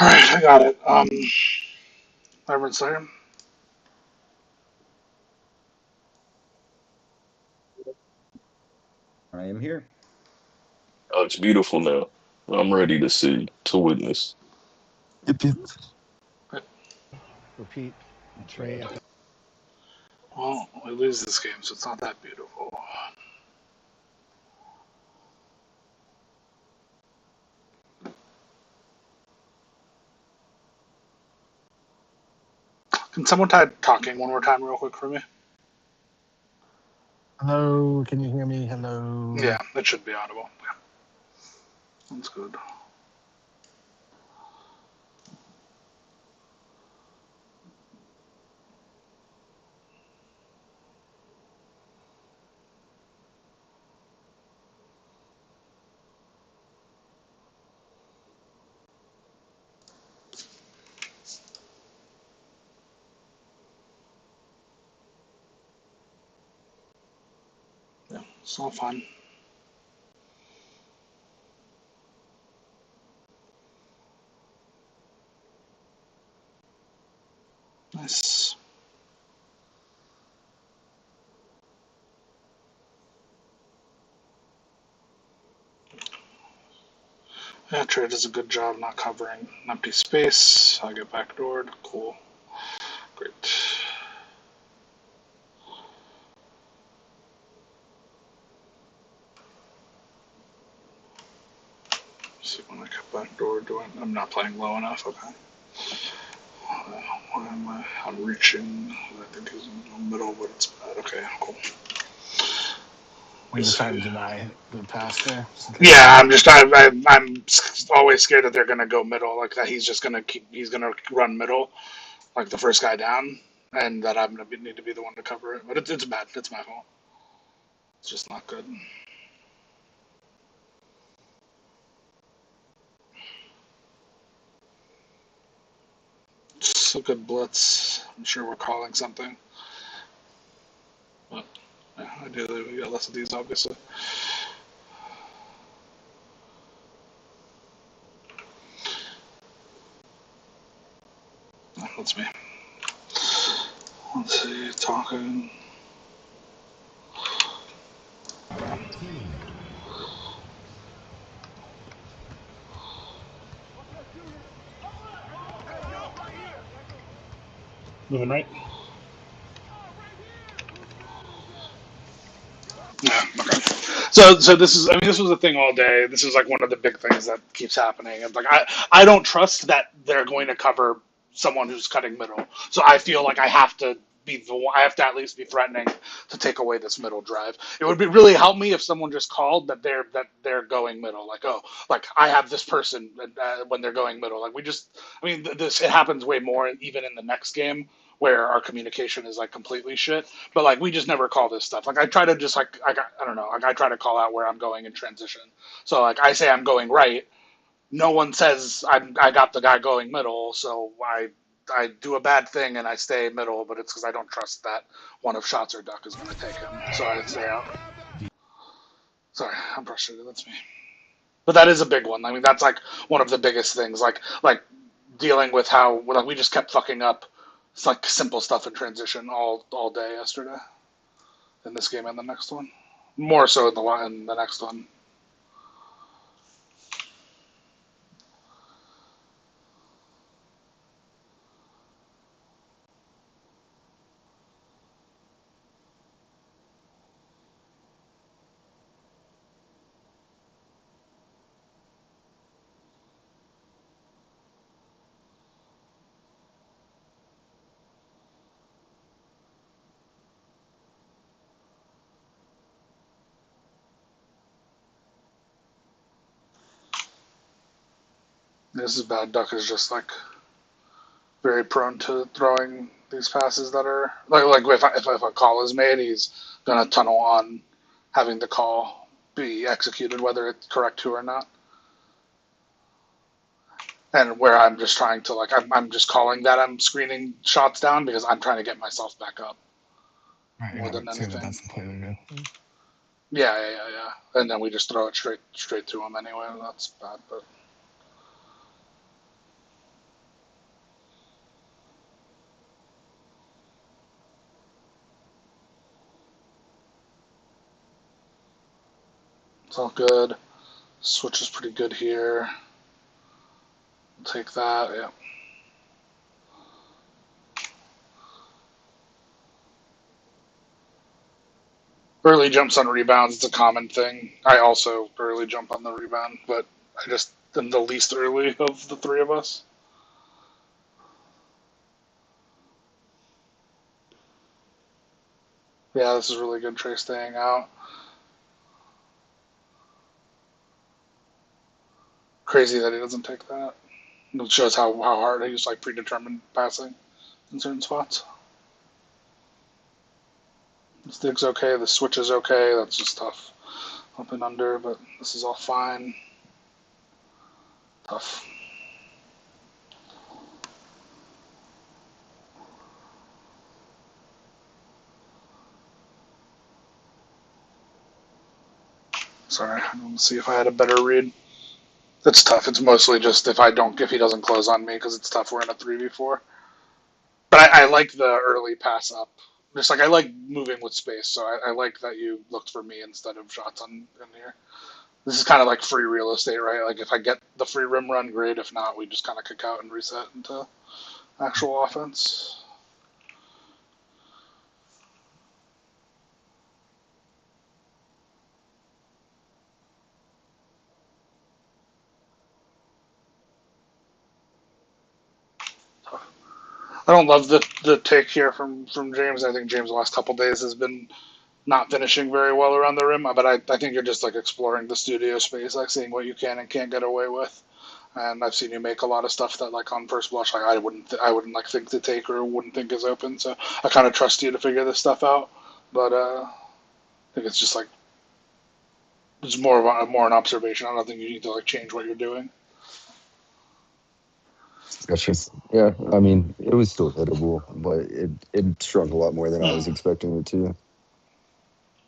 Alright, I got it. Everyone's there? I am here. Oh, it's beautiful now. I'm ready to see, to witness. Yep, yep. Repeat. Trey at the. Well, we lose this game, so it's not that beautiful. Can someone try talking one more time real quick for me? Hello, can you hear me? Hello. Yeah, that should be audible. Yeah, that's good. Yeah, it's all fine. Nice. Yeah, Trey does a good job not covering an empty space. I get backdoored. Cool. Great. Let's see when I get backdoored. I'm not playing low enough. Okay. Why am I? I'm reaching. I think he's in the middle, but it's bad. Okay, cool. We decided to deny the pass there. Okay. Yeah, I'm always scared that they're gonna go middle, like that he's gonna run middle, like the first guy down, and that I'm gonna need to be the one to cover it. But it's bad. It's my fault. It's just not good. It's a good blitz. I'm sure we're calling something, but yeah, ideally we got less of these, obviously. Oh, that's me. Let's see, talking. Moving right. Yeah. Okay. So this is. I mean, this was a thing all day. This is like one of the big things that keeps happening. And like I don't trust that they're going to cover someone who's cutting middle. So I feel like I have to be the one. I have to at least be threatening to take away this middle drive. It would be really help me if someone just called that they're going middle. Like, oh, like I have this person when they're going middle. Like we just. I mean, this it happens way more even in the next game where our communication is like completely shit. But like we just never call this stuff. Like I try to just I don't know. Like I try to call out where I'm going in transition. So like I say I'm going right. No one says I got the guy going middle. So I do a bad thing and I stay middle, but it's because I don't trust that one of Shots or Duck is going to take him. So I stay out. Sorry, I'm frustrated. That's me. But that is a big one. I mean, that's like one of the biggest things. Like dealing with how like we just kept fucking up. It's like simple stuff in transition all day yesterday in this game and the next one. More so in the next one. This is bad. Duck is just like very prone to throwing these passes that are like if a call is made, he's gonna tunnel on having the call be executed, whether it's correct to or not. And where I'm just trying to I'm just calling that I'm screening shots down because I'm trying to get myself back up Right, more I than would say that anything. that's completely good. Yeah. And then we just throw it straight to him anyway. That's bad, but it's all good. Switch is pretty good here. I'll take that. Yeah. Early jumps on rebounds, it's a common thing. I also early jump on the rebound, but I just am the least early of the three of us. Yeah, this is really good. Trey staying out. Crazy that he doesn't take that. It shows how hard he's like predetermined passing in certain spots. The stig's okay, the switch is okay. That's just tough. Up and under, but this is all fine. Tough. Sorry, I want to see if I had a better read. It's tough. It's mostly just if he doesn't close on me because it's tough. We're in a 3v4. But I like the early pass up. Just like I like moving with space, so I like that you looked for me instead of shots on in here. This is kind of like free real estate, right? Like if I get the free rim run, great. If not, we just kind of kick out and reset into actual offense. I don't love the take here from James. I think James the last couple days has been not finishing very well around the rim, but I think you're just like exploring the studio space, like seeing what you can and can't get away with. And I've seen you make a lot of stuff that like on first blush, like I wouldn't like think to take or wouldn't think is open. So I kind of trust you to figure this stuff out. But I think it's just like it's more an observation. I don't think you need to like change what you're doing. Gotcha. Yeah, I mean, it was still hittable, but it shrunk a lot more than I was expecting it to.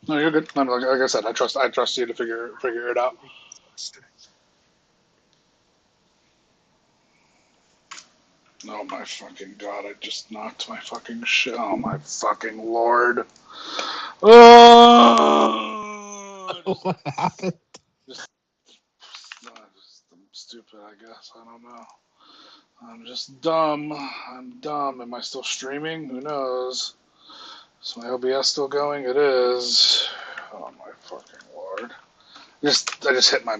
No, you're good. Like I said, I trust you to figure it out. Oh my fucking god! I just knocked my fucking shit. Oh my fucking lord! Oh, What happened? just, I'm stupid. I guess I don't know. I'm just dumb. I'm dumb. Am I still streaming? Who knows? Is my OBS still going? It is. Oh my fucking lord! I just hit my.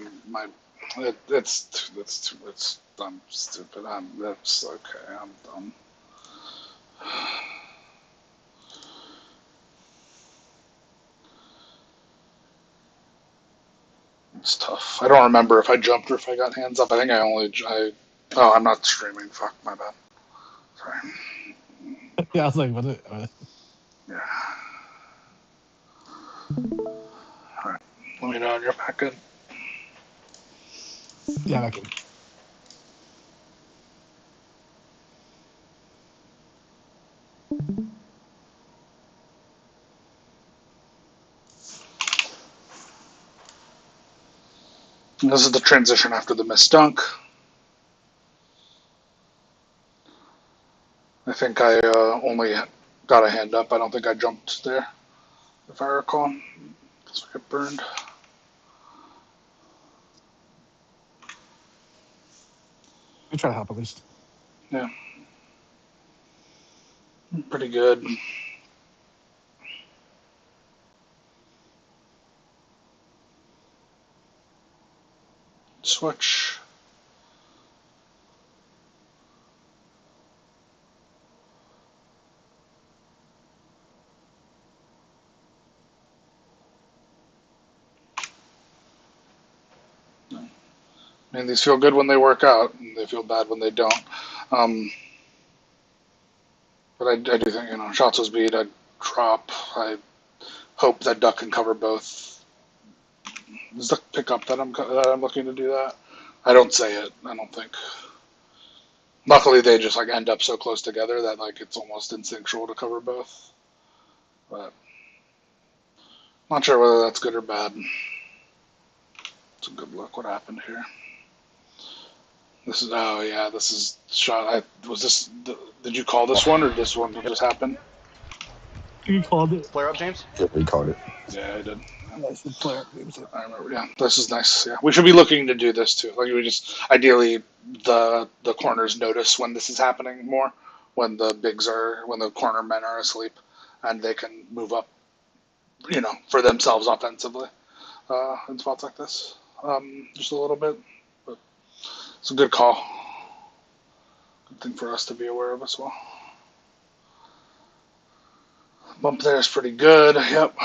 It's I'm stupid. That's okay. I'm dumb. It's tough. I don't remember if I jumped or if I got hands up. I think Oh, I'm not streaming. Fuck, my bad. Sorry. Yeah, I was like, what? Yeah. All right. Let me know when you're back in. Yeah, I can. And this is the transition after the missed dunk. I think I only got a hand up. I don't think I jumped there, if I recall. So I get burned. We try to help at least. Yeah. Pretty good. Switch. I mean, these feel good when they work out, and they feel bad when they don't. Um, but I do think, shots was beat. I'd drop. I hope that Duck can cover both. Does Duck pick up that I'm looking to do that? I don't say it. I don't think. Luckily, they just like end up so close together that like it's almost instinctual to cover both. But not sure whether that's good or bad. It's a good look. What happened here? This is this is shot. Was this? Did you call this one or this one just happened? You called it. Flare up, James. Yeah, he caught it. Yeah, I did. Yeah, I said flare up. James. I remember. Yeah, this is nice. Yeah, we should be looking to do this too. Like we just ideally the corners notice when this is happening more, when the corner men are asleep, and they can move up, for themselves offensively in spots like this. Just a little bit, but it's a good call. Good thing for us to be aware of as well. Bump there is pretty good. Yep.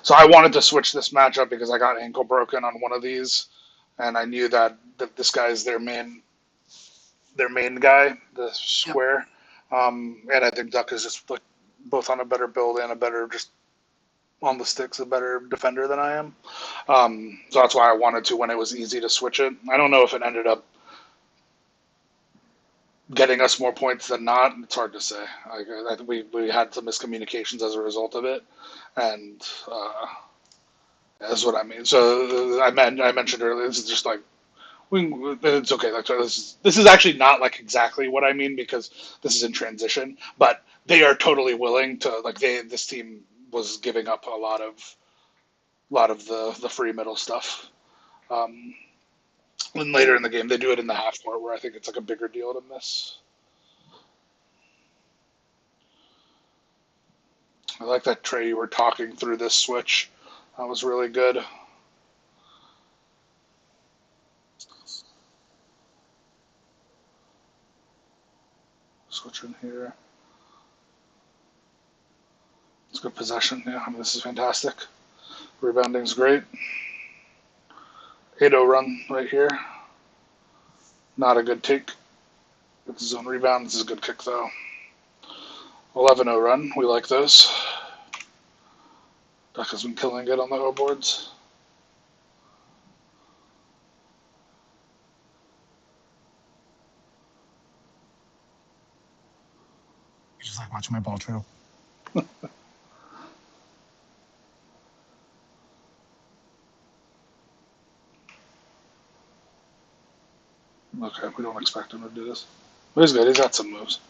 So I wanted to switch this matchup because I got ankle broken on one of these, and I knew that this guy is their main guy, the Yep. square. And I think Duck is just like both on a better build and a better just on the sticks, a better defender than I am. So that's why I wanted to when it was easy to switch it. I don't know if it ended up getting us more points than not. It's hard to say. I think we had some miscommunications as a result of it, and that's what I mean. So I mentioned earlier. This is just like it's okay. Like this is actually not like exactly what I mean because this is in transition, but they are totally willing to like this team was giving up a lot of the free middle stuff. And later in the game, they do it in the half court where I think it's like a bigger deal to miss. I like that, Trey. You were talking through this switch. That was really good. Switch in here. It's good possession. Yeah, I mean, this is fantastic. Rebounding's great. 8-0 run right here. Not a good take. It's his own rebound. This is a good kick, though. 11-0 run. We like those. Duck has been killing it on the O boards. You just like watching my ball trail. Okay, we don't expect him to do this. But he's good. He's got some moves.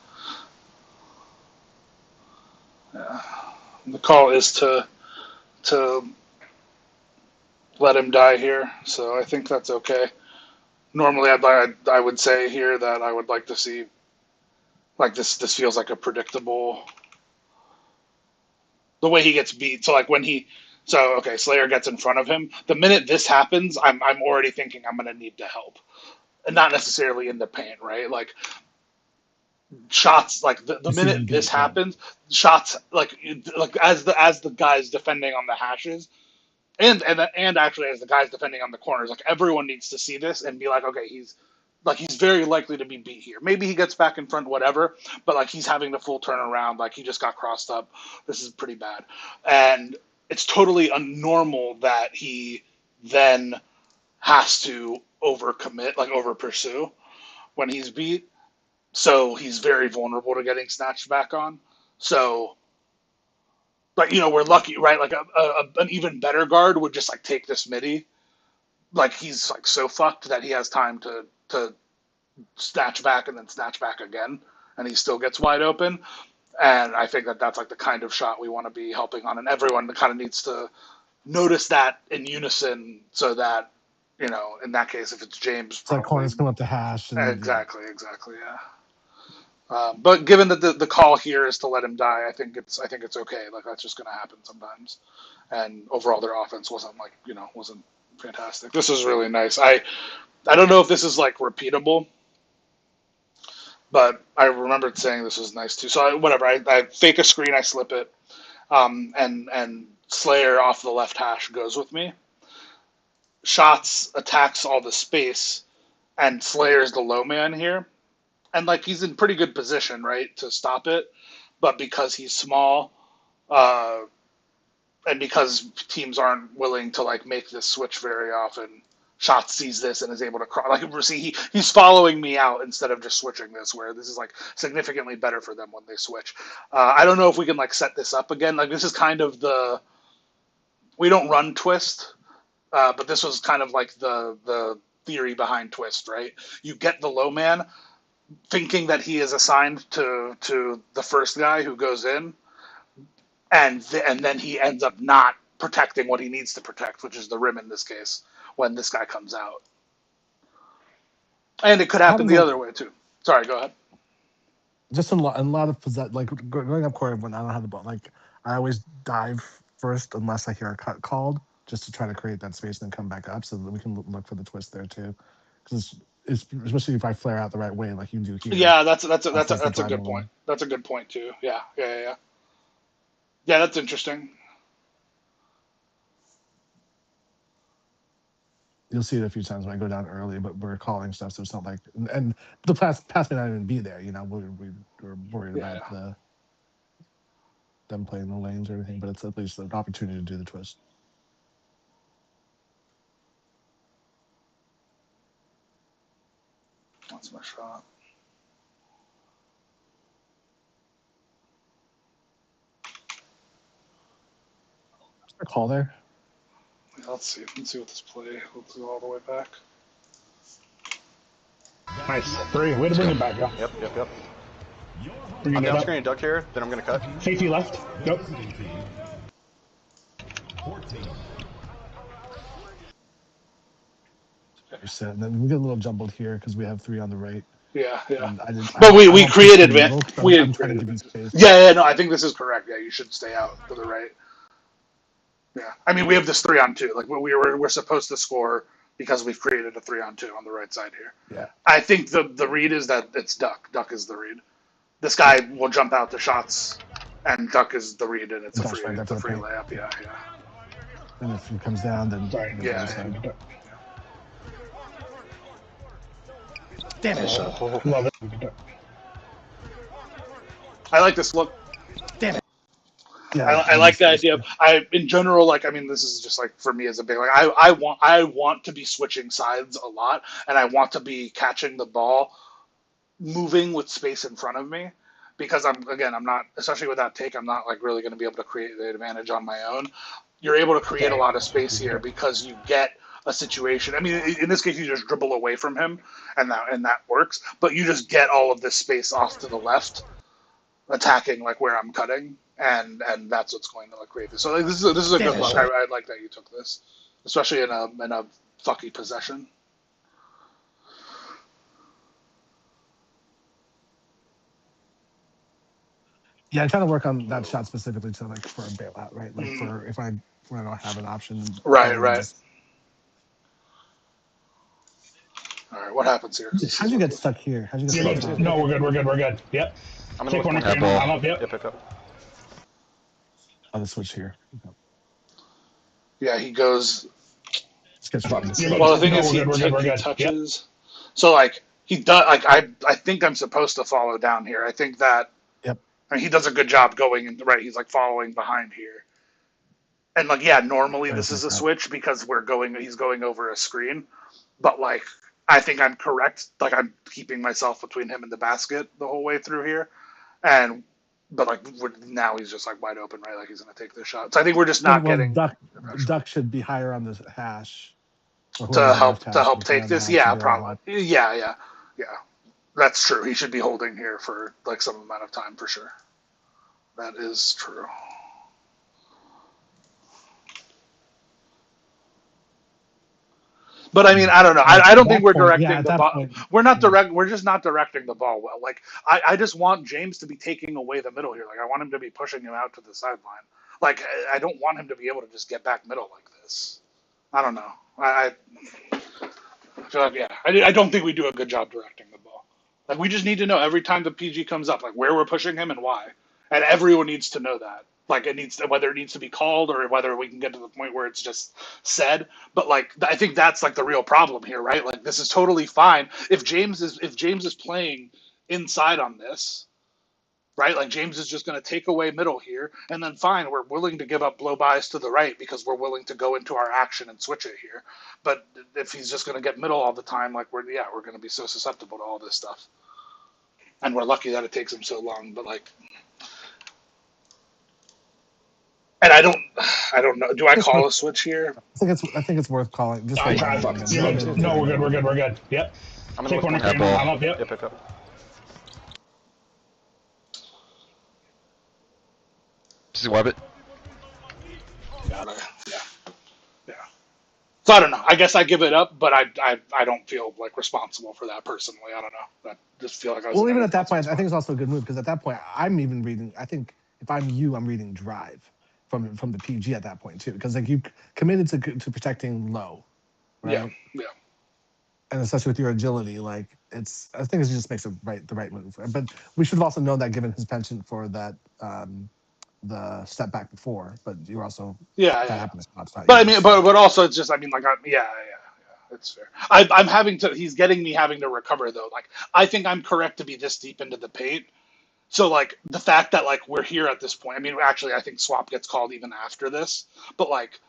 Yeah. The call is to let him die here, so I think that's okay. Normally, I would say here that I would like to see like this. This feels like a predictable. The way he gets beat. So like when Slayer gets in front of him. The minute this happens, I'm already thinking I'm gonna need to help, and not necessarily in the paint, right? Like shots, like the minute this happens, shots like as the guys defending on the hashes. And actually, as the guys defending on the corners, like everyone needs to see this and be like, okay, he's very likely to be beat here. Maybe he gets back in front, whatever, but like he's having the full turnaround, like he just got crossed up. This is pretty bad, and it's totally unnormal that he then has to overcommit, like over pursue when he's beat. So he's very vulnerable to getting snatched back on. So but we're lucky, right? Like an even better guard would just like take this midi. Like he's like so fucked that he has time to snatch back and then snatch back again, and he still gets wide open. And I think that that's like the kind of shot we want to be helping on, and everyone kind of needs to notice that in unison, so that in that case, if it's James, it's like corners come up the hash. And, exactly, yeah. But given that the call here is to let him die, I think it's okay. Like that's just going to happen sometimes. And overall, their offense wasn't fantastic. This is really nice. I don't know if this is like repeatable, but I remembered saying this was nice too. So whatever. I fake a screen, I slip it. and Slayer off the left hash goes with me. Shots attacks all the space, and Slayer's the low man here, and like he's in pretty good position, right, to stop it, but because he's small, uh, and because teams aren't willing to like make this switch very often, Shots sees this and is able to cross. Like, see, he's following me out instead of just switching this, where this is like significantly better for them when they switch. I don't know if we can like set this up again. Like, this is kind of we don't run twist, but this was kind of like the theory behind twist, right? You get the low man thinking that he is assigned to the first guy who goes in, and then he ends up not protecting what he needs to protect, which is the rim in this case, when this guy comes out. And it could happen the other way too. Sorry, go ahead. Just in a lot of like going up court when I don't have the ball, like I always dive first unless I hear a cut called, just to try to create that space and then come back up so that we can look for the twist there too. Because it's especially if I flare out the right way, like you do here. Yeah, that's a good point. That's a good point too. Yeah. Yeah, that's interesting. You'll see it a few times when I go down early, but we're calling stuff, so it's not like and the pass may not even be there. You know, we're worried about them playing the lanes or anything, but it's at least an opportunity to do the twist. That's my shot. Is there a call there? Yeah, let's see what this play. Let's go all the way back. Nice. 3. Way to bring it back, yo. Yep. Bring I'm it down up. screen, duck here, then I'm gonna cut. Safety left. Yep. And then we get a little jumbled here because we have 3 on the right. Yeah. But we created advantage. I'm trying to give you space. Yeah. No, I think this is correct. Yeah, you should stay out to the right. Yeah, I mean we have this 3-on-2. Like we're supposed to score because we've created a 3-on-2 on the right side here. Yeah. I think the read is that it's Duck. Duck is the read. This guy will jump out to Shots, and Duck is the read, and it's a free layup. Yeah. And if it comes down, then yeah. Damn it. Love it. I like this look. Damn it. Yeah, I like the idea. In general, like, I mean, this is just like for me as a big, like, I want to be switching sides a lot, and I want to be catching the ball, moving with space in front of me, because I'm not, especially without take, I'm not like really going to be able to create the advantage on my own. You're able to create a lot of space here because you get a situation. I mean, in this case, you just dribble away from him, and that works. But you just get all of this space off to the left, attacking like where I'm cutting, and that's what's going to like create this. So like, this is a good look. I like that you took this, especially in a fucky possession. Yeah, I'm trying to work on that shot specifically to like for a bailout, right? Like for if I don't have an option. Right. All right, what happens here? How'd you get stuck here? How'd you get stuck? No, we're good. Yep. I'm gonna look for corner. I'm up. Yep. On the switch here. Yeah, he goes. Well, the thing is, he touches. Yep. So like he does. Like I think I'm supposed to follow down here. I think that. Yep. I mean, he does a good job going in the right. He's like following behind here. And like, yeah, normally this is a switch because he's going over a screen, but like I think I'm correct. Like I'm keeping myself between him and the basket the whole way through here, but like now he's just like wide open, right? Like he's gonna take this shot. So I think we're just not getting. Duck should be higher on the hash to help take this. Yeah, probably. Yeah. That's true. He should be holding here for like some amount of time for sure. That is true. But I mean, I don't know. I don't think we're directing the ball. We're just not directing the ball well. Like I just want James to be taking away the middle here. Like I want him to be pushing him out to the sideline. Like I don't want him to be able to just get back middle like this. I don't know. I feel like I don't think we do a good job directing the ball. Like we just need to know every time the PG comes up, like where we're pushing him and why. And everyone needs to know that. Like whether it needs to be called or whether we can get to the point where it's just said. But like I think that's like the real problem here, right? Like this is totally fine if James is playing inside on this, right? Like James is just going to take away middle here, and then fine, we're willing to give up blow bys to the right because we're willing to go into our action and switch it here. But if he's just going to get middle all the time, like we're going to be so susceptible to all this stuff. And we're lucky that it takes him so long. But like, and I don't know. Do I call a switch here? I think it's worth calling. Just I, for I, again. no, we're good. Yep. I'm Take gonna corner look. camera. I'm up. Yep. Yep. Just web it. Yeah. So I don't know. I guess I give it up, but I don't feel like responsible for that personally. I don't know. I just feel like I was. Well, even at that point, I think it's also a good move because at that point, I'm even reading. I think if I'm you, I'm reading drive from the PG at that point too, because like you committed to protecting low, right? Yeah. And especially with your agility, like I think it just makes the right move. But we should have also known that given his penchant for that the step back before. But you're also that happens. But I mean, but also it's just I mean like it's fair. I'm having to. He's getting me having to recover though. Like I think I'm correct to be this deep into the paint. So like the fact that like we're here at this point. I mean, actually, I think swap gets called even after this. But like,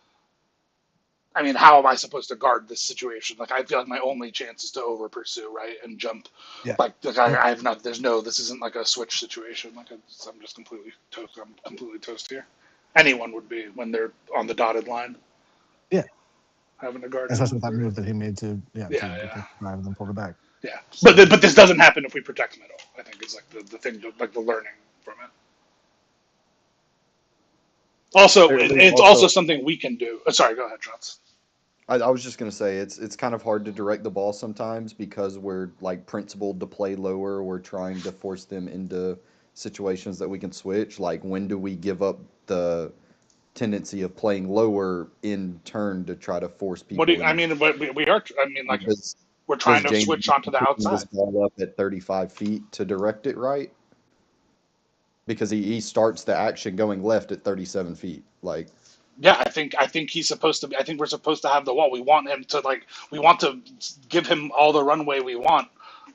I mean, how am I supposed to guard this situation? Like I feel like my only chance is to over pursue, right, and jump. Yeah. Like I have not. There's no. This isn't like a switch situation. Like I'm just completely toast. I'm completely toast here. Anyone would be when they're on the dotted line. Yeah. Having to guard. Especially with that move that he made to drive and then pull it back. Yeah, but this doesn't happen if we protect middle. I think is like the thing, like the learning from it. Also, it's also something we can do. Sorry, go ahead, Shots. I was just gonna say it's kind of hard to direct the ball sometimes because we're like principled to play lower. We're trying to force them into situations that we can switch. Like when do we give up the tendency of playing lower in turn to try to force people? What do you, I mean? We are. I mean, like we're trying to switch onto the outside. This ball up at 35 feet to direct it right because he starts the action going left at 37 feet. Like. Yeah, I think he's supposed to be. I think we're supposed to have the wall. We want him to we want to give him all the runway we want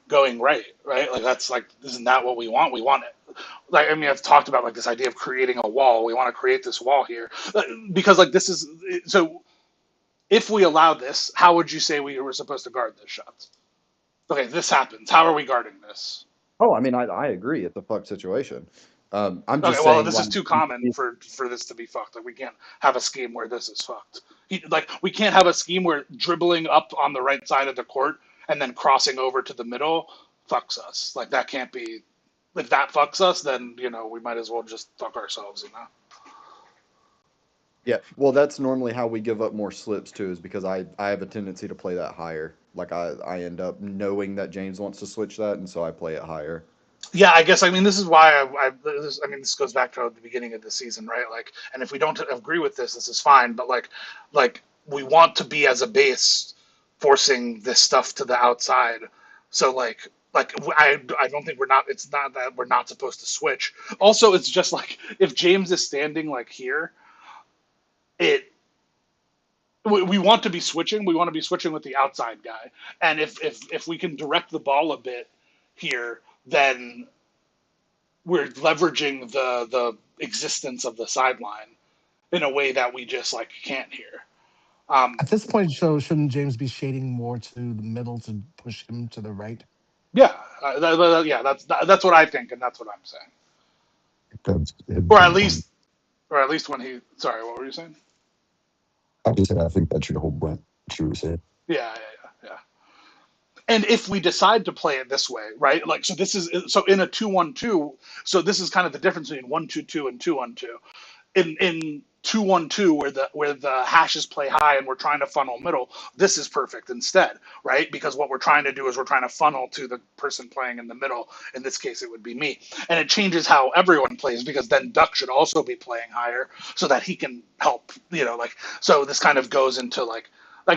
going right? Like that's like, isn't that what we want? We want it. Like I mean, I've talked about like this idea of creating a wall. We want to create this wall here because like this is so. If we allow this, how would you say we were supposed to guard this shot? Okay, this happens. How are we guarding this? Oh, I mean, I agree. It's a fucked situation. I'm just okay, saying. Well, this is too common for this to be fucked. Like we can't have a scheme where this is fucked. We can't have a scheme where dribbling up on the right side of the court and then crossing over to the middle fucks us. Like that can't be. If that fucks us, then we might as well just fuck ourselves. Yeah, well, that's normally how we give up more slips too, is because I have a tendency to play that higher. Like I end up knowing that James wants to switch that, and so I play it higher. Yeah, I guess. I mean, this is why this goes back to the beginning of the season, right? Like, and if we don't agree with this is fine. But like we want to be as a base forcing this stuff to the outside. So like I don't think we're not. It's not that we're not supposed to switch. Also, it's just like if James is standing like here, we want to be switching. We want to be switching with the outside guy. And if we can direct the ball a bit here, then we're leveraging the existence of the sideline in a way that we just can't here. At this point, shouldn't James be shading more to the middle to push him to the right? Yeah, that's what I think, and that's what I'm saying. Or at least when he. Sorry, what were you saying? I just said I think that's your whole point. What you were saying. Yeah. And if we decide to play it this way, right? Like, so this is in a 2-1-2. So this is kind of the difference between 1-2-2 and 2-1-2. In 2-1-2, where the hashes play high and we're trying to funnel middle, this is perfect instead, right? Because what we're trying to do is we're trying to funnel to the person playing in the middle. In this case, it would be me, and it changes how everyone plays because then Duck should also be playing higher so that he can help. So this kind of goes into like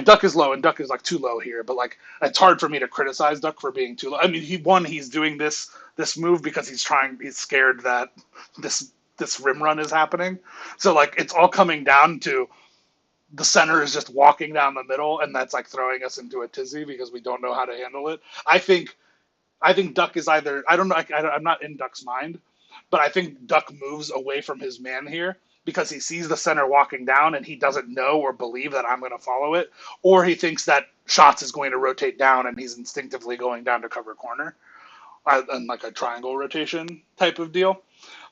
Duck is low and Duck is too low here, but it's hard for me to criticize Duck for being too low. I mean, he's doing this move because he's scared that this this rim run is happening. So like it's all coming down to the center is just walking down the middle, and that's like throwing us into a tizzy because we don't know how to handle it. I think Duck is either I don't know I'm not in Duck's mind, but I think Duck moves away from his man here because he sees the center walking down and he doesn't know or believe that I'm going to follow it, or he thinks that Shots is going to rotate down and he's instinctively going down to cover corner, and like a triangle rotation type of deal.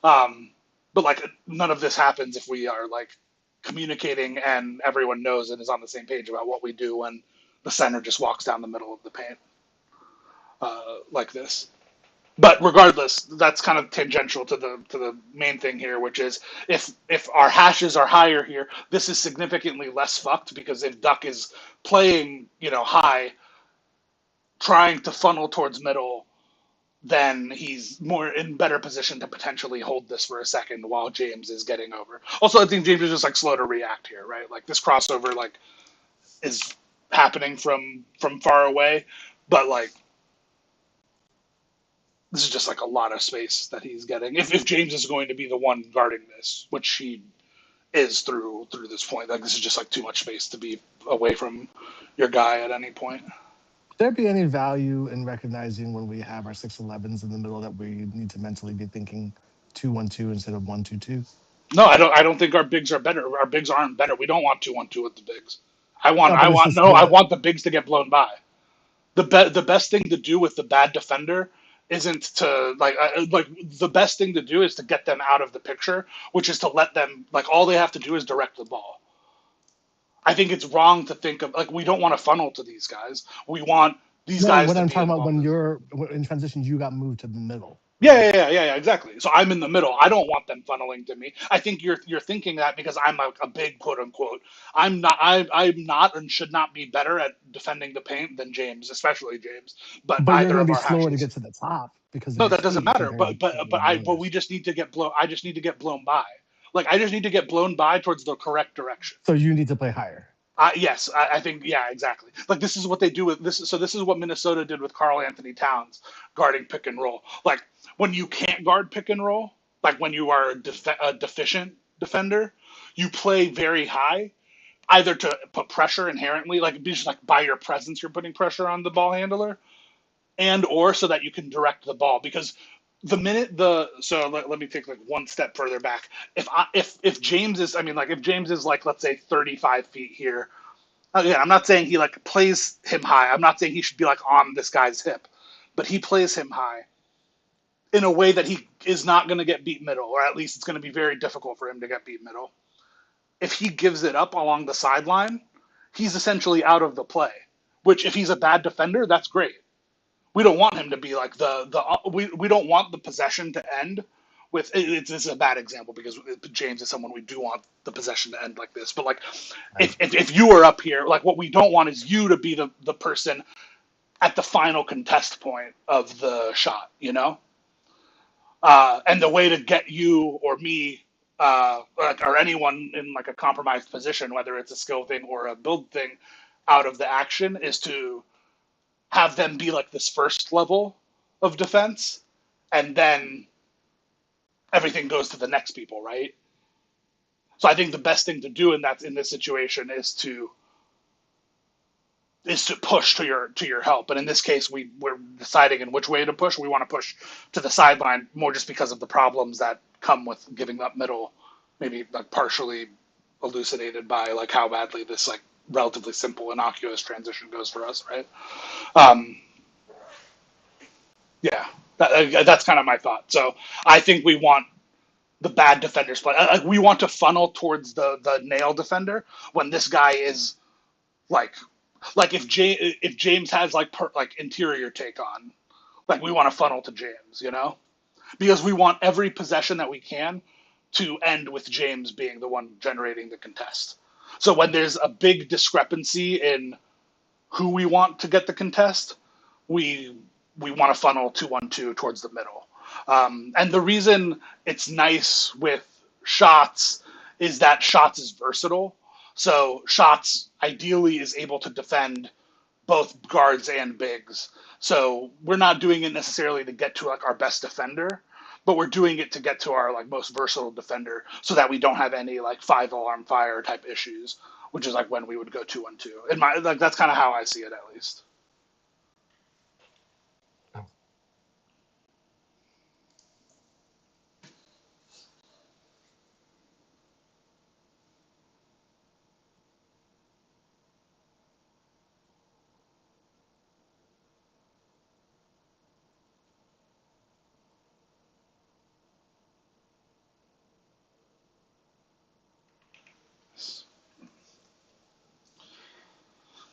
But like none of this happens if we are like communicating and everyone knows and is on the same page about what we do when the center just walks down the middle of the paint like this. But regardless, that's kind of tangential to the main thing here, which is if our hashes are higher here, this is significantly less fucked because if Duck is playing, high, trying to funnel towards middle, then he's more in better position to potentially hold this for a second while James is getting over. Also, I think James is just like slow to react here, right? Like this crossover like is happening from far away, but like this is just like a lot of space that he's getting. If James is going to be the one guarding this, which he is through this point, like this is just like too much space to be away from your guy at any point. Would there be any value in recognizing when we have our 6'11s in the middle that we need to mentally be thinking 2-1-2 instead of 1-2-2? No, I don't think our bigs are better. Our bigs aren't better. We don't want 2-1-2 with the bigs. I want the bigs to get blown by. The best thing to do with the bad defender isn't to like the best thing to do is to get them out of the picture, which is to let them like all they have to do is direct the ball. I think it's wrong to think of like we don't want to funnel to these guys. We want these guys. What to I'm be talking about involved. when you're in transitions, you got moved to the middle. Yeah, exactly. So I'm in the middle. I don't want them funneling to me. I think you're thinking that because I'm a big quote unquote. I'm not and should not be better at defending the paint than James, especially James. But you're neither going to of be our slower to hashes. get to the top because of No, your that doesn't speed matter. compared But to the other but wingers. we just need to get blown. I just need to get blown by. Like I just need to get blown by towards the correct direction. So you need to play higher. Yes, I think exactly. Like this is what they do with this. So this is what Minnesota did with Karl Anthony Towns guarding pick and roll. Like when you can't guard pick and roll, like when you are a deficient defender, you play very high, either to put pressure inherently, like just like by your presence, you're putting pressure on the ball handler, and or so that you can direct the ball because let me take like one step further back. If James is if James is like let's say 35 feet here, again I'm not saying he like plays him high. I'm not saying he should be like on this guy's hip, but he plays him high in a way that he is not going to get beat middle, or at least it's going to be very difficult for him to get beat middle. If he gives it up along the sideline, he's essentially out of the play. Which if he's a bad defender, that's great. We don't want him to be like we don't want the possession to end with this is a bad example because James is someone we do want the possession to end like this, but like if you are up here, like what we don't want is you to be the person at the final contest point of the shot, and the way to get you or me or anyone in like a compromised position, whether it's a skill thing or a build thing, out of the action is to have them be like this first level of defense, and then everything goes to the next people, right? So I think the best thing to do in this situation is to push to your help. And in this case, we're deciding in which way to push. We want to push to the sideline more just because of the problems that come with giving up middle, maybe like partially elucidated by like how badly this like relatively simple innocuous transition goes for us, right? Yeah, that's kind of my thought. So I think we want the bad defenders play. Like we want to funnel towards the nail defender when this guy is like if James has like interior take on, like we want to funnel to James, because we want every possession that we can to end with James being the one generating the contest. So when there's a big discrepancy in who we want to get the contest, we want to funnel 2-1-2 towards the middle. And the reason it's nice with Shots is that Shots is versatile. So Shots ideally is able to defend both guards and bigs. So we're not doing it necessarily to get to like our best defender, but we're doing it to get to our like most versatile defender, so that we don't have any like 5 alarm fire type issues, which is like when we would go 2-1-2. In my like that's kind of how I see it at least.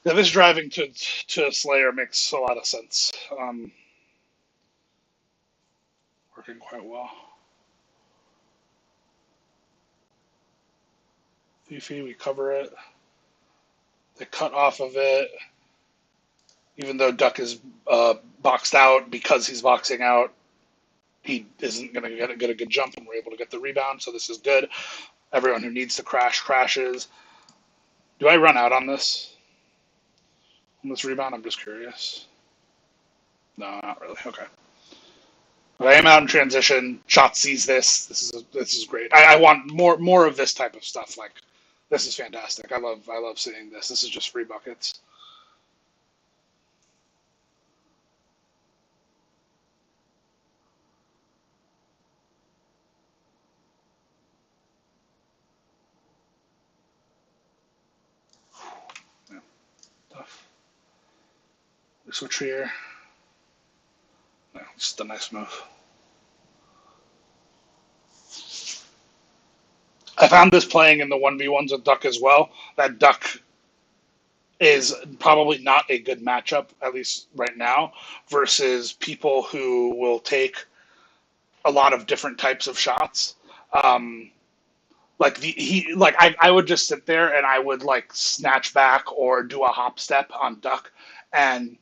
Yeah, this driving to Slayer makes a lot of sense. Working quite well. Fifi, we cover it. They cut off of it, even though Duck is boxed out because he's boxing out. He isn't going to get a good jump, and we're able to get the rebound, so this is good. Everyone who needs to crash crashes. Do I run out on this? On this rebound? I'm just curious. No, not really. Okay. But I am out in transition. Shot sees this. This is great. I want more of this type of stuff. Like, this is fantastic. I love seeing this. This is just free buckets. Yeah, tough. We switch here. No, just a nice move. I found this playing in the 1v1s with Duck as well. That Duck is probably not a good matchup, at least right now, versus people who will take a lot of different types of shots. I would just sit there and I would like snatch back or do a hop step on Duck, and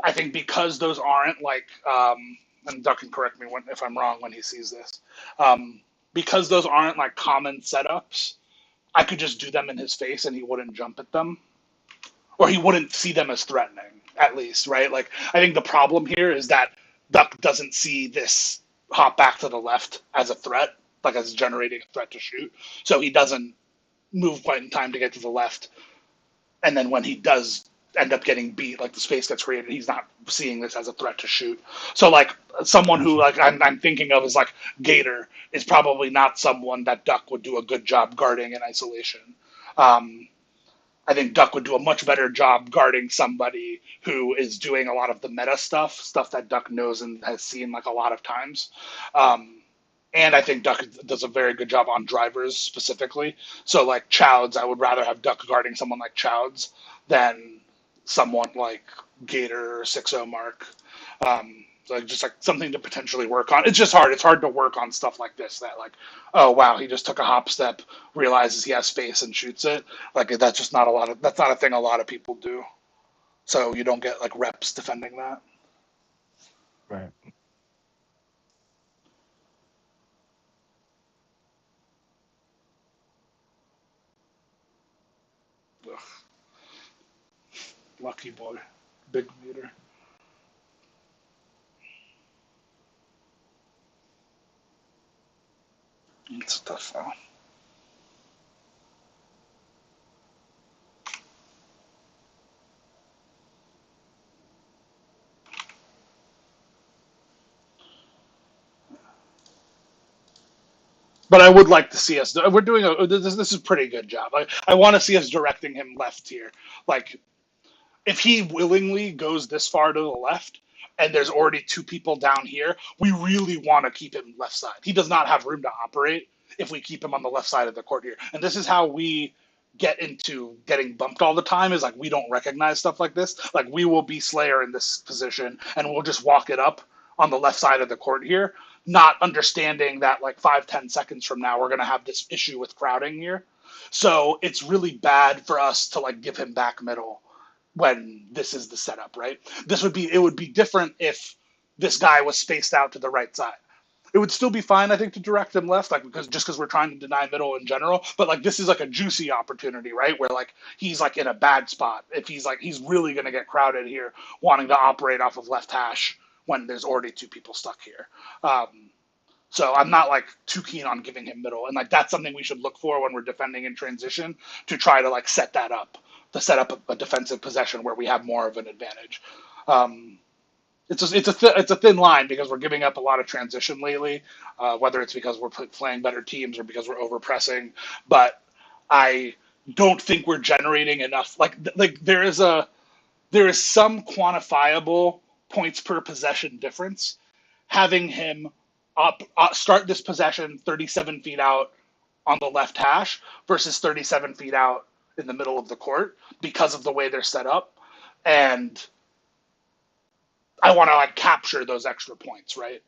I think because those aren't like and Duck can correct me if I'm wrong when he sees this, because those aren't like common setups, I could just do them in his face and he wouldn't jump at them, or he wouldn't see them as threatening, at least, right? Like, I think the problem here is that Duck doesn't see this hop back to the left as a threat, like as generating a threat to shoot. So he doesn't move quite in time to get to the left. And then when he does end up getting beat, like the space gets created, he's not seeing this as a threat to shoot. So like someone who like I'm thinking of is like Gator is probably not someone that Duck would do a good job guarding in isolation. I think Duck would do a much better job guarding somebody who is doing a lot of the meta stuff that Duck knows and has seen like a lot of times. And I think Duck does a very good job on drivers specifically. So like Chowds, I would rather have Duck guarding someone like Chowds than someone like Gator or 6-0 Mark. Like just like something to potentially work on. It's just hard. It's hard to work on stuff like this that like, oh wow, he just took a hop step, realizes he has space and shoots it. Like that's just not that's not a thing a lot of people do. So you don't get like reps defending that. Right. Ugh. Lucky boy. Big meter. It's a tough foul. But I would like to see us. We're doing this is a pretty good job. I want to see us directing him left here. Like, if he willingly goes this far to the left and there's already 2 people down here, we really want to keep him left side. He does not have room to operate if we keep him on the left side of the court here. And this is how we get into getting bumped all the time, is like we don't recognize stuff like this. Like, we will be Slayer in this position and we'll just walk it up on the left side of the court here, not understanding that like 5-10 seconds from now we're going to have this issue with crowding here. So it's really bad for us to like give him back middle when this is the setup, right? It would be different if this guy was spaced out to the right side. It would still be fine, I think, to direct him left, like because we're trying to deny middle in general. But like this is like a juicy opportunity, right? Where like he's like in a bad spot. If he's really gonna get crowded here, wanting to operate off of left hash when there's already 2 people stuck here. So I'm not like too keen on giving him middle, and like that's something we should look for when we're defending in transition to try to like set that up, to set up a defensive possession where we have more of an advantage. Um, it's a thin line because we're giving up a lot of transition lately, whether it's because we're playing better teams or because we're over pressing. But I don't think we're generating enough. Like there is some quantifiable points per possession difference having him start this possession 37 feet out on the left hash versus 37 feet out in the middle of the court because of the way they're set up. And I want to like capture those extra points, right?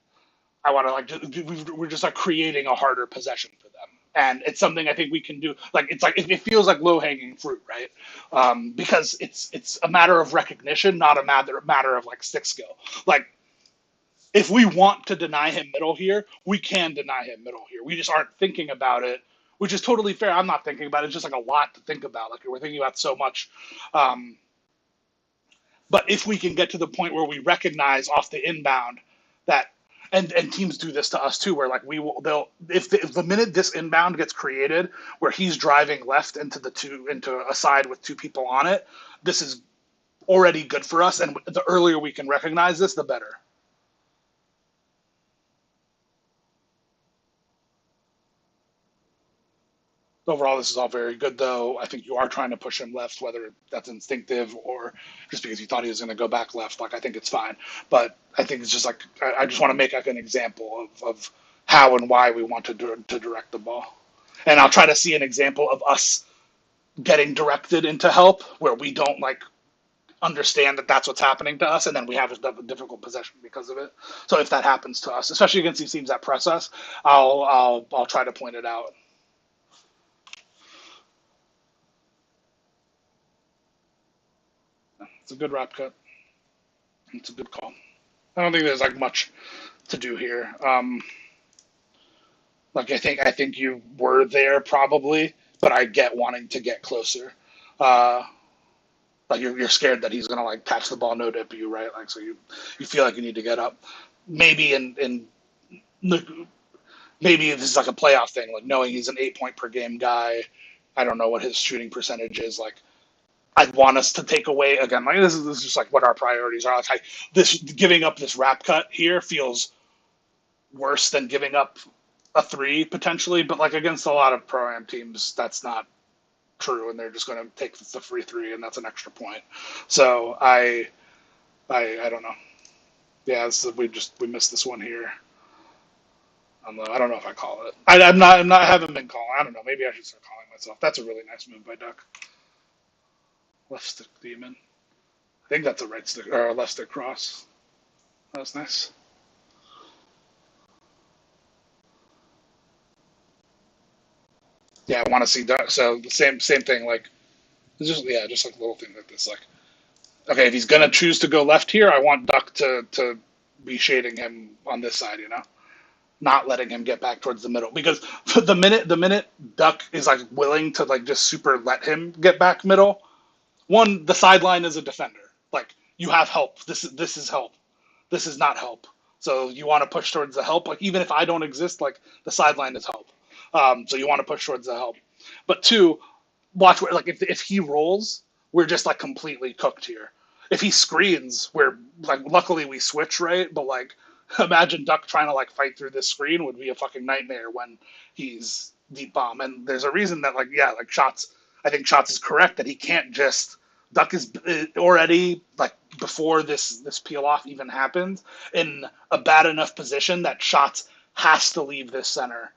I want to we're just like creating a harder possession for them, and it's something I think we can do. Like it feels like low hanging fruit, right? Because it's a matter of recognition, not a matter of like stick skill. Like if we want to deny him middle here, we can deny him middle here. We just aren't thinking about it, which is totally fair. I'm not thinking about it. It's just like a lot to think about. Like we're thinking about so much. But if we can get to the point where we recognize off the inbound that, and teams do this to us too, where like if the minute this inbound gets created where he's driving left into a side with two people on it, this is already good for us. And the earlier we can recognize this, the better. Overall, this is all very good, though. I think you are trying to push him left, whether that's instinctive or just because you thought he was going to go back left. Like, I think it's fine. But I think it's just like, I just want to make like an example of how and why we want to direct the ball. And I'll try to see an example of us getting directed into help where we don't like understand that that's what's happening to us, and then we have a difficult possession because of it. So if that happens to us, especially against these teams that press us, I'll try to point it out. It's a good wrap cut. It's a good call. I don't think there's like much to do here. Like I think you were there probably, but I get wanting to get closer. Uh, like you're scared that he's gonna like catch the ball, no dip you, right? Like so you feel like you need to get up. Maybe maybe this is like a playoff thing, like knowing he's an 8 point per game guy. I don't know what his shooting percentage is. Like I'd want us to take away again. Like this is just like what our priorities are. Like this giving up this wrap cut here feels worse than giving up a three potentially, but like against a lot of pro-am teams, that's not true, and they're just going to take the free three, and that's an extra point. So I don't know. Yeah, we missed this one here. I don't know if I call it. I haven't been calling. I don't know. Maybe I should start calling myself. That's a really nice move by Duck. Left stick demon. I think that's a right stick or a left stick cross. That was nice. Yeah, I want to see Duck. So the same thing. Like just like little things like this. Like okay, if he's gonna choose to go left here, I want Duck to be shading him on this side. Not letting him get back towards the middle, because the minute Duck is like willing to like just super let him get back middle. One, the sideline is a defender. Like you have help. This is help. This is not help. So you want to push towards the help. Like even if I don't exist, like the sideline is help. So you want to push towards the help. But two, watch where like if he rolls, we're just like completely cooked here. If he screens, we're like luckily we switch right, but like imagine Duck trying to like fight through this screen would be a fucking nightmare when he's deep bomb. And there's a reason that like Shots. I think Shots is correct that he can't just Duck is already like before this peel off even happens in a bad enough position that Shots has to leave this center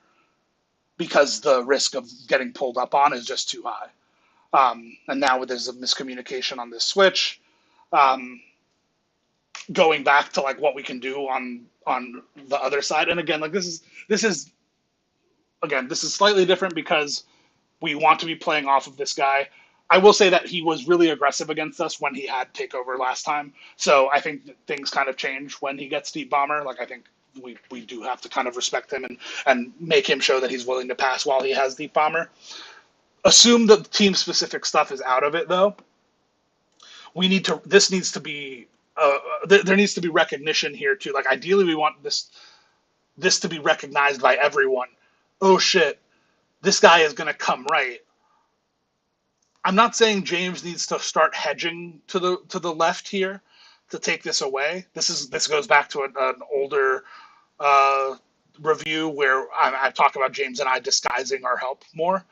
because the risk of getting pulled up on is just too high. And now there's a miscommunication on this switch. Going back to like what we can do on the other side, and again, like this is slightly different because we want to be playing off of this guy. I will say that he was really aggressive against us when he had takeover last time. So I think that things kind of change when he gets deep bomber. Like I think we do have to kind of respect him and make him show that he's willing to pass while he has deep bomber. Assume that the team specific stuff is out of it though. This needs to be there needs to be recognition here too. Like ideally we want this this to be recognized by everyone. Oh shit, this guy is going to come right. I'm not saying James needs to start hedging to the left here to take this away. This goes back to an older uh, review where I talk about James and I disguising our help more.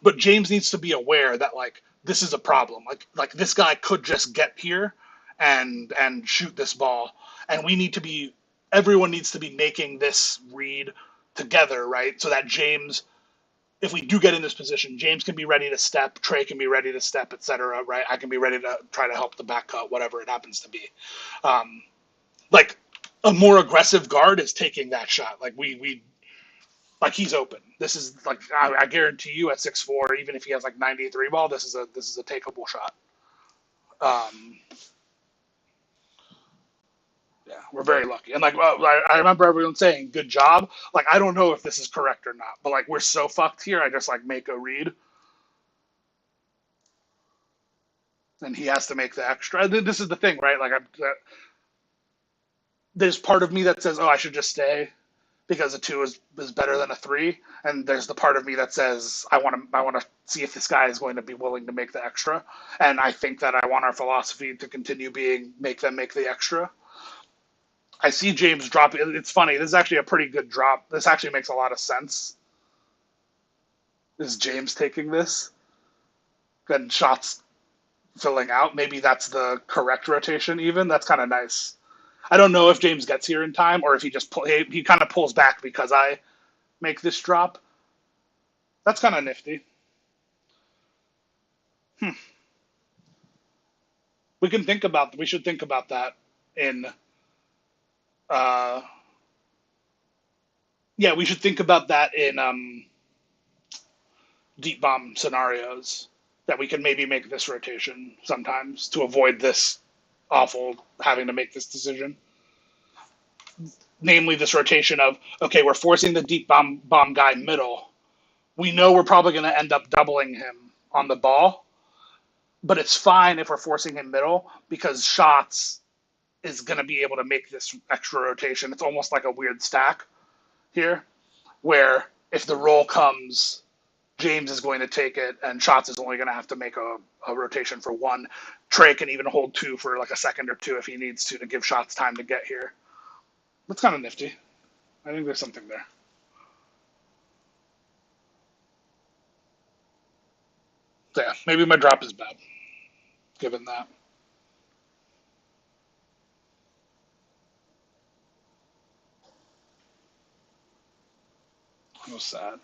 But James needs to be aware that like this is a problem. Like this guy could just get here and shoot this ball, and we need to be everyone needs to be making this read together, right? So that James, if we do get in this position, James can be ready to step, Trey can be ready to step, etc. Right? I can be ready to try to help the back cut, whatever it happens to be. Like a more aggressive guard is taking that shot. Like we like he's open. This is like I guarantee you at 6'4", even if he has like 93 ball, this is a takeable shot. Yeah, we're very lucky. And like I remember everyone saying good job. Like I don't know if this is correct or not, but like we're so fucked here. I just like make a read, and he has to make the extra. This is the thing, right? Like there's part of me that says, oh, I should just stay because a 2 is better than a 3, and there's the part of me that says I want to see if this guy is going to be willing to make the extra, and I think that I want our philosophy to continue being make them make the extra. I see James drop. It's funny. This is actually a pretty good drop. This actually makes a lot of sense. Is James taking this? Then shots filling out. Maybe that's the correct rotation. Even that's kind of nice. I don't know if James gets here in time or if he just he kind of pulls back because I make this drop. That's kind of nifty. We can think about. We should think about that in. Uh, yeah, we should think about that in deep bomb scenarios. That we can maybe make this rotation sometimes to avoid this awful having to make this decision. Namely, this rotation of okay, we're forcing the deep bomb guy middle. We know we're probably going to end up doubling him on the ball, but it's fine if we're forcing him middle because shots is going to be able to make this extra rotation. It's almost like a weird stack here, where if the roll comes, James is going to take it, and Shots is only going to have to make a rotation for 1. Trey can even hold 2 for like a second or 2 if he needs to give Shots time to get here. That's kind of nifty. I think there's something there. So yeah, maybe my drop is bad, given that. It was sad.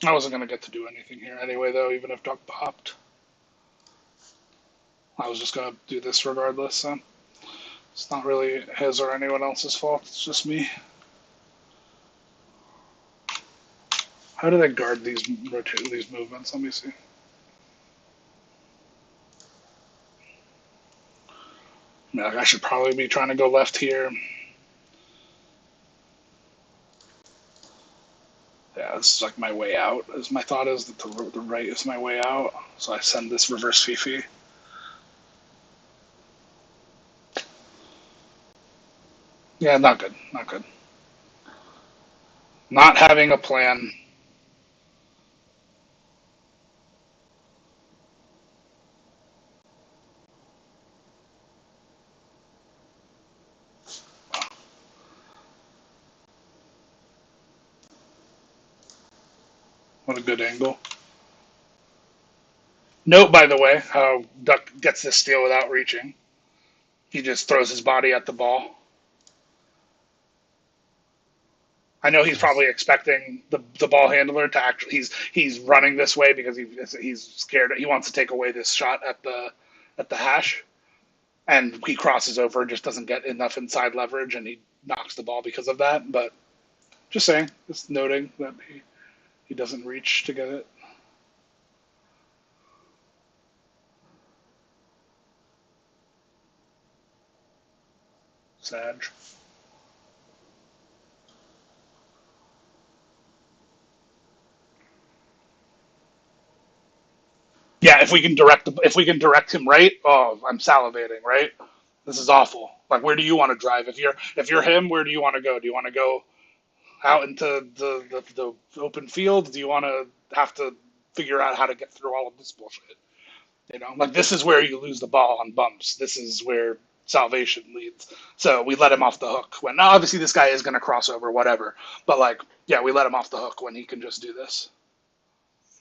I wasn't going to get to do anything here anyway, though, even if Duck popped. I was just going to do this regardless, so it's not really his or anyone else's fault. It's just me. How do they guard these movements? Let me see. Yeah, I should probably be trying to go left here. Yeah, this is like my way out. As my thought is that the right is my way out. So I send this reverse Fifi. Yeah, not good. Not good. Not having a plan. What a good angle. Note, by the way, how Duck gets this steal without reaching. He just throws his body at the ball. I know he's Nice. probably expecting the ball handler to actually he's running this way because he's scared. He wants to take away this shot at the hash, and he crosses over, just doesn't get enough inside leverage, and he knocks the ball because of that. But just saying, just noting that he doesn't reach to get it. Sag. Yeah, if we can direct him right, oh, I'm salivating, right? This is awful. Like, where do you want to drive? If you're him, where do you want to go? Do you want to go out into the open field? Do you want to have to figure out how to get through all of this bullshit? You know, like this is where you lose the ball on bumps. This is where salvation leads. So we let him off the hook. When now obviously this guy is going to cross over, whatever. But like, yeah, we let him off the hook when he can just do this.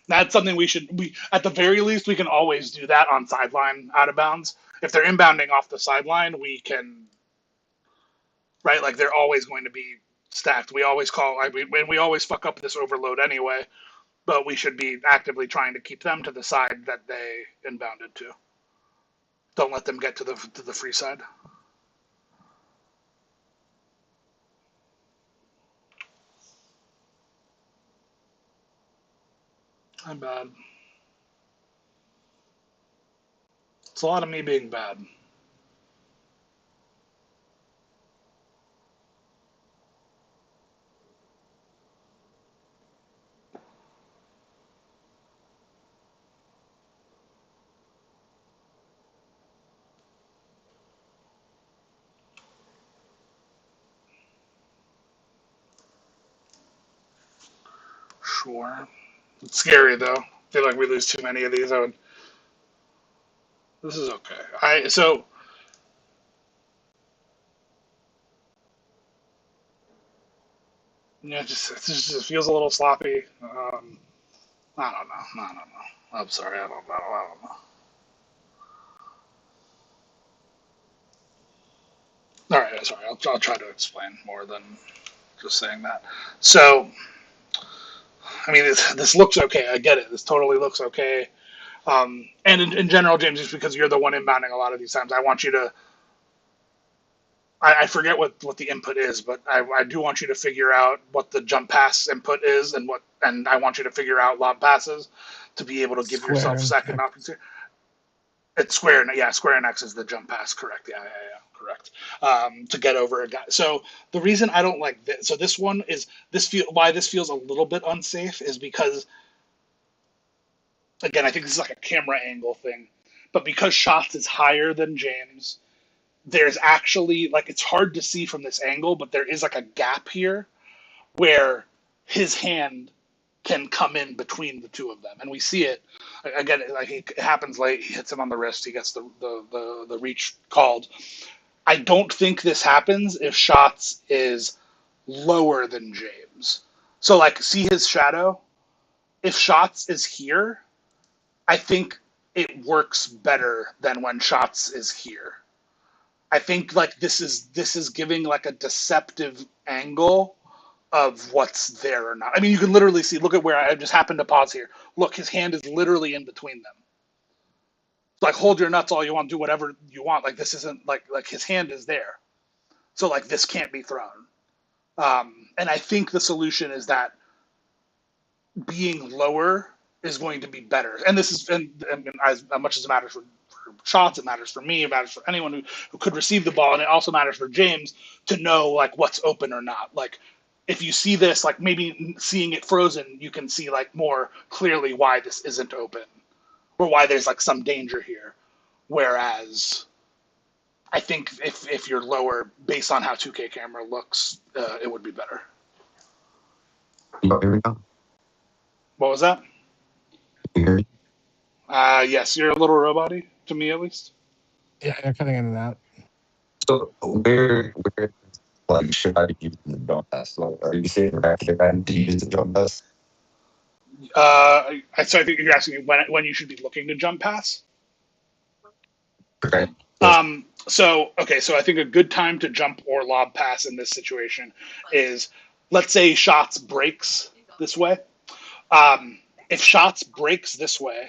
That's something we at the very least we can always do that on sideline out of bounds. If they're inbounding off the sideline, we can, right? Like they're always going to be stacked. We always call like we always fuck up this overload anyway. But we should be actively trying to keep them to the side that they inbounded to. Don't let them get to the free side. I'm bad. It's a lot of me being bad. Sure. It's scary though. I feel like we lose too many of these. This is okay. Yeah, it just feels a little sloppy. I don't know. I don't know. I'm sorry. I don't know. All right. Sorry. I'll try to explain more than just saying that. So, I mean, this looks okay. I get it. This totally looks okay. And in general, James, just because you're the one inbounding a lot of these times, I want you to. I forget what the input is, but I do want you to figure out what the jump pass input is, and I want you to figure out lob passes to be able to give Square yourself and second X. options. It's square, yeah, square and X is the jump pass, correct? Yeah, correct. To get over a guy. So the reason I don't like this, so this one is why this feels a little bit unsafe is because again I think this is like a camera angle thing, but because Shots is higher than James, there's actually like it's hard to see from this angle, but there is like a gap here where his hand can come in between the two of them, and we see it again. Like it happens late, he hits him on the wrist, he gets the reach called. I don't think this happens if Shots is lower than James. So like, see his shadow. If Shots is here, I think it works better than when Shots is here. I think like this is giving like a deceptive angle of what's there or not. I mean, you can literally see. Look at where I just happened to pause here. Look, his hand is literally in between them. Like, hold your nuts all you want, do whatever you want. Like this isn't like his hand is there. So like this can't be thrown. And I think the solution is that being lower is going to be better. And this is and as much as it matters for Shots, it matters for me, it matters for anyone who could receive the ball, and it also matters for James to know like what's open or not. Like if you see this, like maybe seeing it frozen, you can see like more clearly why this isn't open or why there's like some danger here. Whereas I think if you're lower, based on how 2K camera looks, it would be better. Here we go. What was that? Here. Yes, you're a little roboty, to me at least. Yeah, you're cutting in and out. So where like should I use the jump pass? Like, are you saying back there I need to use the jump pass? So I think you're asking me when you should be looking to jump pass. Okay. So I think a good time to jump or lob pass in this situation is, let's say Shots breaks this way. If Shots breaks this way,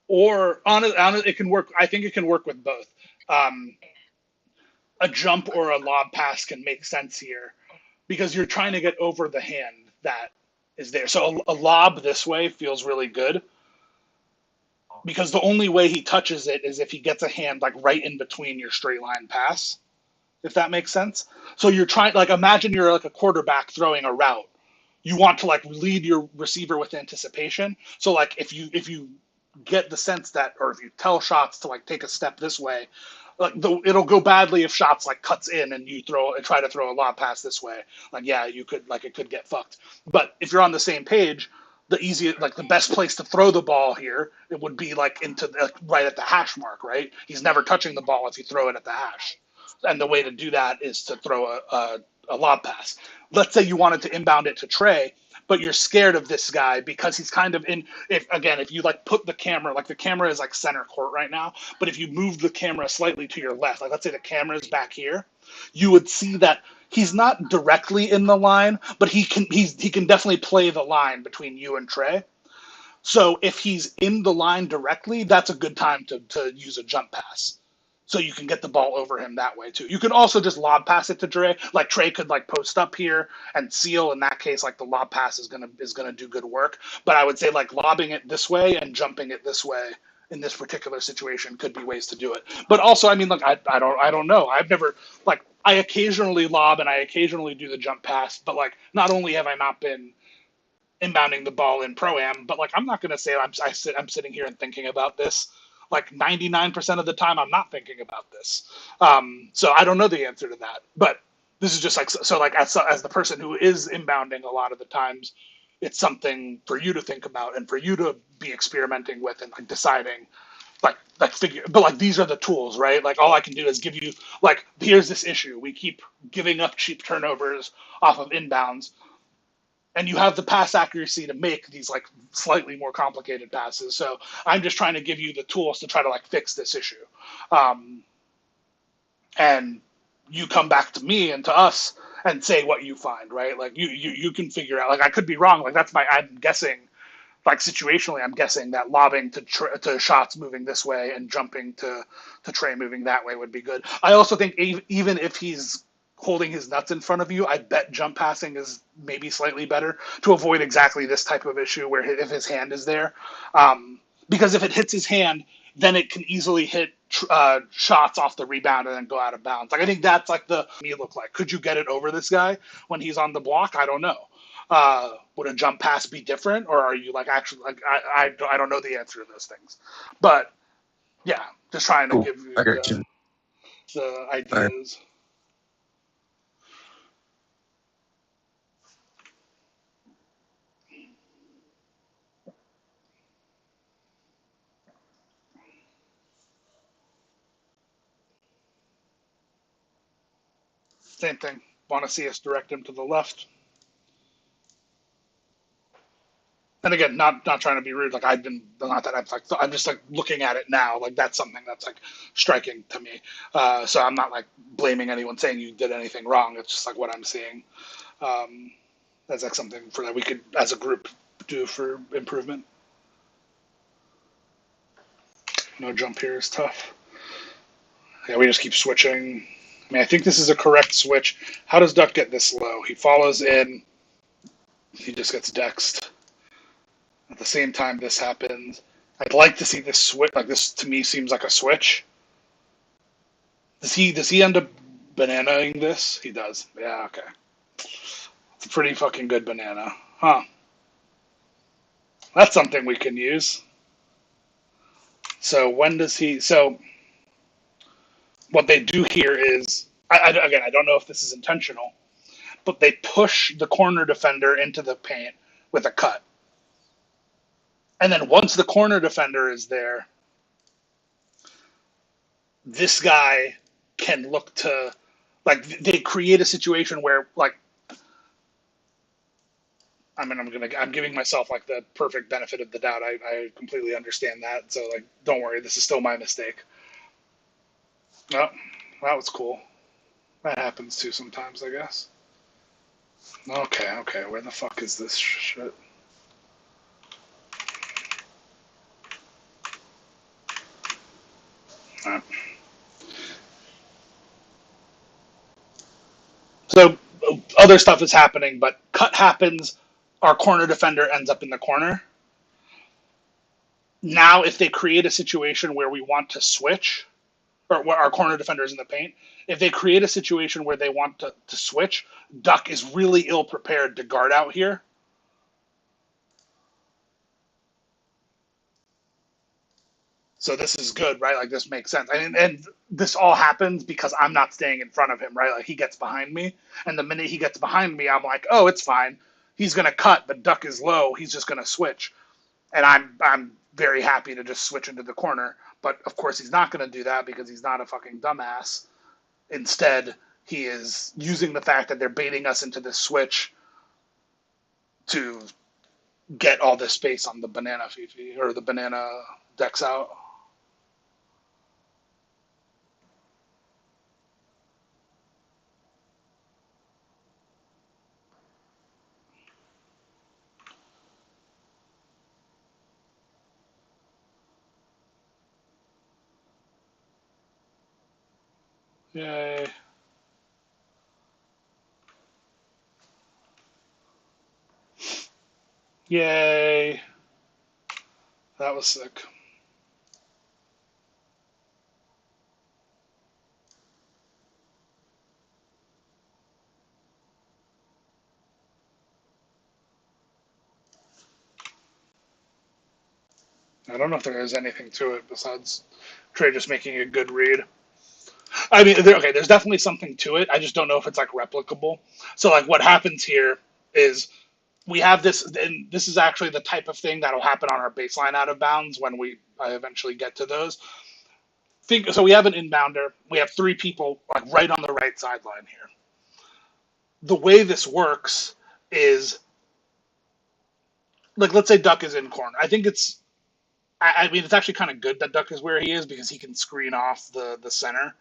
or on it, it can work. I think it can work with both. A jump or a lob pass can make sense here because you're trying to get over the hand that is there. So a lob this way feels really good because the only way he touches it is if he gets a hand like right in between your straight line pass, if that makes sense. So you're trying, like, imagine you're like a quarterback throwing a route. You want to like lead your receiver with anticipation. So like if you get the sense that, or if you tell Shots to like take a step this way, like it'll go badly if shots like cuts in and you try to throw a lob pass this way. Like yeah, you could like it could get fucked. But if you're on the same page, the best place to throw the ball here, it would be like right at the hash mark, right? He's never touching the ball if you throw it at the hash. And the way to do that is to throw a lob pass. Let's say you wanted to inbound it to Trey, but you're scared of this guy because he's kind of in. If you like put the camera, like the camera is like center court right now, but if you move the camera slightly to your left, like let's say the camera is back here, you would see that he's not directly in the line, but he can definitely play the line between you and Trey. So if he's in the line directly, that's a good time to use a jump pass. So you can get the ball over him that way too. You can also just lob pass it to Trey. Like Trey could like post up here and seal. In that case, like the lob pass is gonna do good work. But I would say like lobbing it this way and jumping it this way in this particular situation could be ways to do it. But also, I mean, like I don't know. I've never like I occasionally lob and I occasionally do the jump pass. But like not only have I not been inbounding the ball in pro-am, but like I'm not going to say I'm sitting here and thinking about this. Like 99% of the time, I'm not thinking about this. So I don't know the answer to that. But this is just like so. Like as the person who is inbounding a lot of the times, it's something for you to think about and for you to be experimenting with and like deciding. But like these are the tools, right? Like all I can do is give you like here's this issue. We keep giving up cheap turnovers off of inbounds and you have the pass accuracy to make these like slightly more complicated passes. So I'm just trying to give you the tools to try to like fix this issue. And you come back to me and to us and say what you find, right? Like you can figure out, like I could be wrong. Like I'm guessing, like situationally, I'm guessing that lobbing to shots moving this way and jumping to Trey moving that way would be good. I also think even if he's holding his nuts in front of you, I bet jump passing is maybe slightly better to avoid exactly this type of issue where if his hand is there. Because if it hits his hand, then it can easily hit shots off the rebound and then go out of bounds. Like I think that's like the me look like. Could you get it over this guy when he's on the block? I don't know. Would a jump pass be different, or are you like actually like I don't know the answer to those things, but yeah, just trying to Cool. give you I got you. the All right. ideas. Same thing. Want to see us direct him to the left. And again, not trying to be rude. Like I've been not that I'm just like looking at it now. Like that's something that's like striking to me. So I'm not like blaming anyone saying you did anything wrong. It's just like what I'm seeing. That's like something for that we could as a group do for improvement. No jump here is tough. Yeah, we just keep switching. I mean, I think this is a correct switch. How does Duck get this low? He follows in. He just gets dexed. At the same time this happens, I'd like to see this switch. Like this to me seems like a switch. Does he end up bananaing this? He does. Yeah, okay. It's a pretty fucking good banana. Huh. That's something we can use. So when does he so what they do here is again, I don't know if this is intentional, but they push the corner defender into the paint with a cut. And then once the corner defender is there, this guy can look to, like, they create a situation where, like, I mean, I'm giving myself like the perfect benefit of the doubt. I completely understand that. So like, don't worry, this is still my mistake. No, that was cool. That happens too sometimes, I guess. Okay. Where the fuck is this shit? Alright. So other stuff is happening, but cut happens. Our corner defender ends up in the corner. Now, if they create a situation where we want to switch, or where our corner defender is in the paint, if they create a situation where they want to switch, Duck is really ill prepared to guard out here. So this is good, right? Like this makes sense. And this all happens because I'm not staying in front of him, right? Like he gets behind me, and the minute he gets behind me, I'm like, oh, it's fine. He's gonna cut, but Duck is low. He's just gonna switch, and I'm very happy to just switch into the corner. But of course, he's not gonna do that because he's not a fucking dumbass. Instead, he is using the fact that they're baiting us into this switch to get all this space on the banana Fifi or the banana decks out. Yay. Yay. That was sick. I don't know if there is anything to it besides Trey just making a good read. I mean, okay, there's definitely something to it. I just don't know if it's like replicable. So, like, what happens here is we have this, and this is actually the type of thing that'll happen on our baseline out of bounds when I eventually get to those. So we have an inbounder. We have three people like right on the right sideline here. The way this works is like, let's say Duck is in corner. I think it's, I mean, it's actually kind of good that Duck is where he is because he can screen off the center.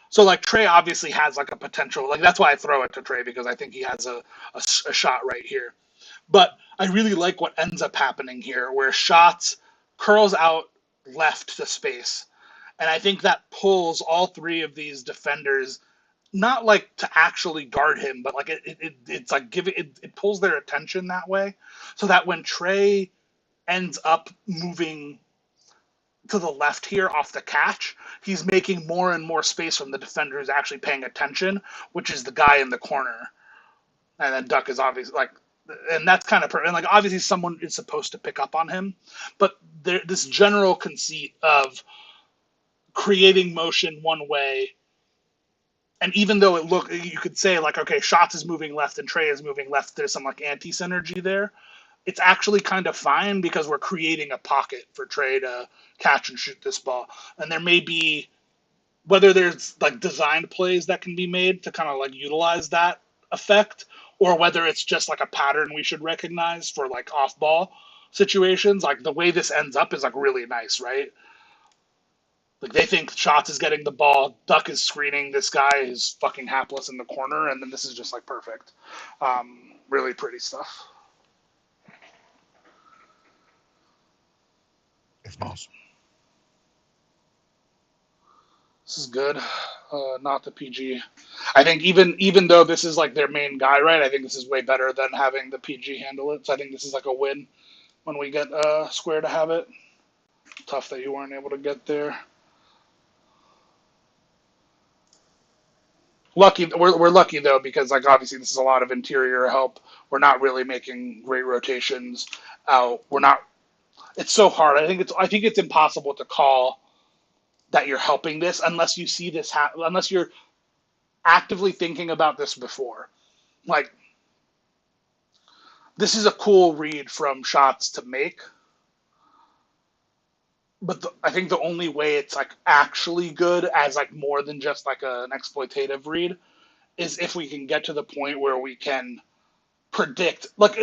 So like Trey obviously has like a potential, like that's why I throw it to Trey because I think he has a shot right here. But I really like what ends up happening here where Shots curls out left to space. And I think that pulls all three of these defenders, not like to actually guard him, but like it's like it pulls their attention that way. So that when Trey ends up moving to the left here off the catch, he's making more and more space from the defender who's actually paying attention, which is the guy in the corner. And then Duck is obviously like, and that's kind of, and like obviously someone is supposed to pick up on him, but this general conceit of creating motion one way, and even though you could say like, okay, Shots is moving left and Trey is moving left, there's some like anti-synergy there. It's actually kind of fine because we're creating a pocket for Trey to catch and shoot this ball. And there may be, whether there's like designed plays that can be made to kind of like utilize that effect, or whether it's just like a pattern we should recognize for like off ball situations. Like the way this ends up is like really nice, right? Like they think Shots is getting the ball, Duck is screening this guy who's fucking hapless in the corner, and then this is just like perfect. Really pretty stuff. It's awesome. This is good. Not the PG. I think even though this is like their main guy, right? I think this is way better than having the PG handle it. So I think this is like a win when we get Square to have it. Tough that you weren't able to get there. Lucky, we're lucky though because like obviously this is a lot of interior help. We're not really making great rotations out. We're not. It's so hard. I think it's impossible to call that you're helping this unless you see this unless you're actively thinking about this before. Like, this is a cool read from Shots to make, but I think the only way it's like actually good as like more than just like an exploitative read is if we can get to the point where we can predict like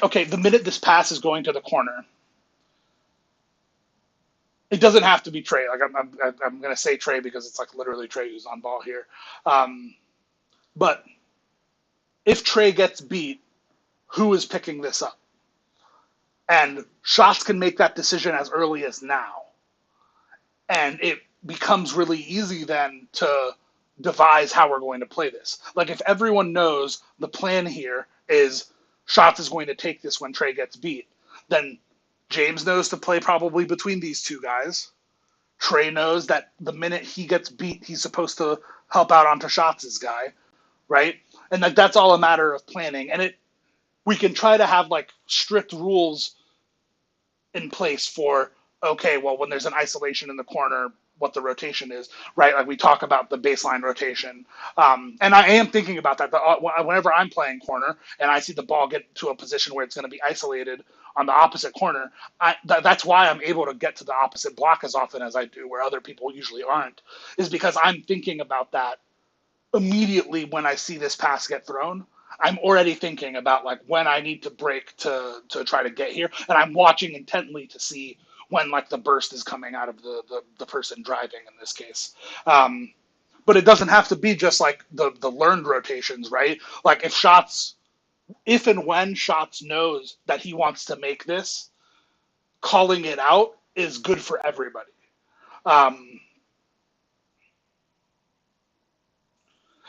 okay, the minute this pass is going to the corner, it doesn't have to be Trey. Like I'm gonna say Trey because it's like literally Trey who's on ball here. But if Trey gets beat, who is picking this up? And Shots can make that decision as early as now. And it becomes really easy then to devise how we're going to play this. Like if everyone knows the plan here is Shots is going to take this when Trey gets beat, then James knows to play probably between these two guys. Trey knows that the minute he gets beat, he's supposed to help out onto Shots' guy, right? And like that's all a matter of planning. And we can try to have like strict rules in place for okay, well, when there's an isolation in the corner, what the rotation is, right? Like we talk about the baseline rotation. And I am thinking about that. Whenever I'm playing corner and I see the ball get to a position where it's going to be isolated on the opposite corner, that's why I'm able to get to the opposite block as often as I do, where other people usually aren't, is because I'm thinking about that immediately when I see this pass get thrown. I'm already thinking about like when I need to break to try to get here, and I'm watching intently to see when like the burst is coming out of the person driving in this case. But it doesn't have to be just like the learned rotations, right? Like if and when Shots knows that he wants to make this, calling it out is good for everybody. Um,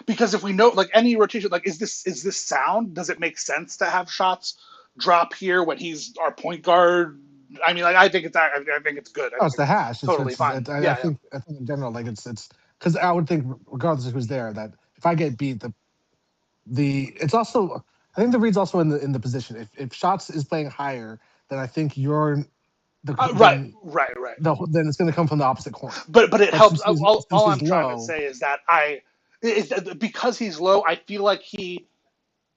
because if we know like any rotation, like is this sound? Does it make sense to have Shots drop here when he's our point guard? I mean, like I think it's good. I Oh, think it's the it's hash. totally fine. I Yeah, yeah. think in general, like it's because I would think regardless of who's there, that if I get beat, it's also I think the read's also in the position. If Shots is playing higher, then I think you're Right, then right, right. then it's going to come from the opposite corner. But it But helps. since All I'm he's trying to low, say is that because he's low, I feel like he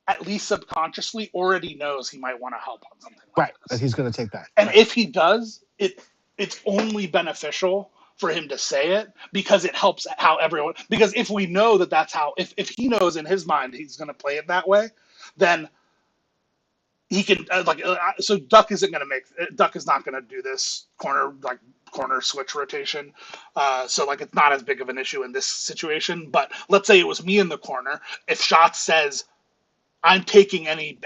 at least subconsciously already knows he might want to help on something like right, that this. he's going to take that. And Right. if he does, it's only beneficial for him to say it because it helps how everyone. Because if we know that that's how, if he knows in his mind he's going to play it that way, then he can so Duck isn't going to make Duck is not going to do this corner switch rotation, so like it's not as big of an issue in this situation. But let's say it was me in the corner. If Shots says I'm taking any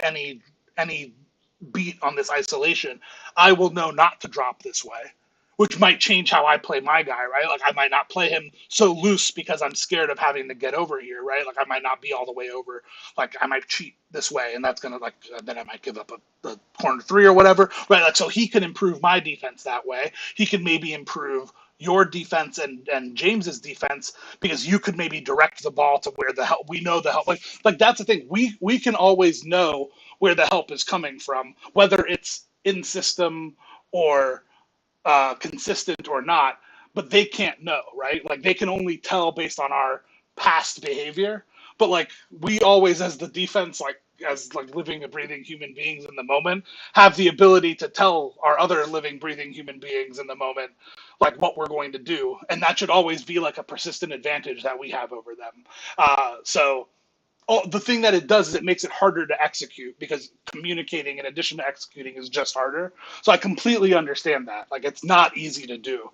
beat on this isolation, I will know not to drop this way, which might change how I play my guy, right? Like I might not play him so loose because I'm scared of having to get over here, right? Like I might not be all the way over. Like I might cheat this way, and that's gonna then I might give up a corner three or whatever, right? Like so he can improve my defense that way. He can maybe improve your defense and James's defense because you could maybe direct the ball to where the help we know the help like that's the thing we can always know where the help is coming from, whether it's in system or consistent or not, but they can't know, right? Like they can only tell based on our past behavior. But like we always, as the defense, like as like living and breathing human beings in the moment, have the ability to tell our other living, breathing human beings in the moment, like what we're going to do, and that should always be like a persistent advantage that we have over them. So the thing that it does is it makes it harder to execute because communicating in addition to executing is just harder. So I completely understand that. Like it's not easy to do.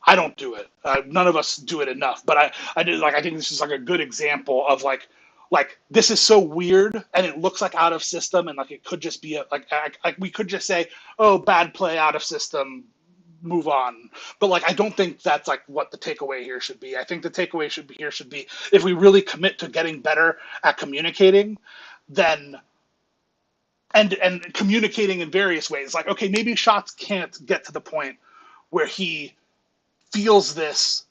I don't do it. None of us do it enough. But I did like I think this is like a good example of like this is so weird and it looks like out of system and like it could just be like we could just say, oh, bad play, out of system, move on. But like I don't think that's like what the takeaway here should be. I think the takeaway should be if we really commit to getting better at communicating, then and communicating in various ways. Like okay, maybe Shots can't get to the point where he feels this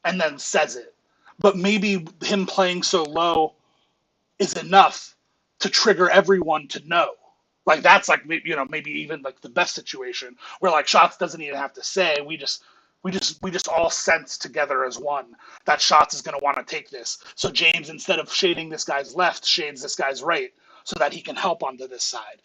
and then says it. But maybe him playing so low is enough to trigger everyone to know. Like that's like maybe even like the best situation where like Shots doesn't even have to say. We just all sense together as one that Shots is going to want to take this. So James, instead of shading this guy's left, shades this guy's right so that he can help onto this side,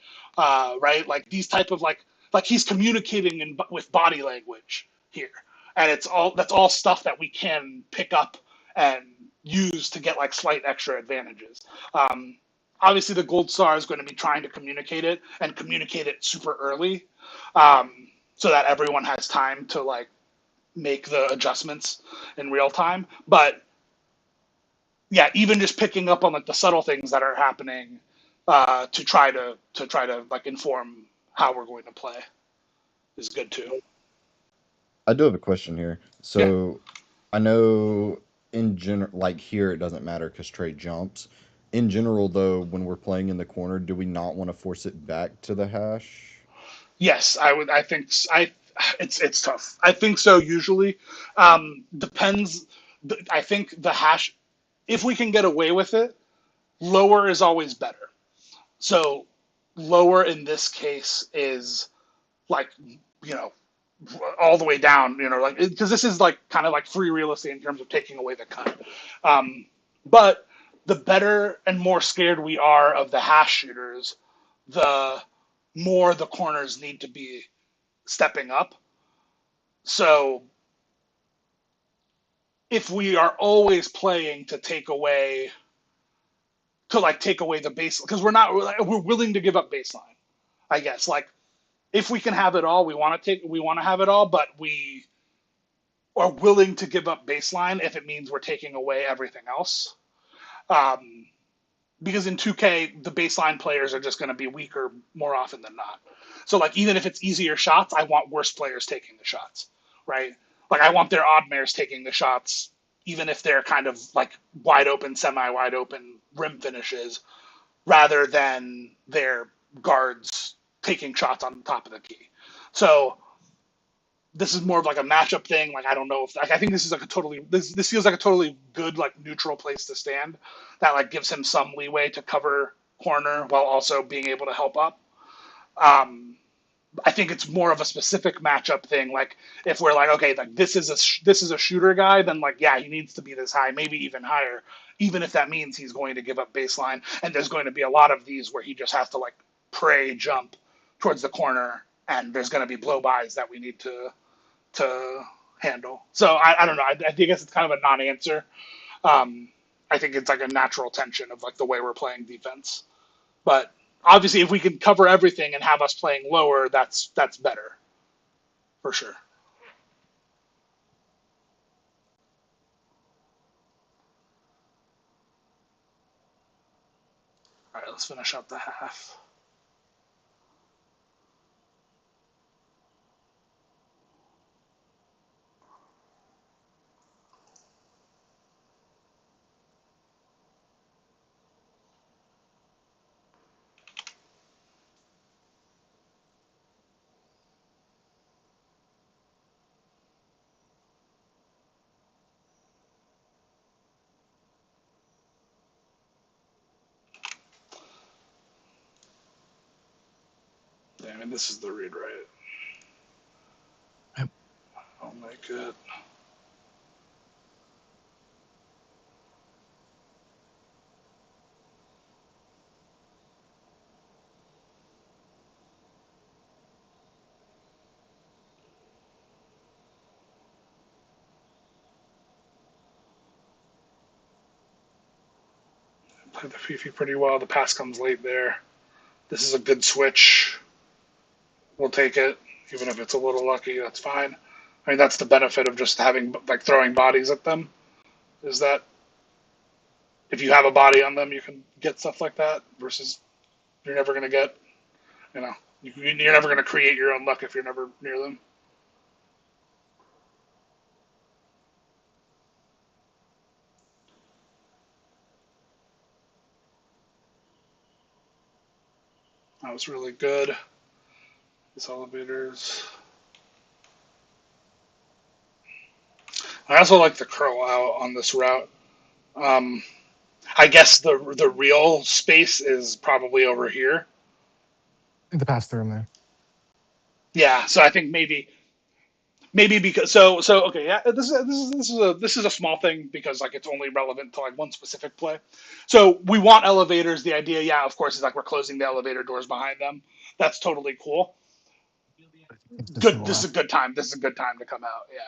right? Like these type of like he's communicating with body language here, and that's all stuff that we can pick up and use to get like slight extra advantages. Obviously, the gold star is going to be trying to communicate it and communicate it super early, so that everyone has time to like make the adjustments in real time. But yeah, even just picking up on like the subtle things that are happening to try to like inform how we're going to play is good too. I do have a question here. Yeah. So I know in general, like here, it doesn't matter because Trey jumps. In general, though, when we're playing in the corner, do we not want to force it back to the hash? Yes, I would. I think it's tough. I think so. Usually, depends. I think the hash, if we can get away with it, lower is always better. So lower in this case is like you know all the way down, like, because this is like kind of like free real estate in terms of taking away the cut. But the better and more scared we are of the hash shooters, the more the corners need to be stepping up. So if we are always playing to take away the base, because we're willing to give up baseline, I guess. Like, if we can have it all, we want to have it all, but we are willing to give up baseline if it means we're taking away everything else. Because in 2K, the baseline players are just going to be weaker more often than not. So, like, even if it's easier shots, I want worse players taking the shots, right? Like, I want their odd mares taking the shots, even if they're kind of like wide open, semi wide open rim finishes, rather than their guards taking shots on the top of the key. So this is more of like a matchup thing. Like, I don't know if, like, I think this is like this feels like a totally good, like, neutral place to stand that, like, gives him some leeway to cover corner while also being able to help up. I think it's more of a specific matchup thing. Like, if we're like, okay, like, this is a shooter guy, then, like, yeah, he needs to be this high, maybe even higher, even if that means he's going to give up baseline. And there's going to be a lot of these where he just has to, like, pray jump towards the corner, and there's going to be blow-bys that we need to handle. So I don't know. I guess it's kind of a non-answer. I think it's like a natural tension of, like, the way we're playing defense. But obviously, if we can cover everything and have us playing lower, that's better, for sure. All right, let's finish up the half. Yeah, I mean, this is the read, right? Yep. Oh my god. Played the Fifi pretty well. The pass comes late there. This is a good switch. We'll take it, even if it's a little lucky. That's fine. I mean, that's the benefit of just having, like, throwing bodies at them, is that if you have a body on them, you can get stuff like that. Versus, you're never going to get, you're never going to create your own luck if you're never near them. That was really good. These elevators. I also like the curl out on this route. I guess the real space is probably over here. The pass through in there. Yeah, so I think maybe because okay, yeah, this is a small thing because, like, it's only relevant to, like, one specific play. So we want elevators. The idea, yeah, of course, is like we're closing the elevator doors behind them. That's totally cool. Good. This is a good time. This is a good time to come out. Yeah.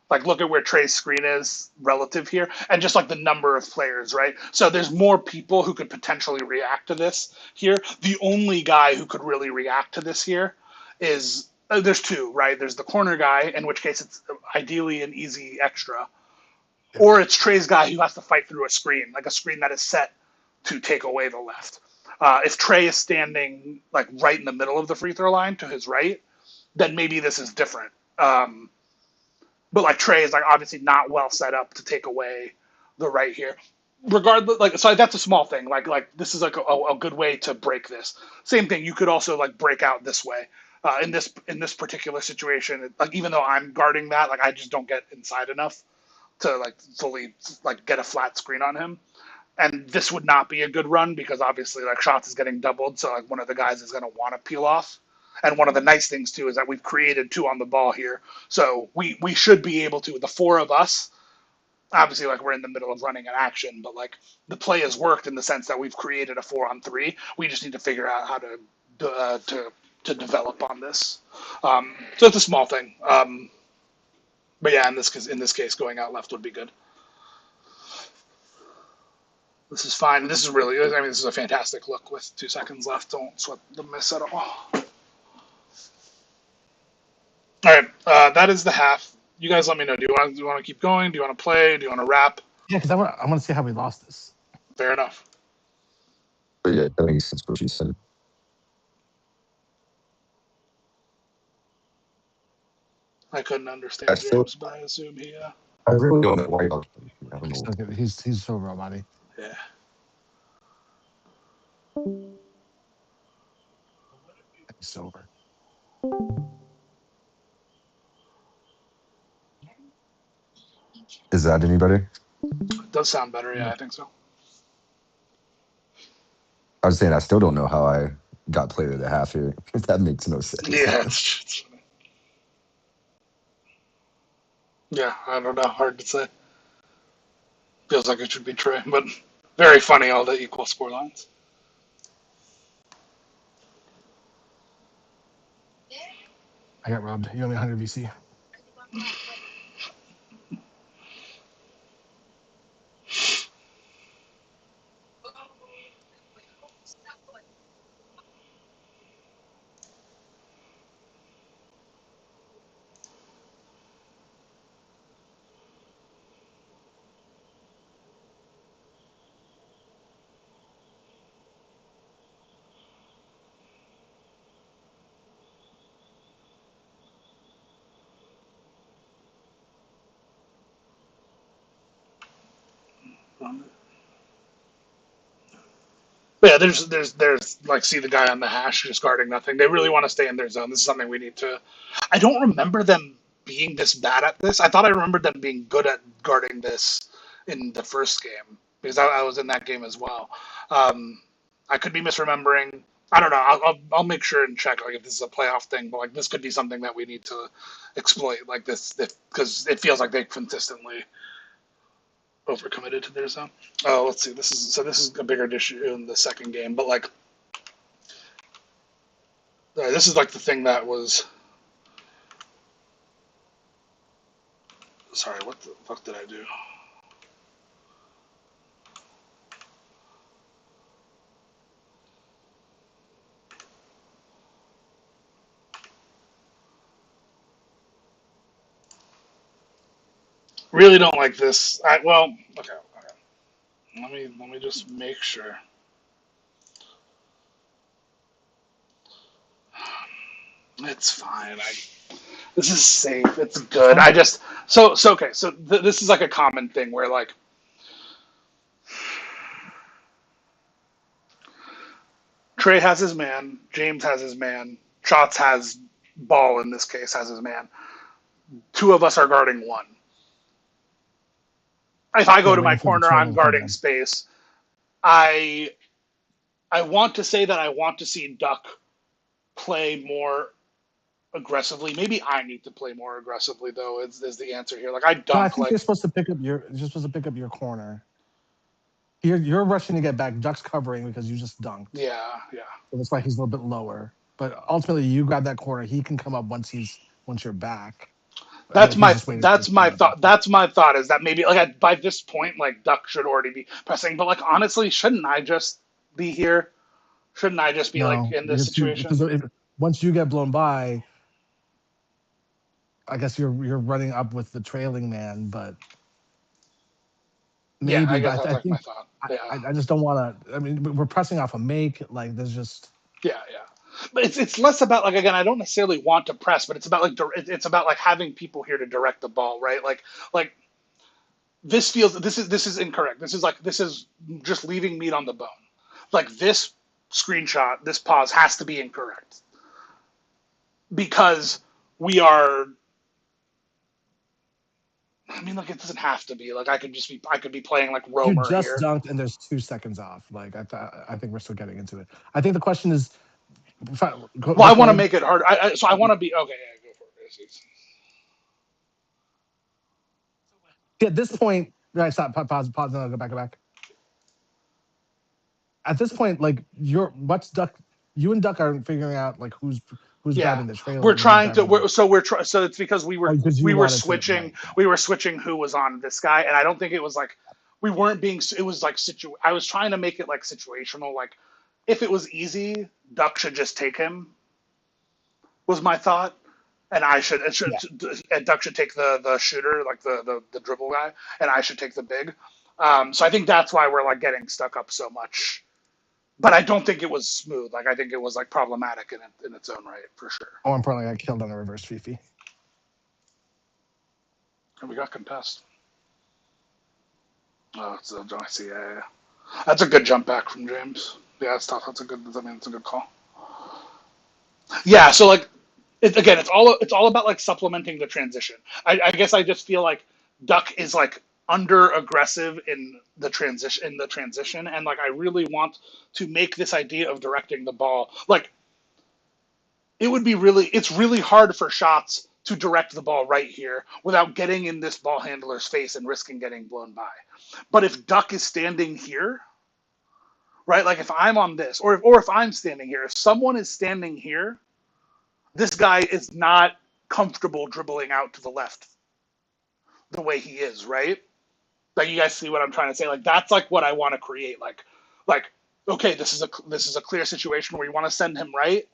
Like, look at where Trey's screen is relative here, and just, like, the number of players, right? So there's more people who could potentially react to this here. The only guy who could really react to this here is there's two, right? There's the corner guy, in which case it's ideally an easy extra, or it's Trey's guy who has to fight through a screen, like a screen that is set to take away the left. If Trey is standing, like, right in the middle of the free throw line to his right, then maybe this is different. But, like, Trey is, like, obviously not well set up to take away the right here. Regardless, like, so that's a small thing. Like this is, like, a good way to break this. Same thing. You could also, like, break out this way. In this particular situation, like, even though I'm guarding that, like, I just don't get inside enough to, like, fully, like, get a flat screen on him. And this would not be a good run because obviously, like, shots is getting doubled, so, like, one of the guys is going to want to peel off. And one of the nice things too is that we've created 2 on the ball here, so we should be able to, the 4 of us. Obviously, like, we're in the middle of running an action, but like the play has worked in the sense that we've created a 4-on-3. We just need to figure out how to develop on this. So it's a small thing, but yeah, in this case, going out left would be good. This is fine. This is really, I mean, this is a fantastic look with 2 seconds left. Don't sweat the miss at all. All right, that is the half. You guys let me know. Do you want to keep going? Do you want to play? Do you want to wrap? Yeah, because I want to see how we lost this. Fair enough. But yeah, that makes sense what you said. I couldn't understand James, but I assume he. I really don't know why y'all. I don't know. He's so robot-y. Yeah. He's sober. Is that any better? It does sound better. Yeah, I think so. I was saying I still don't know how I got player of the half here. That makes no sense. Yeah, it's funny. Yeah, I don't know. Hard to say. Feels like it should be Trey, but very funny, all the equal score lines. I got robbed. You owe me 100 VC. But yeah, there's like, see the guy on the hash just guarding nothing. They really want to stay in their zone. This is something we need to. I don't remember them being this bad at this. I thought I remembered them being good at guarding this in the first game because I was in that game as well. I could be misremembering. I don't know. I'll make sure and check like if this is a playoff thing, but like this could be something that we need to exploit like this because it feels like they consistently overcommitted to their zone. Oh, let's see. This is a bigger issue in the second game, but like this is like the thing that was. Sorry, what the fuck did I do? Really don't like this. Well, okay. Let me just make sure. It's fine. This is safe. It's good. I just okay. So this is like a common thing where like Trey has his man, James has his man, Shots has ball in this case has his man. 2 of us are guarding 1. If I go to my corner, I'm guarding space. I want to say that I want to see Duck play more aggressively. Maybe I need to play more aggressively though. Is the answer here? Like I dunk. No, I think you're supposed to pick up your corner. You're rushing to get back. Duck's covering because you just dunked. Yeah. So that's why he's a little bit lower. But ultimately, you grab that corner. He can come up once you're back. That's my thought. That's my thought is that maybe like by this point, like Duck should already be pressing. But like honestly, shouldn't I just be here? Shouldn't I just be like in this situation? Because once you get blown by, I guess you're running up with the trailing man. But maybe, yeah, I guess that's like my thought. Yeah. I just don't want to. I mean, we're pressing off a make. Like there's just. Yeah. But it's less about like again. I don't necessarily want to press, but it's about like it's about like having people here to direct the ball, right? Like this is incorrect. This is just leaving meat on the bone. Like this screenshot, this pause has to be incorrect because we are. I mean, like it doesn't have to be. Like I could be playing like Romer You just here. dunked and there's 2 seconds off. Like I think we're still getting into it. I think the question is, Go Well, I want to forward. make it hard. So I want to be okay. Yeah, go for it. At this point, right? Stop. Pause. Pause. No, go back. Go back. At this point, like what's Duck? You and Duck are figuring out like who's Yeah, grabbing the trailer we're and who's trying to. grabbing the. So it's because Oh, because you we were wanted to, switching right? Yeah. we were switching who was on this guy, and I don't think it was like we weren't being. It was like I was trying to make it like situational. Like if it was easy, Duck should just take him. Was my thought, and Yeah. and Duck should take the shooter, like the dribble guy, and I should take the big. So I think that's why we're like getting stuck up so much. But I don't think it was smooth. Like I think it was like problematic in its own right for sure. More importantly, I killed on a reverse Fifi. And we got contest. Oh, it's I see. Yeah. That's a good jump back from James. Yeah, that's tough. That's a good. I mean, it's a good call. Yeah. So like, again, it's all about like supplementing the transition. I guess I just feel like Duck is like under aggressive in the transition, and like I really want to make this idea of directing the ball like it's really hard for shots to direct the ball right here without getting in this ball handler's face and risking getting blown by. But if Duck is standing here, right? Like if I'm on this, or if I'm standing here, if someone is standing here, this guy is not comfortable dribbling out to the left the way he is, right? Like you guys see what I'm trying to say? Like that's like what I want to create. Like okay, this is a clear situation where you want to send him right.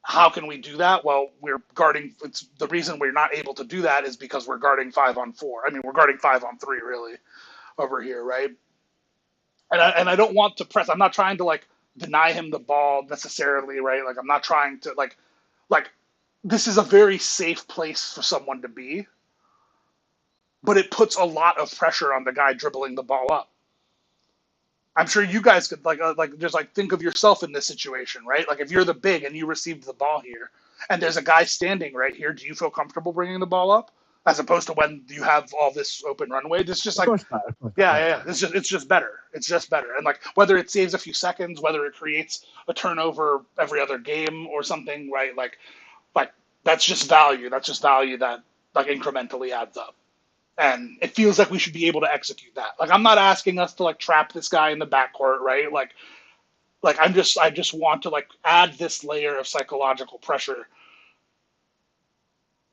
How can we do that? Well, we're guarding. It's the reason we're not able to do that is because we're guarding 5-on-4. I mean, we're guarding 5-on-3 really over here, right? And I don't want to press. I'm not trying to like deny him the ball necessarily, right? Like I'm not trying to like this is a very safe place for someone to be, but it puts a lot of pressure on the guy dribbling the ball up. I'm sure you guys could like just like think of yourself in this situation, right? Like if you're the big and you received the ball here, and there's a guy standing right here, do you feel comfortable bringing the ball up as opposed to when you have all this open runway? This just Of like course not. Of course not. yeah. It's just better. It's just better, and like whether it saves a few seconds, whether it creates a turnover every other game or something, right? Like that's just value. That's just value that like incrementally adds up. And it feels like we should be able to execute that. Like I'm not asking us to like trap this guy in the backcourt, right? Like I just want to like add this layer of psychological pressure.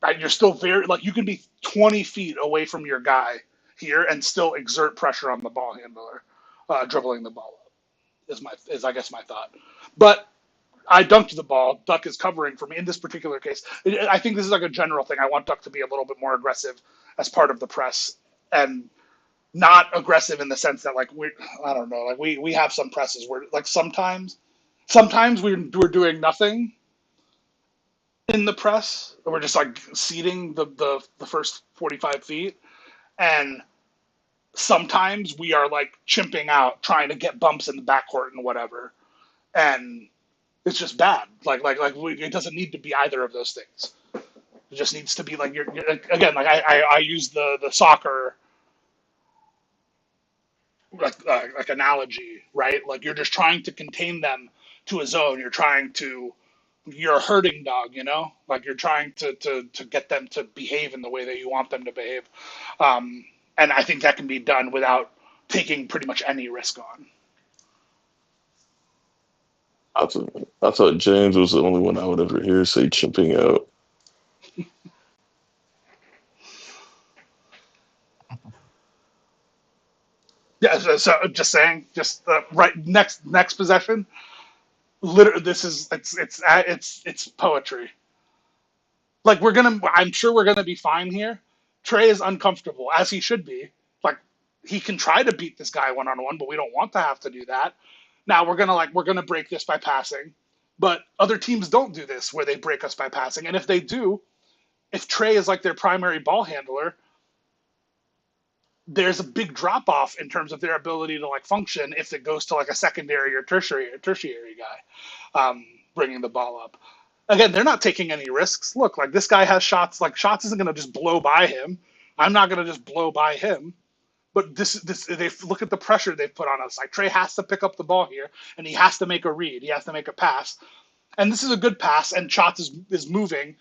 Right? You're still very like you can be 20 feet away from your guy here and still exert pressure on the ball handler, dribbling the ball up is I guess my thought. But I dunked the ball. Duck is covering for me in this particular case. I think this is like a general thing. I want Duck to be a little bit more aggressive as part of the press and not aggressive in the sense that like I don't know, like we have some presses where like sometimes we're doing nothing in the press. We're just like seeding the first 45 feet, and sometimes we are like chimping out trying to get bumps in the backcourt and whatever, and it's just bad. It doesn't need to be either of those things. It just needs to be like you're again like I use the soccer like analogy, right? Like you're just trying to contain them to a zone. You're a herding dog, you know, like you're trying to get them to behave in the way that you want them to behave. And I think that can be done without taking pretty much any risk on. I thought James was the only one I would ever hear say chimping out. Yeah, so just saying, just right next possession. Literally, this is it's poetry. Like I'm sure we're gonna be fine here. Trey is uncomfortable as he should be. Like he can try to beat this guy 1-on-1, but we don't want to have to do that. Now we're gonna break this by passing, but other teams don't do this where they break us by passing. And if they do, if Trey is like their primary ball handler, there's a big drop off in terms of their ability to like function if it goes to like a secondary or tertiary guy bringing the ball up. Again, they're not taking any risks. Look, like this guy has shots. Like shots isn't going to just blow by him. I'm not going to just blow by him. But this they look at the pressure they've put on us. Like Trey has to pick up the ball here, and he has to make a read. He has to make a pass. and this is a good pass, and Shots is moving.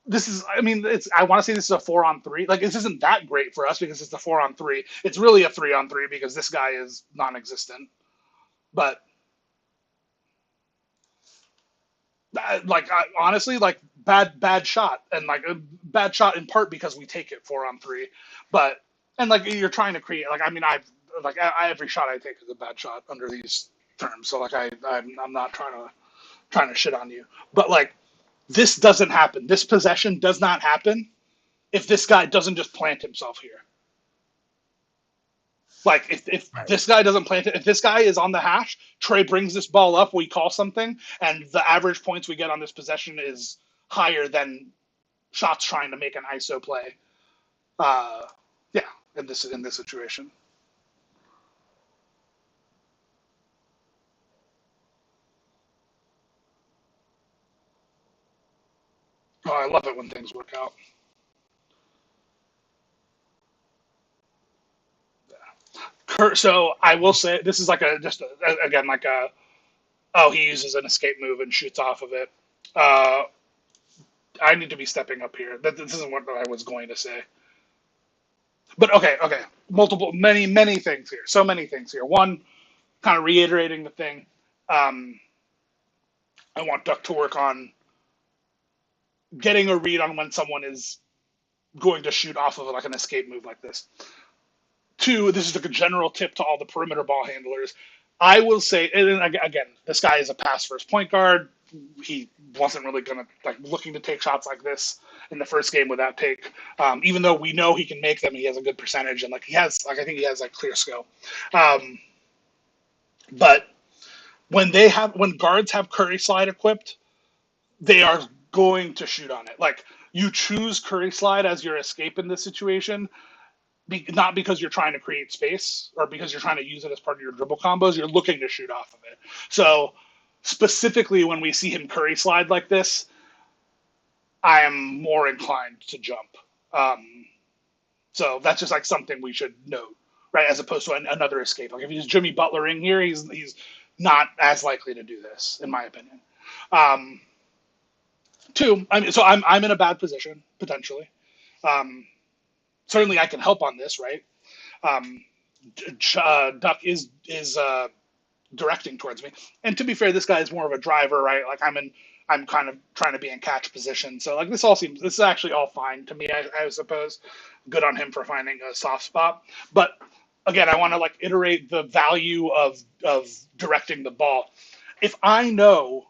This is, I mean, I want to say this is a 4-on-3. Like, this isn't that great for us because it's a 4-on-3. It's really a 3-on-3 because this guy is non-existent. But honestly, like bad shot, and like a bad shot in part because we take it 4-on-3. But and like you're trying to create, like, I mean, every shot I take is a bad shot under these terms. So like I'm not trying to shit on you, but like this doesn't happen. This possession does not happen if this guy doesn't just plant himself here. Like if Right. this guy doesn't plant it, if this guy is on the hash, Trey brings this ball up, we call something, and the average points we get on this possession is higher than Shots trying to make an ISO play. Yeah, in this situation. Oh, I love it when things work out. So I will say this is like again like a, oh, he uses an escape move and shoots off of it. I need to be stepping up here. This isn't what I was going to say. But okay. Many things here. So many things here. One, kind of reiterating the thing. I want Duck to work on getting a read on when someone is going to shoot off of like an escape move like this. Two, this is like a general tip to all the perimeter ball handlers. I will say, and again, this guy is a pass first point guard. He wasn't really gonna looking to take shots like this in the first game with that take. Even though we know he can make them, he has a good percentage, and I think he has clear skill. But when guards have Curry slide equipped, they are going to shoot on it. Like, you choose Curry slide as your escape in this situation, not because you're trying to create space or because you're trying to use it as part of your dribble combos. You're looking to shoot off of it. So specifically when we see him Curry slide like this, I am more inclined to jump. So that's just like something we should note, right? As opposed to another escape. Like if he's Jimmy Butlering here, he's not as likely to do this, in my opinion. Two, so I'm in a bad position potentially. Certainly I can help on this, right? Duck is directing towards me, and to be fair, this guy is more of a driver, right? Like I'm kind of trying to be in catch position, so like this is actually all fine to me, I suppose. Good on him for finding a soft spot, but again, I want to iterate the value of directing the ball. If I know,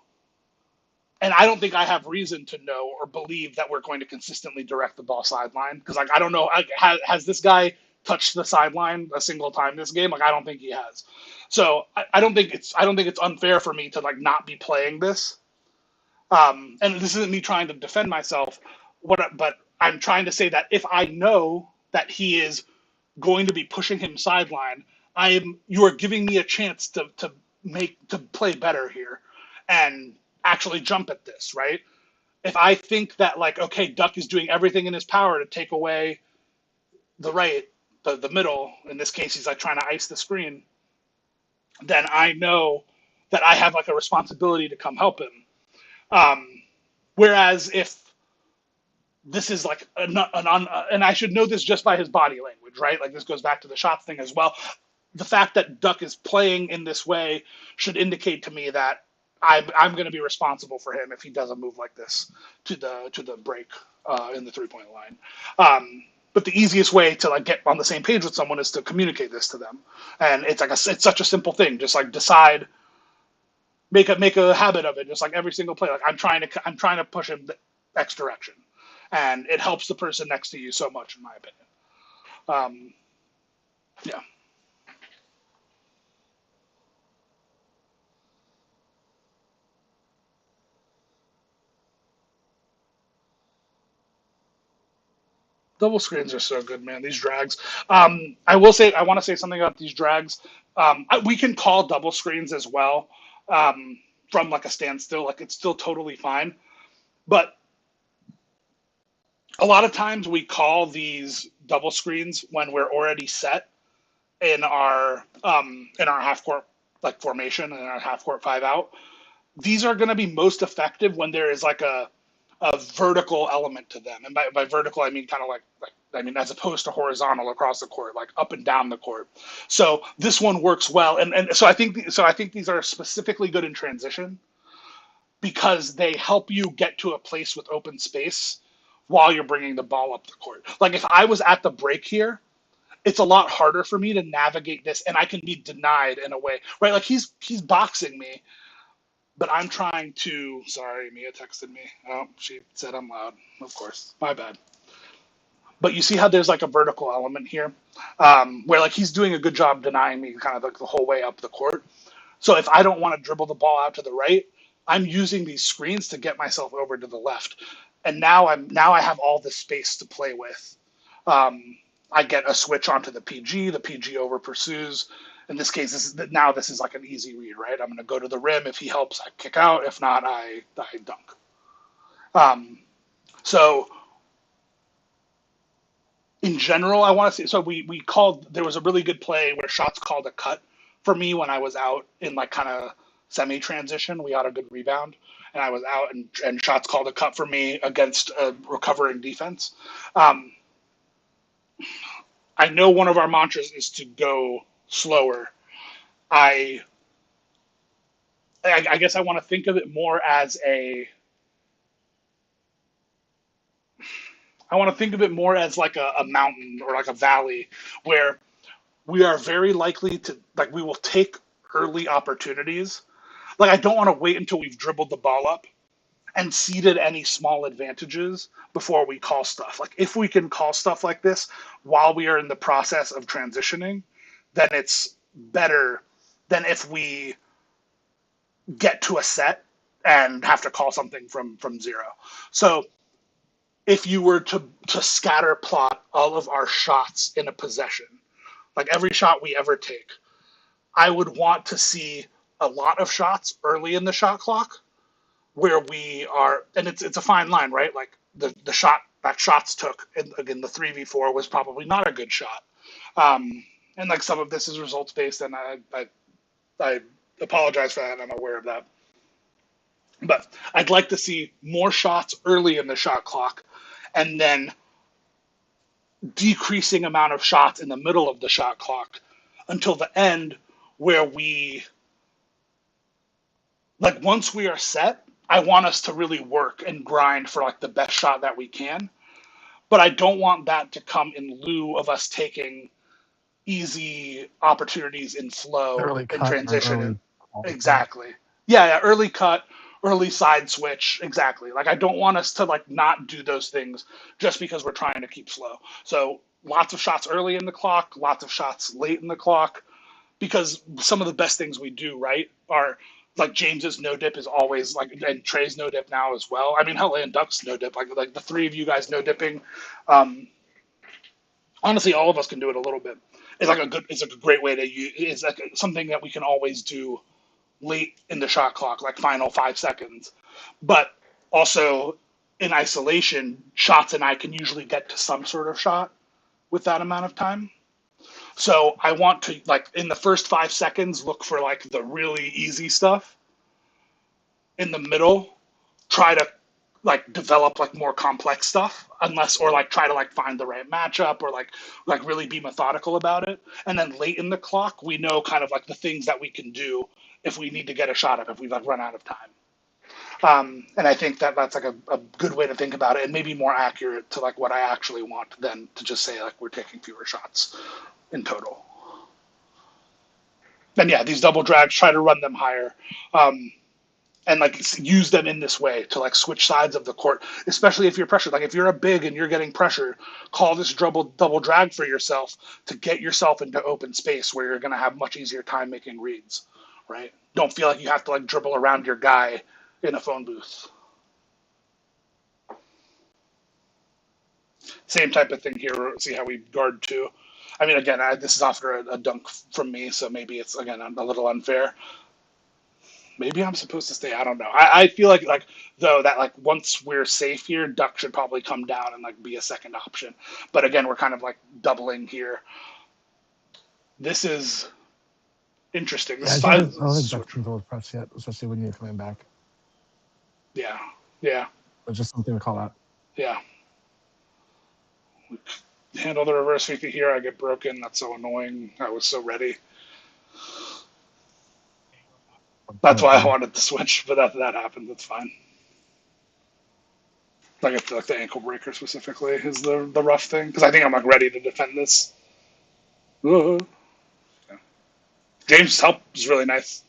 and I don't think I have reason to know or believe that we're going to consistently direct the ball sideline, because I don't know, has this guy touched the sideline a single time this game? I don't think he has. So I don't think it's unfair for me to not be playing this. And this isn't me trying to defend myself. But I'm trying to say that if I know that he is going to be pushing him sideline, you are giving me a chance to play better here and actually jump at this, right? If I think that okay, Duck is doing everything in his power to take away the middle, in this case he's trying to ice the screen, then I know that I have a responsibility to come help him. Whereas if this is and I should know this just by his body language, right? This goes back to the shot thing as well. The fact that Duck is playing in this way should indicate to me that I'm going to be responsible for him if he does a move like this to the break in the 3-point line. But the easiest way to get on the same page with someone is to communicate this to them, and it's it's such a simple thing. Just decide, make a habit of it. Just every single play, I'm trying to push him the X direction, and it helps the person next to you so much, in my opinion. Yeah. Double screens are so good, man. These drags. I want to say something about these drags. We can call double screens as well from a standstill. It's still totally fine. But a lot of times we call these double screens when we're already set in our half court formation and our half court 5 out. these are going to be most effective when there is like a vertical element to them. And by vertical, I mean kind of I mean, as opposed to horizontal across the court, like up and down the court. So this one works well. And so I think these are specifically good in transition because they help you get to a place with open space while you're bringing the ball up the court. Like if I was at the break here, it's a lot harder for me to navigate this, and I can be denied in a way, right? Like he's boxing me, but I'm trying to. Sorry, Mia texted me. Oh, she said I'm loud. Of course, my bad. But you see how there's like a vertical element here, where like he's doing a good job denying me kind of like the whole way up the court. So if I don't want to dribble the ball out to the right, I'm using these screens to get myself over to the left, and now I have all this space to play with. I get a switch onto the PG. The PG over pursues. In this case, this is like an easy read, right? I'm going to go to the rim. If he helps, I kick out. If not, I dunk. So in general, I want to see. So we called. There was a really good play where shots called a cut for me when I was out in like kind of semi transition. We got a good rebound, and I was out, and shots called a cut for me against a recovering defense. I know one of our mantras is to go slower. I guess I want to think of it more as I want to think of it more as like a mountain or like a valley where we are very likely to, like, we will take early opportunities. Like, I don't want to wait until we've dribbled the ball up and seeded any small advantages before we call stuff. Like, if we can call stuff like this while we are in the process of transitioning, then it's better than if we get to a set and have to call something from zero. So if you were to scatter plot all of our shots in a possession, like every shot we ever take, I would want to see a lot of shots early in the shot clock where we are, and it's a fine line, right? Like the shot that shots took, and again, the 3v4 was probably not a good shot. And like some of this is results based, and I apologize for that. I'm aware of that. But I'd like to see more shots early in the shot clock and then decreasing amount of shots in the middle of the shot clock until the end where we, like, once we are set, I want us to really work and grind for like the best shot that we can. But I don't want that to come in lieu of us taking easy opportunities in flow Early and cut or transition. early call. Exactly. Yeah, early cut, early side switch. Exactly. Like I don't want us to like not do those things just because we're trying to keep slow. So lots of shots early in the clock, lots of shots late in the clock, because some of the best things we do, right, are like James's no dip is always like, and Trey's no dip now as well. I mean, hell, and Duck's no dip, like the three of you guys no dipping. Honestly, all of us can do it a little bit. It's like a great way to use. It's like something that we can always do late in the shot clock, like final 5 seconds. But also in isolation, Shots and I can usually get to some sort of shot with that amount of time. So I want to, like, in the first 5 seconds, look for like the really easy stuff. In the middle, try to like develop like more complex stuff, unless, or like try to like find the right matchup, or like really be methodical about it. And then late in the clock, we know kind of like the things that we can do if we need to get a shot up, if we've like run out of time. And I think that that's like a good way to think about it, and maybe more accurate to like what I actually want than to just say like we're taking fewer shots in total. And yeah, these double drags, try to run them higher. And like use them in this way to like switch sides of the court, especially if you're pressured. Like if you're a big and you're getting pressure, call this double drag for yourself to get yourself into open space where you're going to have much easier time making reads, right? Don't feel like you have to like dribble around your guy in a phone booth. Same type of thing here. See how we guard too. I mean, again, this is after a dunk from me, so maybe it's again a little unfair. Maybe I'm supposed to stay. I don't know. I feel like though that like once we're safe here, Duck should probably come down and like be a second option. But again, we're kind of like doubling here. This is Interesting. Yeah, This is five. I don't think that's controlled press yet, especially when you're coming back. Yeah, yeah, But just something to call out. yeah. Handle the reverse sweep here. I get broken. That's so annoying. I was so ready. That's why I wanted to switch, but that happened. That's fine. Like if like the ankle breaker specifically is the rough thing because I think I'm like ready to defend this. Yeah. James' help is really nice.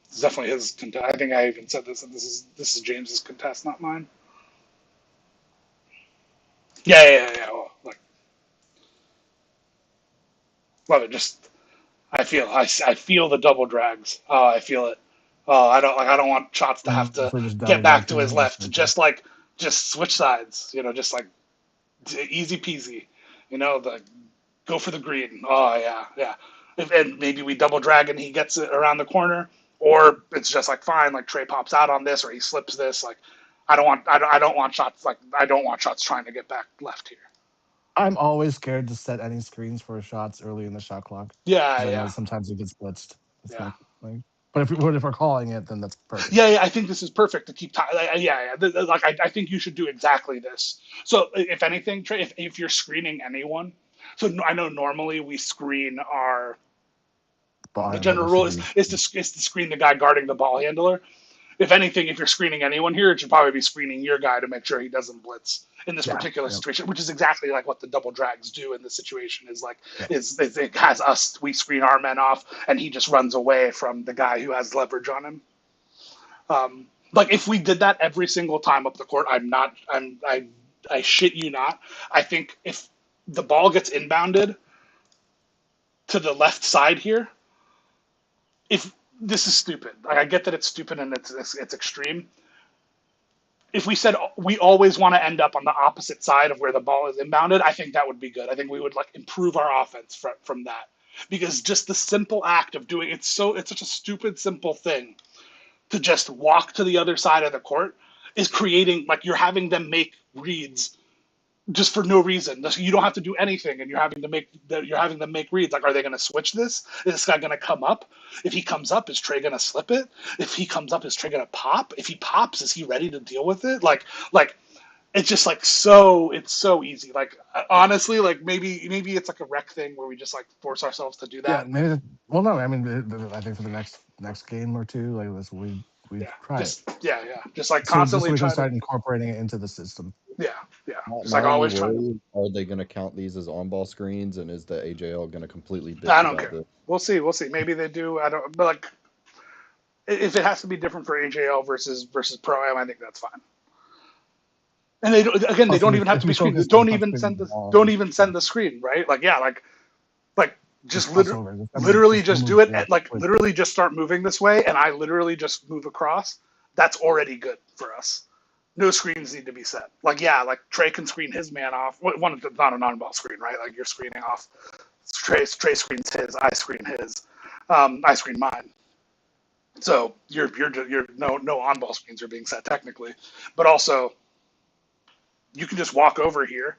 It's definitely his contest. I think I even said this. And this is James's contest, not mine. Yeah. Well, like love it. Just I feel the double drags. Oh, I feel it. Oh, I don't want Shots to have to If we're just get diving back back to in, his just left. right there. Just switch sides. Just like easy peasy. The go for the green. Oh yeah. And maybe we double drag and he gets it around the corner, or it's just like fine. Like Trey pops out on this, or he slips this. Like I don't want Shots. Like I don't want Shots trying to get back left here. I'm always scared to set any screens for shots early in the shot clock Yeah, because I know yeah, sometimes it gets blitzed. It's yeah. like, but if we're calling it, then that's perfect. Yeah, I think this is perfect to keep time. Yeah. Like I think you should do exactly this. So if anything, Trey, if you're screening anyone, so I know normally we screen our Ball the general handler rule should is be. is to screen the guy guarding the ball handler. If anything, if you're screening anyone here, it should probably be screening your guy to make sure he doesn't blitz in this Yeah. particular Yep. situation, which is exactly like what the double drags do in this situation. Is like Yeah. is it has us we screen our men off and he just runs away from the guy who has leverage on him. Like if we did that every single time up the court, I shit you not. I think if the ball gets inbounded to the left side here, if this is stupid, like, I get that it's stupid and it's extreme. If we said we always want to end up on the opposite side of where the ball is inbounded, I think that would be good. I think we would like improve our offense from that because just the simple act of doing it's such a stupid simple thing to just walk to the other side of the court is creating like you're having them make reads just for no reason. You don't have to do anything, and you're having them make reads. Like, are they going to switch this? Is this guy going to come up? If he comes up, is Trey going to slip it? If he comes up, is Trey going to pop? If he pops, is he ready to deal with it? Like it's just like it's so easy. Like honestly, like maybe it's like a rec thing where we just like force ourselves to do Yeah. that. Maybe. Well, no. I mean, I think for the next game or two, like this, we Yeah, try it. just like So just so constantly we can try to. start incorporating it into the system. Yeah, just My like only always trying to. worry, are they going to count these as on-ball screens, and is the AJL going to completely I bitch don't about care. this? We'll see. Maybe they do. I don't. But like, if it has to be different for AJL versus Pro Am, I think that's fine. And they don't, again, they Plus, don't even have if to we be screened. focus on Don't touch even screening send the the ball, don't even send the screen, right? Like just just crossover. literally just do remove it. that Like switch. literally just start moving this way, and I literally just move across. That's already good for us. No screens need to be set. Like like Trey can screen his man off. One, it's not an on-ball screen, right? Like you're screening off. Trey screens his. I screen his. I screen mine. So you're no on-ball screens are being set technically, but also you can just walk over here,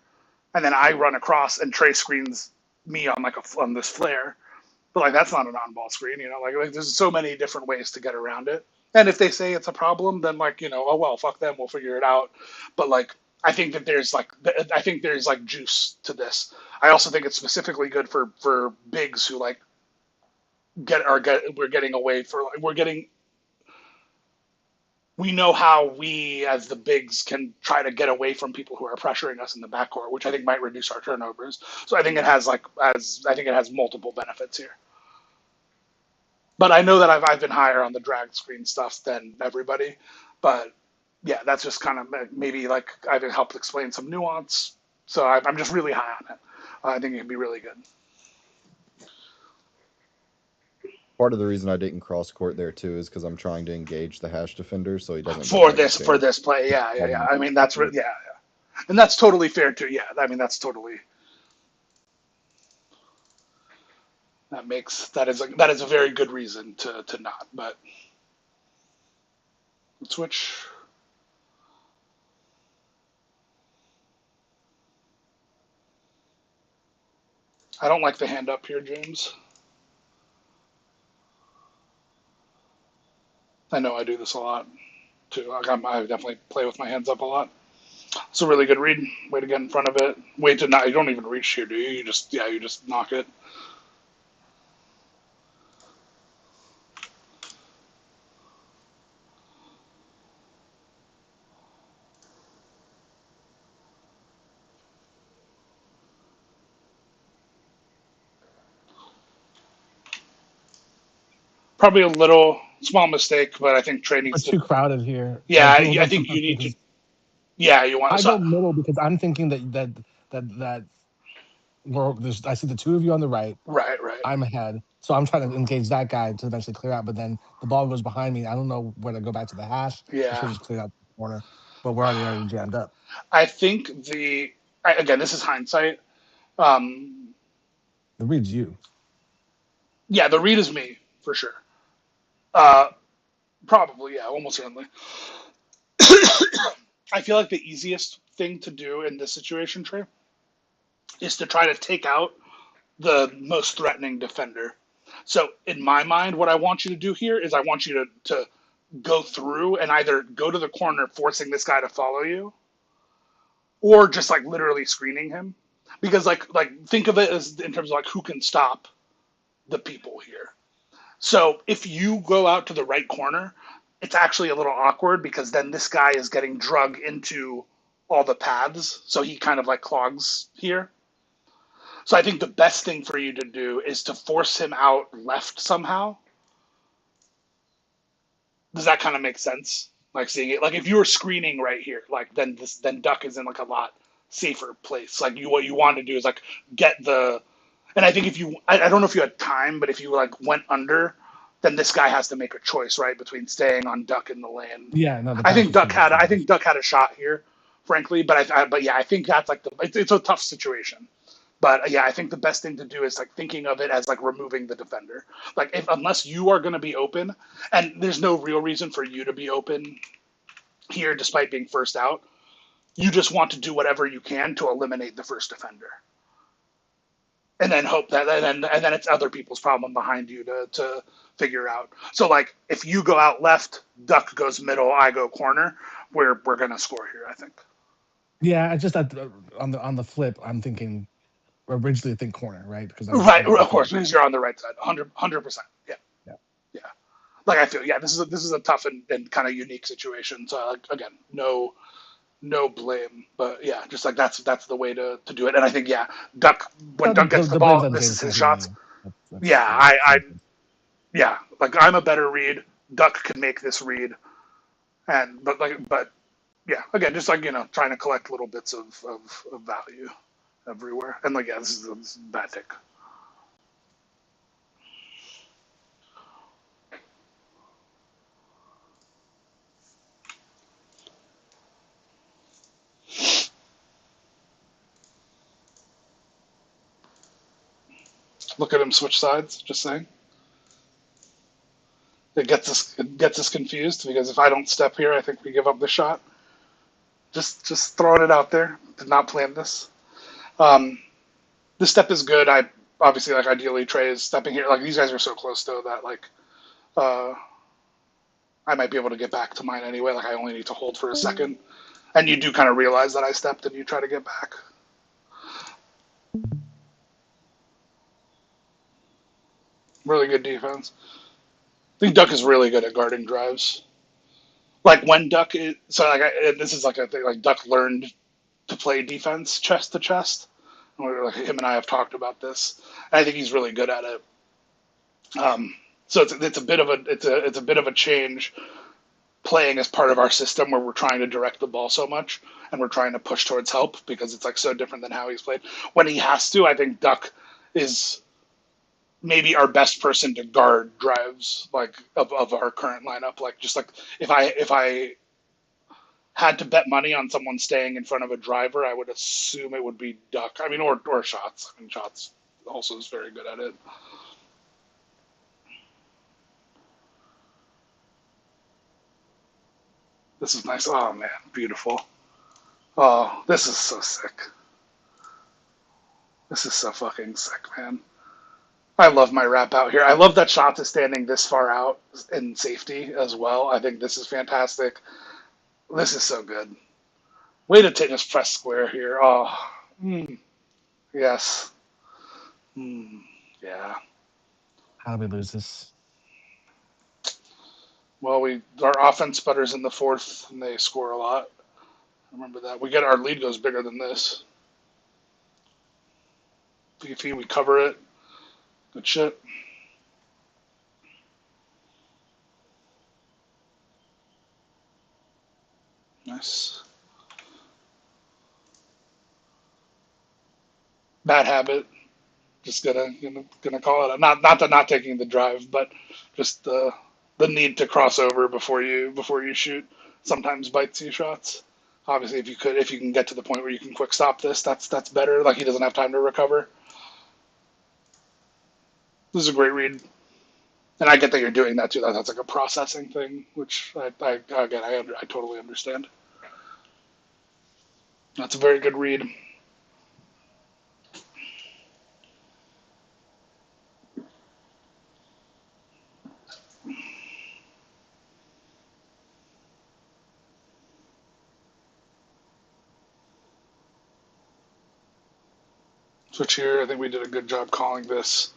and then I run across and Trey screens me on on this flare. But like that's not an on-ball screen, Like there's so many different ways to get around it. And if they say it's a problem, then like oh well, fuck them, we'll figure it out. But like I think there's like juice to this. I also think it's specifically good for bigs who like we're getting away for like we know how we as the bigs can try to get away from people who are pressuring us in the backcourt, which I think might reduce our turnovers. So I think it has multiple benefits here. But I know that I've been higher on the drag screen stuff than everybody. But yeah, that's just kind of maybe like I've helped explain some nuance. So I'm just really high on it. I think it can be really good. Part of the reason I didn't cross court there too is because I'm trying to engage the hash defender so he doesn't For get back this to for chase. this play, yeah. I mean that's yeah, and that's totally fair too. Yeah, I mean that's totally that is a very good reason to not. But switch. I don't like the hand up here, James. I know I do this a lot too. I definitely play with my hands up a lot. It's a really good read. Way to get in front of it. Way to not. You don't even reach here, do you? You just knock it. Probably a little small mistake, but I think Trey We're needs to. too crowded here. Yeah, We'll I go for think you Duck need to. because Yeah, you want. I So go middle because I'm thinking that I see the two of you on the right. right, right. I'm ahead, so I'm trying to engage that guy to eventually clear out. But then the ball goes behind me. I don't know where to go back to the hash. I should Yeah, have just cleared out the corner, but we're already jammed up. I think again, this is hindsight. Um, The read's you. yeah, the read is me for sure. Uh, Probably, yeah, almost certainly. I feel like the easiest thing to do in this situation, Trey, is to try to take out the most threatening defender. So in my mind, what I want you to do here is I want you to go through and either go to the corner, forcing this guy to follow you, or just like literally screening him. Because like think of it as in terms of like who can stop the people here. So if you go out to the right corner, it's actually a little awkward because then this guy is getting drug into all the paths, so he kind of like clogs here. So I think the best thing for you to do is to force him out left somehow. Does that kind of make sense? Like seeing it, like if you were screening right here, like then Duck is in like a lot safer place. Like what you want to do is like get the, and I think if you, I don't know if you had time, but if you like went under, then this guy has to make a choice, right, between staying on Duck in the lane. Yeah, no, the pass was too much. I think Duck had a shot here, frankly, but yeah, I think that's like it's a tough situation. But yeah, I think the best thing to do is like thinking of it as like removing the defender. Like if unless you are going to be open, and there's no real reason for you to be open here, despite being first out, you just want to do whatever you can to eliminate the first defender, and then hope that and then it's other people's problem behind you to figure out. So like if you go out left, Duck goes middle, I go corner, we're gonna score here, I think. Yeah, I just on the flip, I'm thinking originally think corner, right? Because Right, I of feel course, because you're on the right side, 100%. Yeah, yeah. yeah. Like I feel, yeah, this is a tough and kind of unique situation. So like, again, no blame, but yeah, just like that's the way to do it. And I think yeah, Duck when No, Duck gets the the blame's ball, on this James is his Coffey and shots. me. Yeah, That's yeah, like I'm a better read. Duck can make this read, and but yeah, again, just like trying to collect little bits of value everywhere. And like yeah, this is a bad take. Look at him switch sides. Just saying. It gets us confused because if I don't step here, I think we give up the shot. Just throwing it out there. Did not plan this. Um, this step is good. I obviously like ideally Trey is stepping here. Like these guys are so close though that like uh, I might be able to get back to mine anyway. Like I only need to hold for a second, and you do kind of realize that I stepped and you try to get back. Really good defense. I think Duck is really good at guarding drives. Like when Duck is so like this is like a thing like Duck learned to play defense chest to chest. Like him and I have talked about this. And I think he's really good at it. So it's a bit of a bit of a change playing as part of our system where we're trying to direct the ball so much and we're trying to push towards help because it's like so different than how he's played. When he has to, I think Duck is maybe our best person to guard drives like of our current lineup. Like just like if I had to bet money on someone staying in front of a driver, I would assume it would be Duck. I mean, or Shots. I mean, Shots also is very good at it. This is nice. Oh man, beautiful. Oh, this is so sick. This is so fucking sick, man. I love my wrap out here. I love that Shot is standing this far out in safety as well. I think this is fantastic. This is so good. Way to take us press square here. Oh, yes. Yeah. How do we lose this? Well, our offense sputters in the fourth, and they score a lot. Remember that. Our lead goes bigger than this. If we cover it, good shit. Nice. Bad habit. Just gonna call it. Not taking the drive, but just the need to cross over before you shoot sometimes bites you shots. Obviously, if you can get to the point where you can quick stop this, that's better. Like he doesn't have time to recover. This is a great read, and I get that you're doing that too. That's like a processing thing, which I totally understand. That's a very good read. Switch here. I think we did a good job calling this.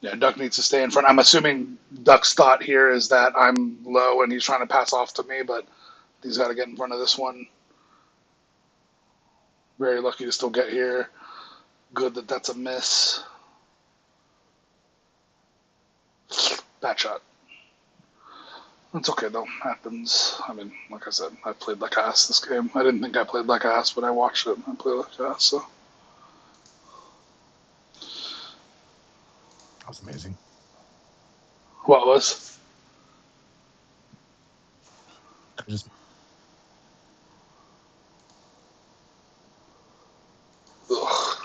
Yeah, Duck needs to stay in front. I'm assuming Duck's thought here is that I'm low and he's trying to pass off to me, but he's got to get in front of this one. Very lucky to still get here. Good that that's a miss. Bad shot. It's okay though. Happens. I mean, like I said, I played like ass this game. I didn't think I played like ass, but I watched it. I played like ass. So That was amazing. what was? Just Ugh.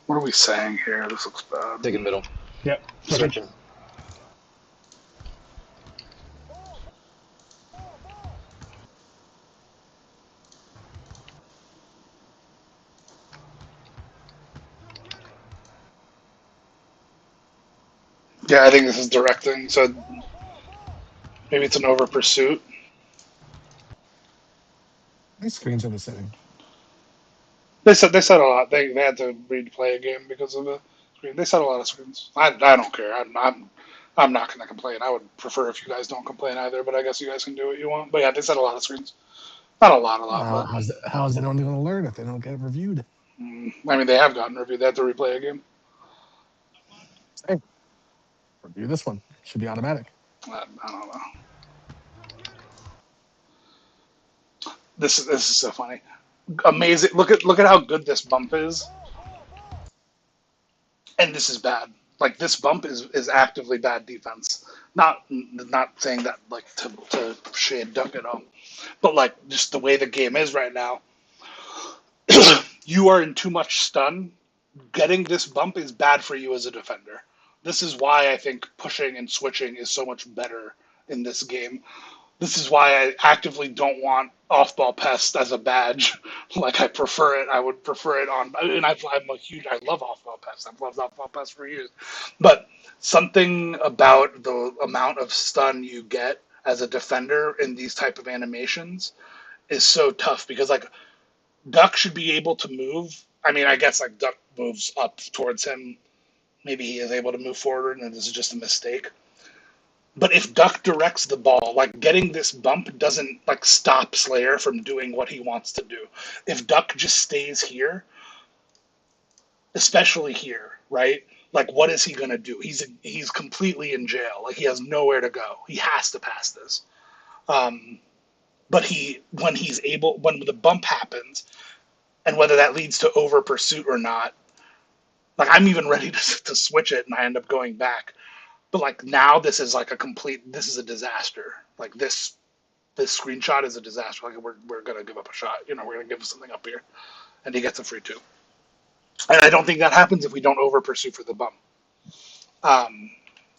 What are we saying here? This looks bad. Take it middle. Yep. Switching. Yeah, I think this is directing. So maybe it's an over pursuit. these screens are the same. They said a lot. They had to replay a game because of the screen. They said a lot of screens. I don't care. I'm not going to complain. I would prefer if you guys don't complain either. But I guess you guys can do what you want. But yeah, they said a lot of screens. Not a lot, but How is anyone going to learn if they don't get reviewed? I mean they have gotten reviewed. They have to replay a game. Same. Review this one. Should be automatic. I don't know. This is so funny. Amazing. Look at how good this bump is. And this is bad. Like this bump is actively bad defense. Not saying that like to shade Duck at all, but like just the way the game is right now, you are in too much stun. Getting this bump is bad for you as a defender. This is why I think pushing and switching is so much better in this game. This is why I actively don't want off-ball pest as a badge. Like I prefer it. I would prefer it on. And I love off-ball pest. I've loved off-ball pest for years. But something about the amount of stun you get as a defender in these type of animations is so tough because like Duck should be able to move. I mean, I guess like Duck moves up towards him. Maybe he is able to move forward, and this is just a mistake. But if Duck directs the ball, like getting this bump doesn't like stop Slayer from doing what he wants to do. If Duck just stays here, especially here, right? Like what is he gonna do? He's completely in jail. Like he has nowhere to go. He has to pass this. But when the bump happens, and whether that leads to over pursuit or not, like I'm even ready to switch it, and I end up going back. But like now, this is a disaster. Like this screenshot is a disaster. Like we're gonna give up a shot. We're gonna give something up here, and he gets a free two. And I don't think that happens if we don't over pursue for the bump.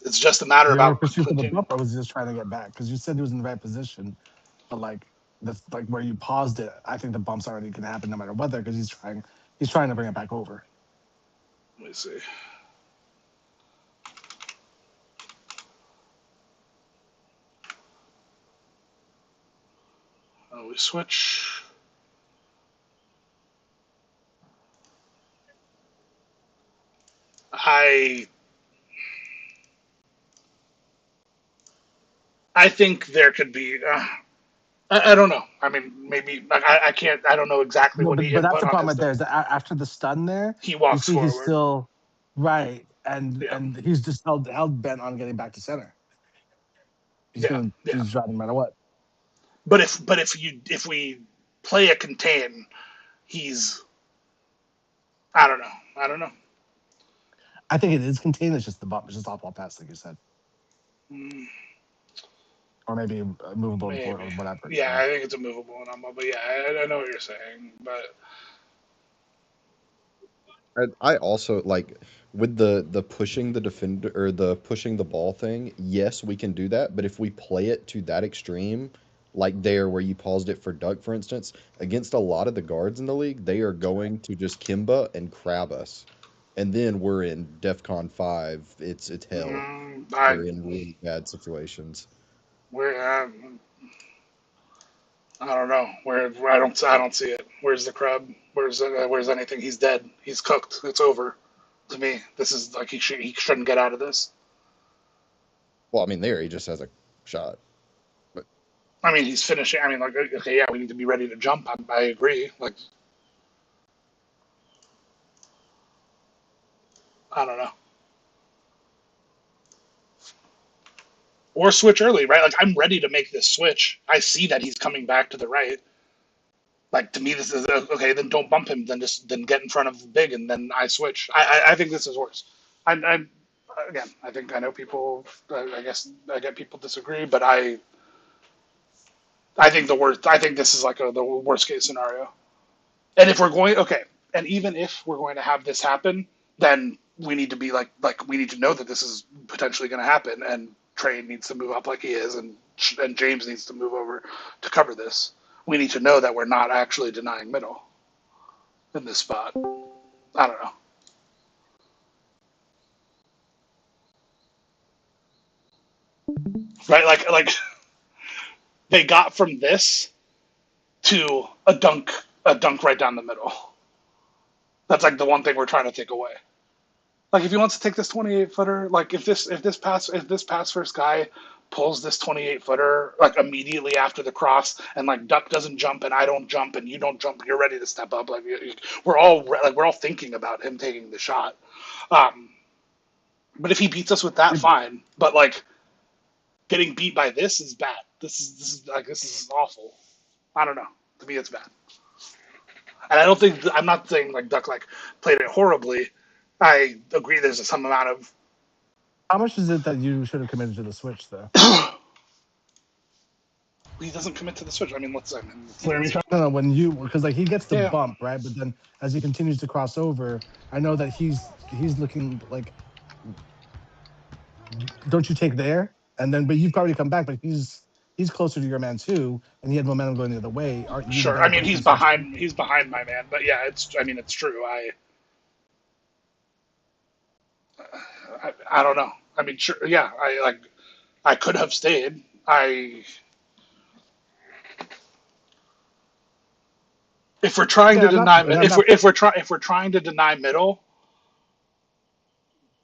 It's just a matter Did you ever about pursue for the continuing. bump, or was he just trying to get back? Because you said he was in the right position, but like where you paused it, I think the bump's already going to happen no matter what. There, because he's trying to bring it back over. Let me see. We switch. I think there could be. I don't know. I mean, maybe like, I can't. I don't know exactly No, what but he but that's input the on problem his right thing. there. Is that after the stun there, He you walks see he's forward. still right, and Yeah. and he's just held bent on getting back to center. He's Yeah. gonna Yeah. he's driving no matter what. But if we play a contain, he's. I don't know. I don't know. I think it is contained. It's just the bump. It's just off ball pass, like you said, Mm, or maybe movable or maybe. whatever. Yeah, I think it's a movable number. But yeah, I know what you're saying. But I also like with the pushing the defender or the pushing the ball thing. Yes, we can do that, but if we play it to that extreme, like there where you paused it for Duck, for instance, against a lot of the guards in the league, they are going to just Kimba and crab us, and then we're in DEFCON 5. It's hell. I We're in really bad situations. we're I don't know. Where I don't see it. Where's the crab? Where's anything? He's dead. He's cooked. It's over. To me, this is like he shouldn't get out of this. Well, I mean, there he just has a shot. But I mean, he's finishing. I mean, like, okay, yeah, we need to be ready to jump. I agree. Like, I don't know. Or switch early, right? Like, I'm ready to make this switch. I see that he's coming back to the right. Like, to me, this is okay. Then don't bump him. Then get in front of Big, and then I switch. I think this is worse. I again, I think I know people. I guess I get people disagree, but I think the worst. I think this is like the worst case scenario. And if we're going, okay, and even if we're going to have this happen, then we need to be like we need to know that this is potentially going to happen, and Trey needs to move up like he is, and James needs to move over to cover this. We need to know that we're not actually denying middle in this spot. I don't know. Right, like they got from this to a dunk right down the middle. That's like the one thing we're trying to take away. Like if he wants to take this 28 footer, like if this pass first guy pulls this 28 footer like immediately after the cross, and like Duck doesn't jump and I don't jump and you don't jump, you're ready to step up. Like we're all thinking about him taking the shot. Um, but if he beats us with that, fine. But like getting beat by this is bad. This is awful. I don't know. To me, it's bad. And I don't think I'm not saying like Duck like played it horribly. I agree. There's some amount of How much is it that you should have committed to the switch, though? he doesn't commit to the switch. I mean, Flair me, let's Sean. No, when you because like he gets the yeah, bump right, but then as he continues to cross over, I know that he's looking like, don't you take there? And then but you've already come back, but he's closer to your man too, and he had momentum going the other way. Aren't you the sure. I better mean, person to start switching? he's behind my man, but yeah, it's I mean, it's true. I don't know. I mean, sure, yeah. I could have stayed. I if we're trying Yeah, to I'm not. deny I'm not. if we're trying to deny middle,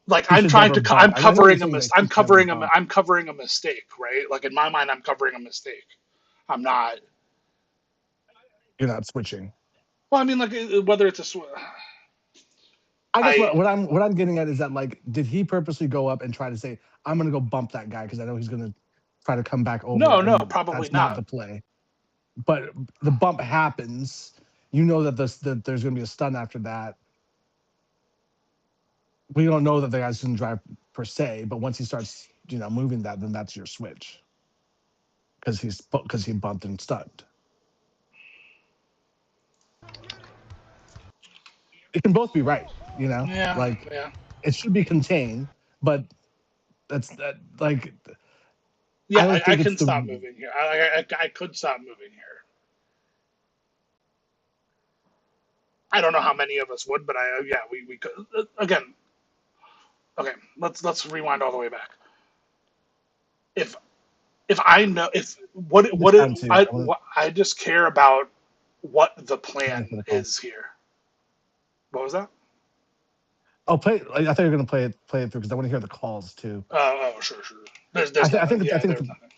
like He should never bump. I'm I know you're covering saying that he should never bump. I'm covering a mistake, right? Like in my mind, I'm covering a mistake. I'm not. You're not switching. Well, I mean, like whether it's I guess I what I'm getting at is that like, did he purposely go up and try to say, I'm gonna go bump that guy because I know he's gonna try to come back over, no, and probably that's not not. the play. But the bump happens. You know that there's gonna be a stun after that. We don't know that the guy's gonna drive per se, but once he starts, moving that, then that's your switch because he bumped and stunned. It can both be right, Yeah, like yeah. it should be contained, but That's that like. Yeah, I don't I think it's can the. stop moving here. I could stop moving here. I don't know how many of us would, but we could again. Okay, let's rewind all the way back. If I know if It's time to. I just care about what the For plan the call. is here. What was that? Oh, play! I thought you were gonna play it through because I want to hear the calls too. Sure. I There's nothing. think. I think. There's nothing.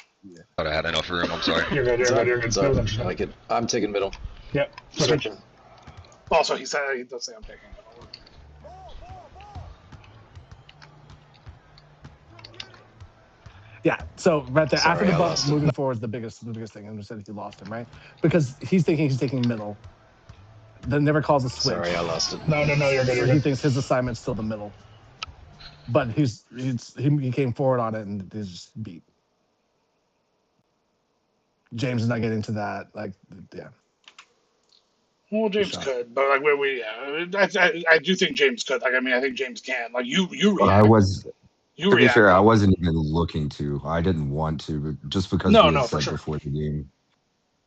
Thought I had enough room. I'm sorry. You're good. It's all right. I like it. I'm taking middle. Yep. Switching. Also, he does say I'm taking it. Yeah. So right there, after Sorry, the I bump, lost it. moving forward is the biggest thing. I understand if you lost him, right? Because he's thinking he's taking middle. Then never calls a switch. Sorry, I lost it. No, you're good. So You're he good. thinks his assignment's still the middle. But he came forward on it and he's just beat. James is not getting to that. Like, yeah. Well, James could, but like I do think James could. Like, I mean, I think James can. Like, you But I react. was, You to be fair, I reacted. wasn't even looking to. I didn't want to, but just because we No, had for said sure. before the game.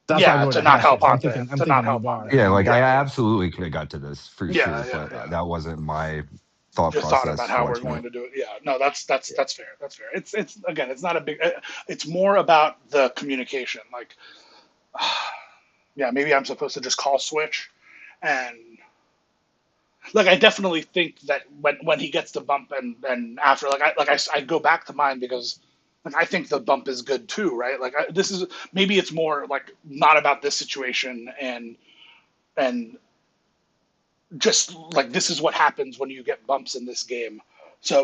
That's why I'm Yeah, going to to not hash help it. I'm on thinking to not help you on are. there. Yeah, like I Yeah. absolutely could have got to this for Yeah, sure, but yeah. that wasn't my thought Just thought process about how we're watching going it. to do it. Yeah, no, that's fair. That's fair. It's again, it's not a big. It's more about the communication. Like, yeah, maybe I'm supposed to just call switch, and like I definitely think that when he gets the bump and after I go back to mine because like I think the bump is good too, right? Like this is maybe it's more like not about this situation and just like this is what happens when you get bumps in this game. So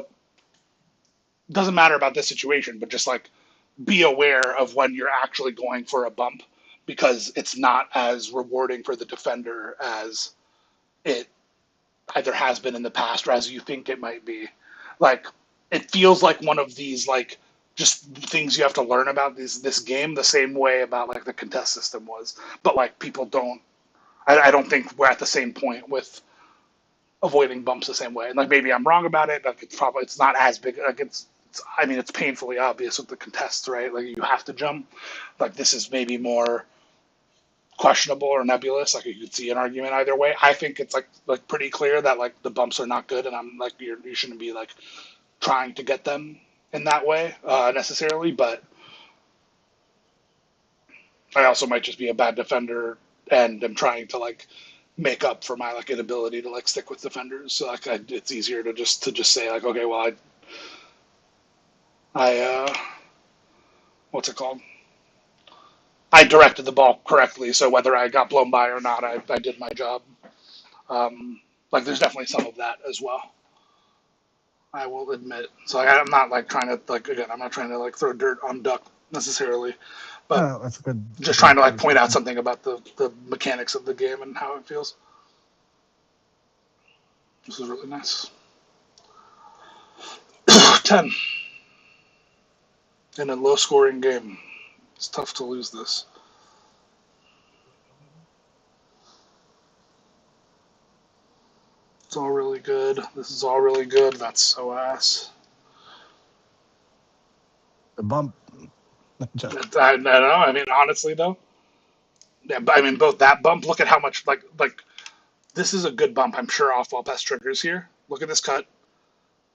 it doesn't matter about this situation, but just like be aware of when you're actually going for a bump because it's not as rewarding for the defender as it either has been in the past or as you think it might be. Like it feels like one of these like just things you have to learn about this game the same way about like the contest system was. But like people don't I don't think we're at the same point with avoiding bumps the same way. And like maybe I'm wrong about it. Like it's not as big. Like it's I mean it's painfully obvious with the contests, right? Like you have to jump. Like this is maybe more questionable or nebulous. Like you could see an argument either way. I think it's like pretty clear that like the bumps are not good, and I'm like you shouldn't be like trying to get them in that way necessarily. But I also might just be a bad defender and am trying to like make up for my like inability to like stick with defenders. So like it's easier to just say like okay, well I what's it called? I directed the ball correctly, so whether I got blown by or not, I did my job. Like there's definitely some of that as well. I will admit. So like, I'm not like trying to like again, I'm not trying to like throw dirt on Duck necessarily, but No, that's good. just trying to like point out something about the mechanics of the game and how it feels. This is really nice. 10 in a low scoring game. It's tough to lose this. It's all really good. This is all really good. That's so ass. The bump. I don't know. I mean, honestly, though, yeah. But I mean, both that bump. Look at how much like this is a good bump. I'm sure off ball pass triggers here. Look at this cut.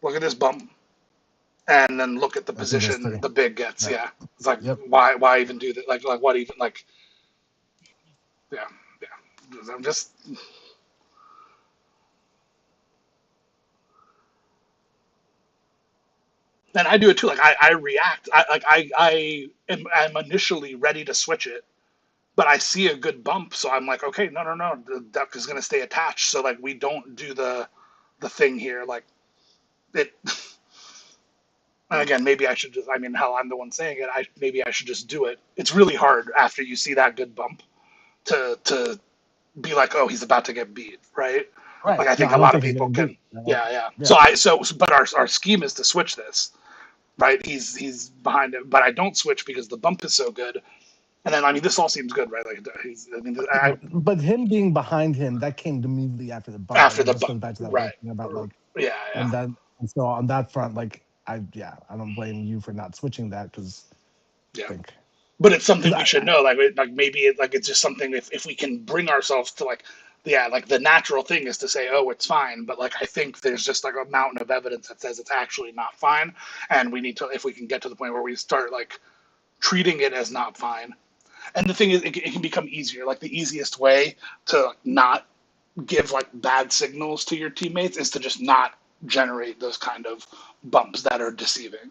Look at this bump, and then look at the position the big gets. Yeah, it's like why even do that? Like what even like? Yeah. I'm just. And I do it too. Like I react. I'm initially ready to switch it, but I see a good bump, so I'm like, okay, no, the duck is gonna stay attached. So like we don't do the thing here. Like it. And again, maybe I should just. I mean, hell, I'm the one saying it. Maybe I should just do it. It's really hard after you see that good bump to be like, oh, he's about to get beat, right? Right. Like I think a lot of people can. Yeah. But our scheme is to switch this. Right, he's behind him, but I don't switch because the bump is so good. And then I mean, this all seems good, right? Like but him being behind him, that came immediately after the bump. After right? the This goes bump, back to that right? thing about like Yeah. And so on that front, like I don't blame you for not switching that because I Yeah. think But it's something we because should know. Like maybe it's just something if we can bring ourselves to like the natural thing is to say, oh, it's fine. But like I think there's just like a mountain of evidence that says it's actually not fine, and we need to if we can get to the point where we start like treating it as not fine. And the thing is, it can become easier. Like the easiest way to not give like bad signals to your teammates is to just not generate those kind of bumps that are deceiving.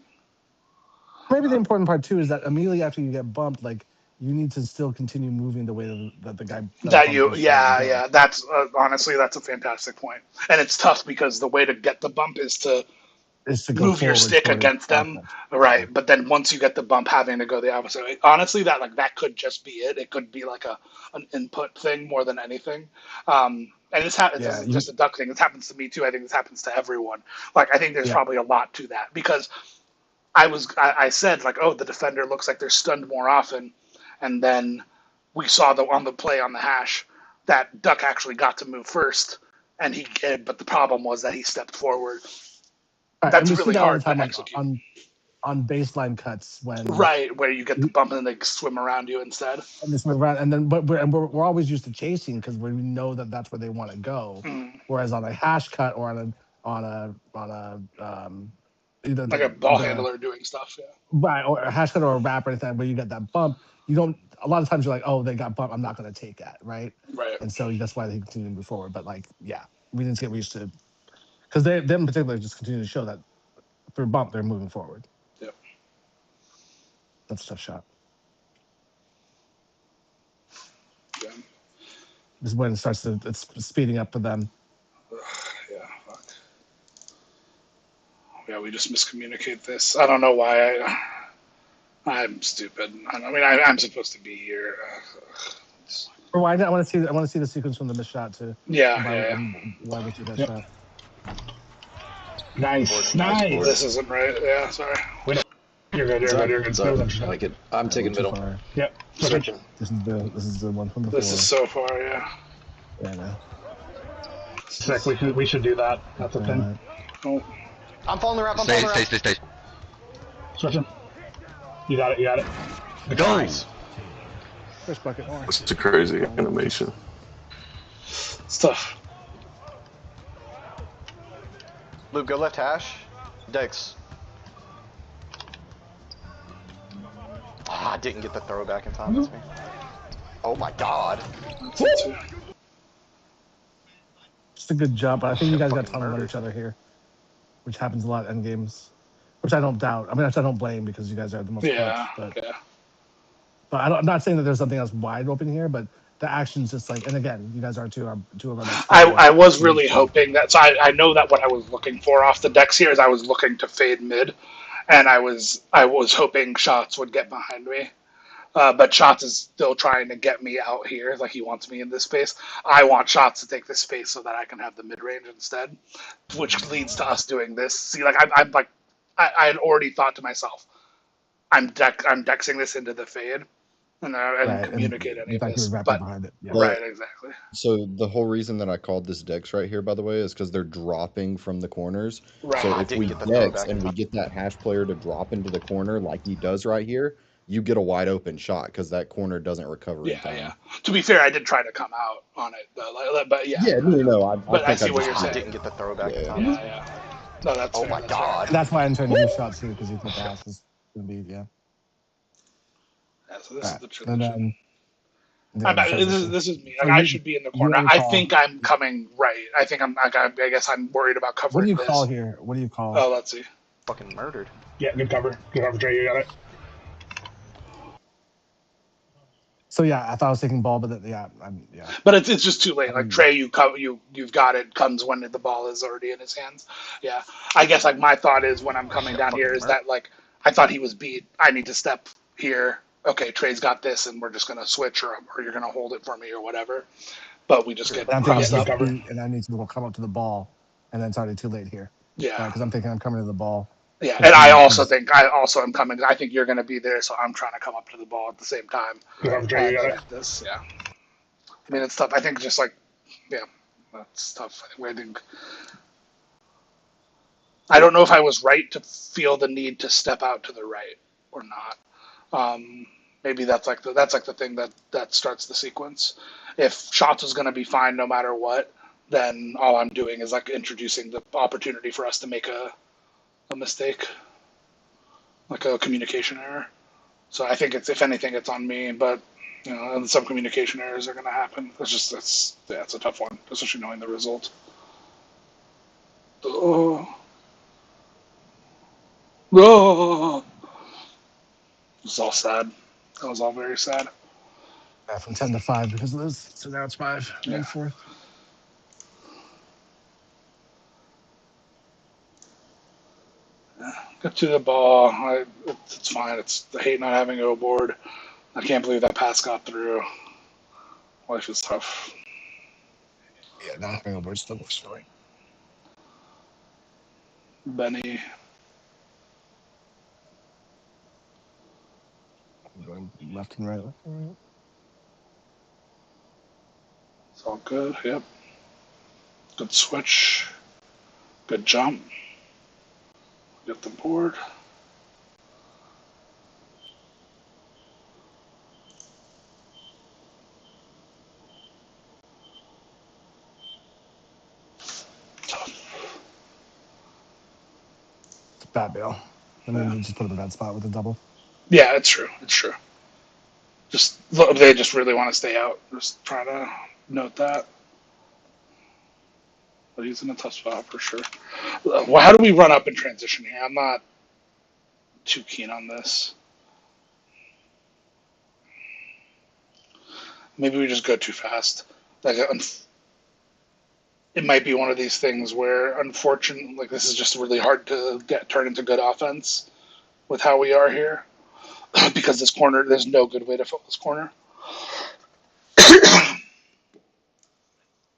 maybe the important part too is that immediately after you get bumped, like you need to still continue moving the way that the guy that That bumped you, is trying to yeah, go. yeah. That's honestly, that's a fantastic point, and it's tough because the way to get the bump is to Is to go move your forward stick toward against them, offense. Yeah. right? But then once you get the bump, having to go the opposite way. Honestly, that could just be it. It could be like an input thing more than anything. And this Yeah, isn't just a duck thing. This happens to me too. I think this happens to everyone. Like I think there's yeah. probably a lot to that because I said like, oh, the defender looks like they're stunned more often, and then we saw on the play on the hash that Duck actually got to move first, and he did, but the problem was that he stepped forward. Right, and That's we see really that all the hard time to execute. on baseline cuts when Right, where you get the bump and then they swim around you instead. and this around, and then but we're always used to chasing because we know that that's where they want to go. Mm. Whereas on a hash cut or either Like a ball handler doing stuff. Yeah. right or a hash cut or a wrap or anything where you get that bump, you don't. A lot of times you're like, oh, they got bumped. I'm not going to take that, right? Right. And so that's why they continue to move forward. But like, yeah, we didn't get used to because they them in particular just continue to show that through bump they're moving forward. Yep. That's a tough shot. Yeah. This is when it starts to it's speeding up for them. Yeah. Fuck. Yeah. We just miscommunicate this. I don't know why. I'm stupid. I'm supposed to be here. Or why I want to see the sequence from the missed shot too. Yeah. Why, Yeah. why we took that Yep. shot. Nice. Yeah. This isn't right. Yeah. Sorry. You're good. You're good. You're good. It's That was I interesting. like it. I'm taking Too middle. far. Yep. Switching. This is the one from before. This is so far. Yeah. Yeah, I know. Sick. We should do that. That's a thing. Oh. I'm following the wrap. I'm Stay, following the stay, wrap. stay, stay. Switching. You got it. You got it. Go! Nice. First bucket more. It's a crazy animation. It's tough. Luke, go left hash. Dex. Ah, I didn't get the throw back in time. That's me. Oh my god. That's it too. Just a good job. I think you guys got Fucking tunneled on murdered. each other here, which happens a lot in games. Which I don't doubt. I mean, I don't blame because you guys are the most Yeah. clutch. Yeah. But I'm not saying that there's something else wide open here. But the action's just like, and again, you guys are two of our best players. I was really hoping that. So I know that what I was looking for off the decks here is I was looking to fade mid, and I was hoping Shots would get behind me. But Shots is still trying to get me out here, like he wants me in this space. I want Shots to take this space so that I can have the mid range instead, which leads to us doing this. See, like I'm like I had already thought to myself, I'm dexing this into the fade, and I didn't communicate any of this. But behind it. Yeah. right, exactly. So the whole reason that I called this Dex right here, by the way, is because they're dropping from the corners. Right. So I if didn't we get the throw Dex back and in we time. get that hash player to drop into the corner like he does right here, you get a wide open shot because that corner doesn't recover in Yeah, time. yeah. To be fair, I did try to come out on it, but yeah. Yeah, no. I But I think see what just you're I saying. didn't get the throw back in Yeah. time. Yeah, yeah. No, that's Oh fair, my that's fair. god. And that's why I'm trying to do shots too because you think the ass is gonna be Yeah, so this is the and transition. then This is me. So Like, I should be in the corner. have a I call. think I'm coming right. I think I'm. Like, I guess I'm worried about What do covering you this. call here? What do you call? Oh, let's see. Fucking murdered. Yeah, good cover. Good cover, Trey. You got it. So yeah, I thought I was taking ball, but yeah. But it's just too late. Like Trey, you've got it. Comes when the ball is already in his hands. Yeah. I guess like my thought is when I'm coming down here is that like I thought he was beat. I need to step here. Okay, Trey's got this, and we're just gonna switch, or you're gonna hold it for me, or whatever. But we just get And I'm thinking crossed up. cover. and I need to come up to the ball, and then it's already too late here. Yeah. Because I'm thinking I'm coming to the ball. Yeah, and I also am coming. I think you're going to be there, so I'm trying to come up to the ball at the same time. Good cover, Trey. You got it. This, yeah. I mean, it's tough. I think just like, yeah, that's tough. I think I don't know if I was right to feel the need to step out to the right or not. Maybe that's like the thing that starts the sequence. If shots is going to be fine no matter what, then all I'm doing is like introducing the opportunity for us to make a mistake, like a communication error. So I think it's, if anything, it's on me, but and some communication errors are going to happen. It's a tough one, especially knowing the result. Oh, oh, it's all sad. That was all very sad. Yeah, from 10 to 5 because of this. So now it's 5 Yeah. and fourth. Get to the ball. It's fine. I hate not having O board. I can't believe that pass got through. Life is tough. Yeah, not having a word still looks silly. Benny. I'm going left and right, left and right. It's all good. Yep. Good switch. Good jump. Get the board. Tough. It's a bad bail. I mean, you just put him in a bad spot with a double. Yeah, it's true. It's true. Just they just really want to stay out. Just trying to note that. But he's in a tough spot for sure. Well, how do we run up in transition here? I'm not too keen on this. Maybe we just go too fast. Like it might be one of these things where, unfortunately, like this is just really hard to get turn into good offense with how we are here, because this corner, there's no good way to fill this corner.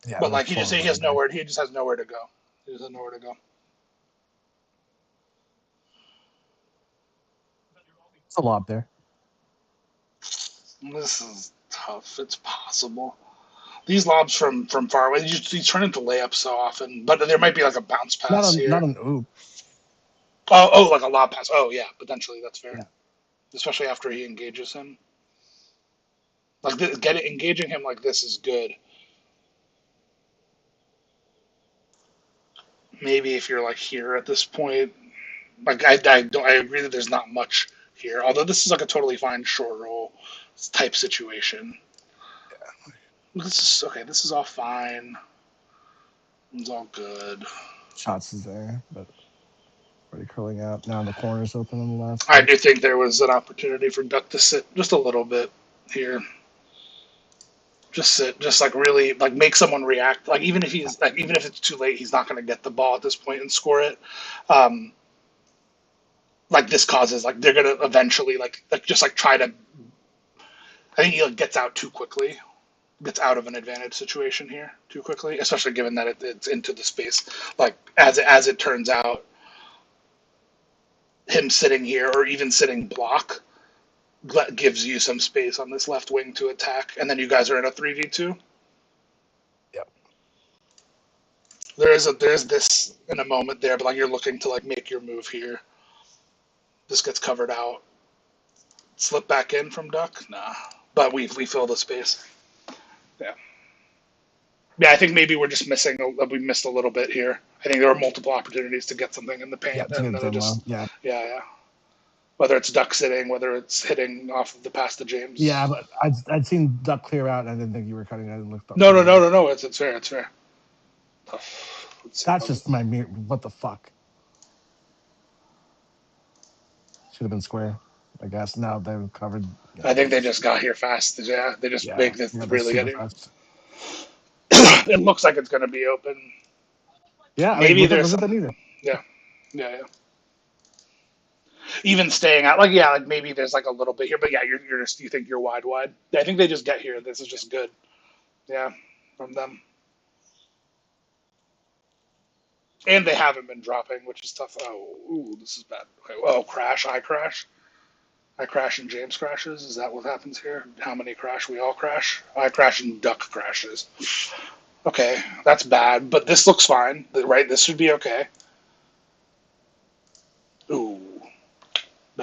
Yeah, But with like he four has right there. nowhere. He just has nowhere to go. He just has nowhere to go. It's a lob there. This is tough. It's possible. These lobs from far away, you turn into layups so often. But there might be like a bounce pass Not here. an oop. Oh, like a lob pass. Oh yeah, potentially that's fair. Yeah. Especially after he engages him. Like engaging him like this is good. Maybe if you're like here at this point, like I agree that there's not much here. Although this is like a totally fine short roll type situation. This is okay. This is all fine. It's all good. Shots is there, but already curling out. Now the corner's open on the left. I do think there was an opportunity for Duck to sit just a little bit here. Just sit, just like really like make someone react. Like even if it's too late, he's not going to get the ball at this point and score it. Um, like this causes like they're going to eventually like just like try to. I think he like, gets out too quickly. Gets out of an advantage situation here too quickly, especially given that it's into the space. Like as it turns out, him sitting here or even sitting block gives you some space on this left wing to attack, and then you guys are in a 3v2. Yep. There's this in a moment there, but like you're looking to like make your move here. This gets covered out. Slip back in from Duck? Nah. But we fill the space. Yeah. Yeah, I think maybe we're just missing. We missed a little bit here. I think there were multiple opportunities to get something in the paint, Yeah, to and get then it them just yeah. yeah. Whether it's Duck sitting, whether it's hitting off of the pass to James. Yeah, but I'd seen Duck clear out and I didn't think you were cutting. I didn't look up. No. It's fair. It's fair. Tough. That's just my mere. What the fuck? Should have been square, I guess. Now they've covered. Yeah, I think they just got here fast. Yeah, they just make this really super getting. fast. It looks like it's going to be open. Yeah, I Maybe mean, there's look at that some. either. Yeah. Even staying out, like maybe there's like a little bit here, but yeah, you think you're wide. I think they just get here. This is just good. Yeah, from them. And they haven't been dropping, which is tough. Oh, ooh, this is bad. Okay, oh, crash. I crash. I crash and James crashes. Is that what happens here? How many crash? We all crash. I crash and Duck crashes. Okay, that's bad, but this looks fine, right? This should be okay.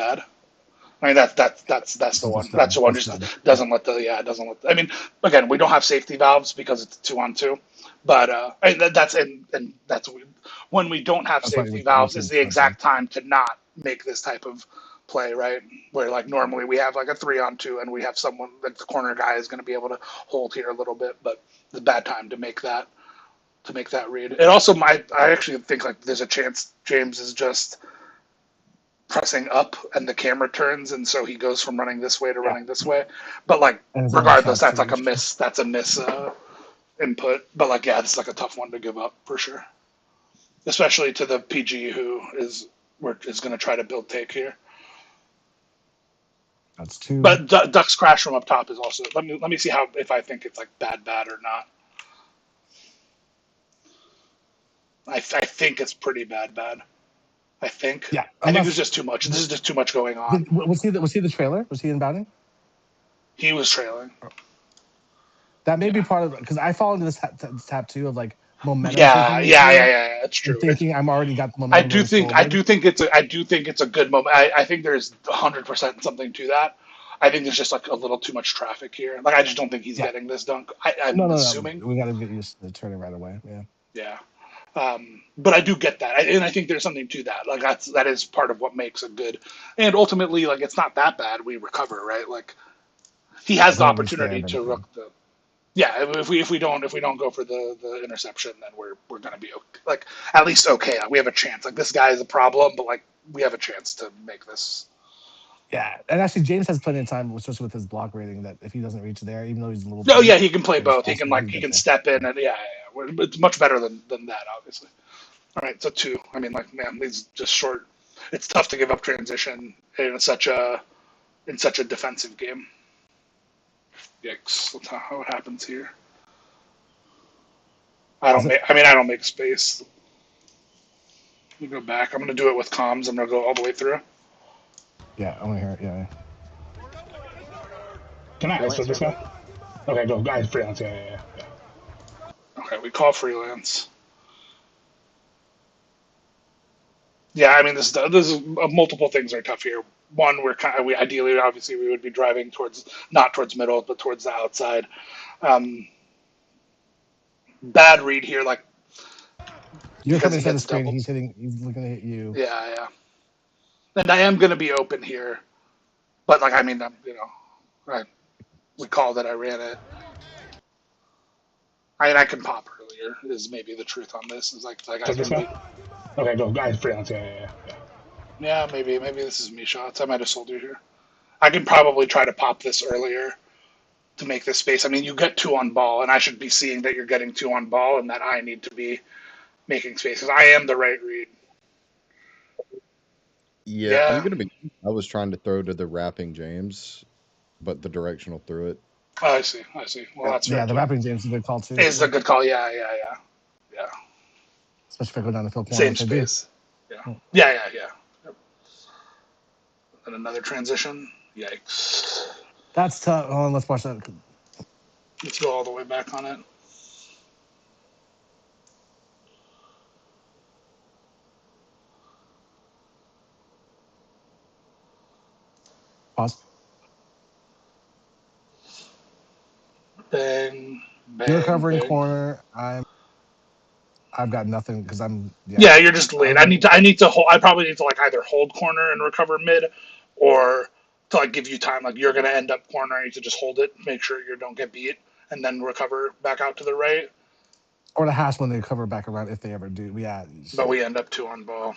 bad. I mean that's the That's one. stub. That's the one. That's Just stub. doesn't let the it doesn't let. I mean, again, we don't have safety valves because it's 2-on-2, but and that's when we don't have That's why safety it makes valves it is the expensive. exact time to not make this type of play, right? Where like normally we have like a 3-on-2 and we have someone like the corner guy is going to be able to hold here a little bit, but it's a bad time to make that read. It also might. I actually think like there's a chance James is just pressing up and the camera turns and so he goes from running this way to Yeah. running this way, but like And his only regardless shot's that's to like a reach. miss, input, but like yeah, it's like a tough one to give up for sure, especially to the PG who is going to try to build take here. That's 2. But Duck's crash from up top is also, let me see how if I think it's like bad or not. I think it's pretty bad. I think Yeah. I think there's Unless just too much. This is just too much going on. was he the trailer? Was he inbounding? He was trailing. That may be Yeah. part of it because I fall into this tap too of like momentum Yeah. taking. It's true. And thinking I'm already got the I momentum do going think forward. I do think it's a good moment. I think there's 100% something to that. I think there's just like a little too much traffic here. Like I just don't think he's Yeah. getting this dunk. I'm No. assuming. We got to get used to turning right away. Yeah. Yeah. But I do get that, and I think there's something to that. Like that is part of what makes a good, and ultimately, like it's not that bad. We recover, right? Like he has the Don't reach there. opportunity Then to rook the. Yeah, if we don't go for the interception, then we're gonna be okay. Like at least okay. We have a chance. Like this guy is a problem, but like we have a chance to make this. yeah, and actually James has plenty of time, especially with his block rating. That if he doesn't reach there, even though he's a little. Oh big, yeah, he can play there's both. He also can he he get can there. step in and yeah. It's much better than that, obviously. All right, so 2. I mean, like man, these just short. It's tough to give up transition in such a defensive game. Yikes! What happens here? I don't make space. Let me go back. I'm gonna do it with comms. I'm gonna go all the way through. Yeah, I want to hear it. Yeah. Can I Freelance ISO this here. guy? Okay, go. Guys, freelance. Yeah. Okay, we call freelance. Yeah, I mean this is multiple things are tough here. One, we ideally obviously we would be driving towards not towards middle but towards the outside. Um, bad read here, like You're because coming he inside the gets screen. doubled. He's hitting. He's looking to hit you. Yeah. And I am gonna be open here, but like I mean, we called it. I ran it. I can pop earlier. Is maybe the truth on this. Is like I So this can be. guy? Okay, go. Guys, freelance. Yeah. Yeah, maybe this is me shots. I might have sold you here. I can probably try to pop this earlier to make this space. I mean, you get 2 on ball, and I should be seeing that you're getting 2 on ball, and that I need to be making spaces. I am the right read. Yeah, I'm Yeah. gonna be. I was trying to throw to the wrapping James, but the directional threw it. Oh, I see. Well, that's fair Yeah, the too. wrapping James is a good call too. Is a good call. Yeah. Especially if I go down the field corner, Same which I do. space. Yeah. Yep. And another transition. Yikes. That's tough. Hold on, let's watch that. Let's go all the way back on it. Pause. Bang. You're covering Bang. corner. I've got nothing because I'm. Yeah, you're just late. I'm, I need to hold. I probably need to like either hold corner and recover mid, or to like give you time. Like you're gonna end up corner. I need to just hold it, make sure you don't get beat, and then recover back out to the right. or the hash when they cover back around if they ever do. Yeah. But we end up 2 on ball.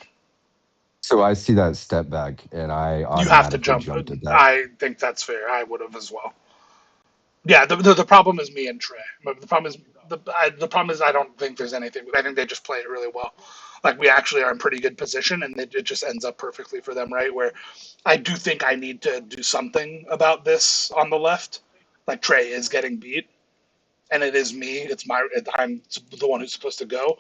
So I see that step back, and I You have to automatically jump. jumped at that. I think that's fair. I would have as well. Yeah. The problem is me and Trey. The problem is the problem is I don't think there's anything. I think they just play it really well. Like we actually are in pretty good position, and it just ends up perfectly for them, right? Where I do think I need to do something about this on the left. Like Trey is getting beat, and it is me. I'm the one who's supposed to go,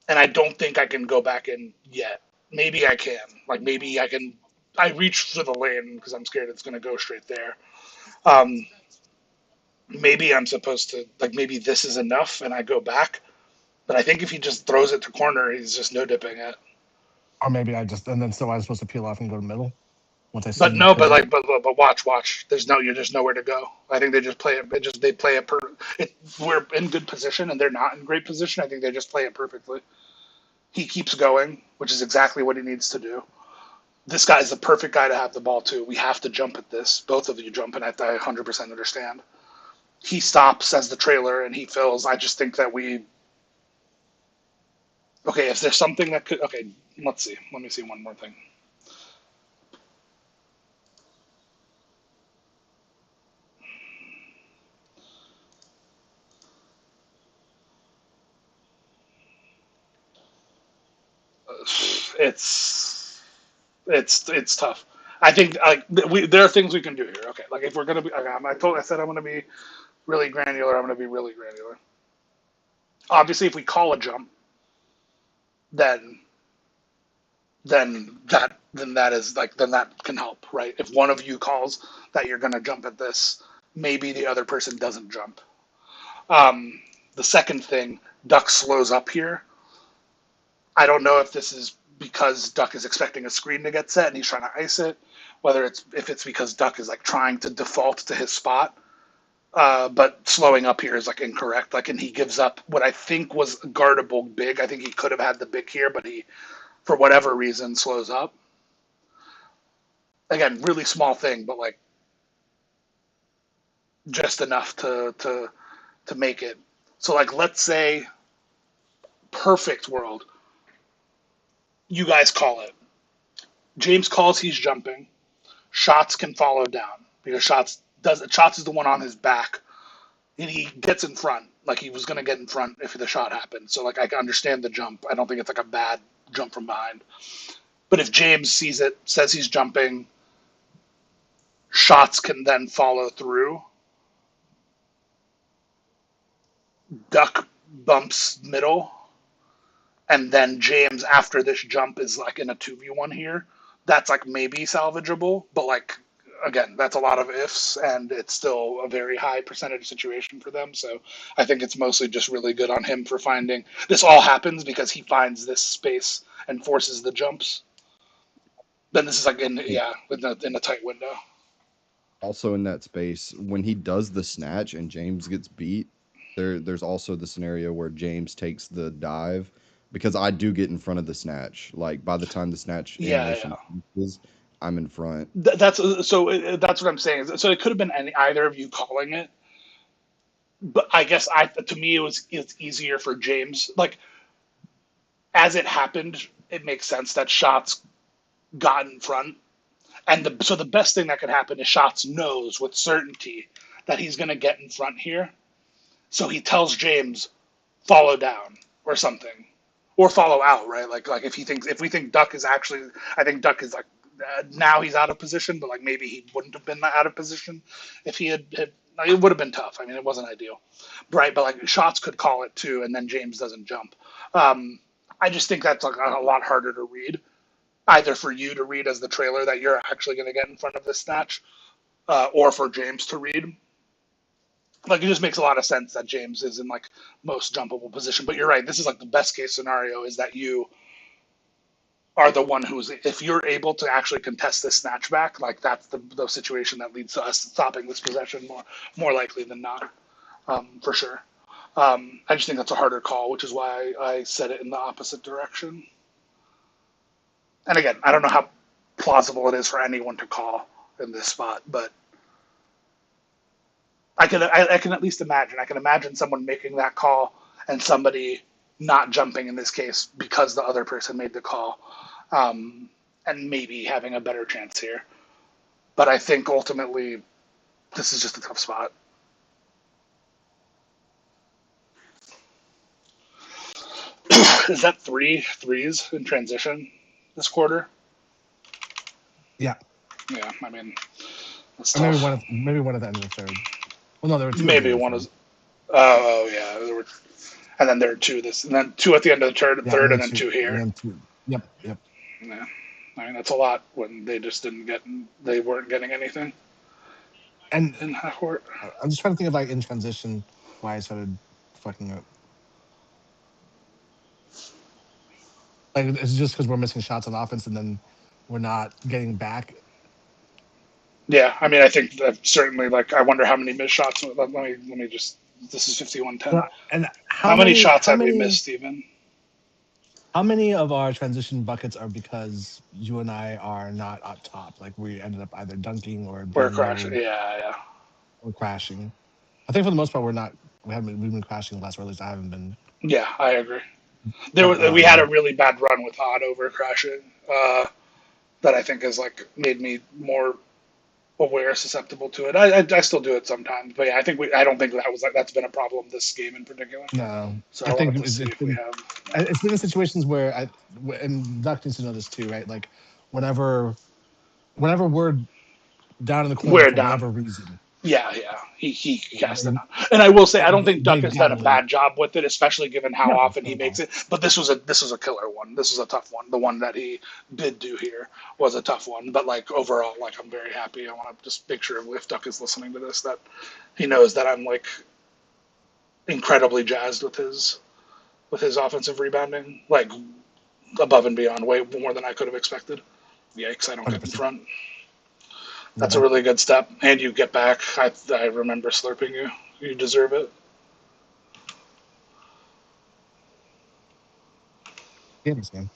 and I don't think I can go back in yet. Maybe I can. Like maybe I can. I reach for the lane because I'm scared it's going to go straight there. Um, maybe I'm supposed to like maybe this is enough, and I go back. But I think if he just throws it to corner, he's just no dipping it. Or maybe I just, and then so I was supposed to peel off and go to middle once I see But him no, pick up. but watch. You're just nowhere to go. I think they just play it. They play it. We're in good position, and they're not in great position. I think they just play it perfectly. He keeps going, which is exactly what he needs to do. This guy is the perfect guy to have the ball too. We have to jump at this. Both of you jump, and I 100% understand. He stops as the trailer, and he fills. I just think that we. Okay, if there's something that could. Okay, let's see. Let me see one more thing. It's tough. I think there are things we can do here. Okay, like if we're gonna be, I said I'm gonna be really granular. I'm gonna be really granular. Obviously, if we call a jump, then then that can help, right? If one of you calls that you're gonna jump at this, maybe the other person doesn't jump. The second thing, Duck slows up here. I don't know if this is because Duck is expecting a screen to get set and he's trying to ice it, whether if it's because Duck is like trying to default to his spot. But slowing up here is like incorrect. Like, and he gives up what I think was guardable big. I think he could have had the big here, but he, for whatever reason, slows up. Again, really small thing, but like just enough to make it. So like, let's say perfect world, you guys call it. James calls, he's jumping. Shots can follow down because Shots is the one on his back, and he gets in front. Like he was going to get in front if the shot happened. So like I can understand the jump. I don't think it's like a bad jump from behind. But if James sees it, says he's jumping, Shots can then follow through. Duck bumps middle, and then James after this jump is like in a 2v1 here. That's like maybe salvageable, but like again, that's a lot of ifs, and it's still a very high percentage situation for them. So I think it's mostly just really good on him for finding this. All happens because he finds this space and forces the jumps. Then this is like in a tight window. Also in that space, when he does the snatch and James gets beat, there's also the scenario where James takes the dive, because I do get in front of the snatch. Like by the time the snatch animation is, I'm in front. That's what I'm saying. So it could have been either of you calling it, but I guess to me it's easier for James. Like as it happened, it makes sense that Shots got in front, and so the best thing that could happen is Shots knows with certainty that he's going to get in front here, so he tells James follow down or something, or follow out, right? Like if we think Duck is actually, I think Duck is like now he's out of position, but like maybe he wouldn't have been out of position if he had it would have been tough. I mean, it wasn't ideal, right? But like Shots could call it too, and then James doesn't jump. I just think that's like a lot harder to read, either for you to read as the trailer that you're actually going to get in front of this snatch, or for James to read. Like it just makes a lot of sense that James is in like most jumpable position. But you're right. This is like the best case scenario is that you are the one who's, if you're able to actually contest this snatchback, like that's the situation that leads to us stopping this possession more likely than not, for sure. I just think that's a harder call, which is why I said it in the opposite direction. And again, I don't know how plausible it is for anyone to call in this spot, but I can at least imagine. I can imagine someone making that call and somebody not jumping in this case because the other person made the call, and maybe having a better chance here. But I think ultimately this is just a tough spot. Is that 3 threes in transition this quarter? Yeah. Yeah, I mean, that's or tough. maybe one at the end of the third. Well, no, there were two. Maybe one was. Oh yeah, there were, and then there were 2 and then 2 at the end of the third, and then 2 here. And then 2. Yep. Yeah, I mean that's a lot when they just they weren't getting anything. And in half court. I'm just trying to think of like in transition why I started fucking up. Like it's just because we're missing shots on offense and then we're not getting back. Yeah, I mean, I think that certainly. Like, I wonder how many missed shots. Let me just. This is 51-10. And How many shots have we missed, Steven? how many of our transition buckets are because you and I are not up top? Like we ended up either dunking or We're being crashing. low Yeah. or crashing. I think for the most part we're not. We've been crashing less, or at least I haven't been. Yeah, I agree. But We had a really bad run with odd over crashing that I think has like made me more aware, susceptible to it. I still do it sometimes, but yeah, I don't think that's been a problem this game in particular. No, So I I think wanted to see if we have. it's been in situations where and Duck needs to know this too, right? Like whenever we're down in the corner We're for down. whatever reason. Yeah. He cast it out. And I will say I don't think Duck has done a leave. bad job with it, especially given how No, often he not at makes all. it. But this was a killer one. This was a tough one. The one that he did do here was a tough one. But like overall, like I'm very happy. I want to just make sure if Duck is listening to this that he knows that I'm like incredibly jazzed with his offensive rebounding, like above and beyond, way more than I could have expected. Yikes! I don't get in 100%. front. That's a really good step, and you get back. I remember slurping you. You deserve it. Thanks, man.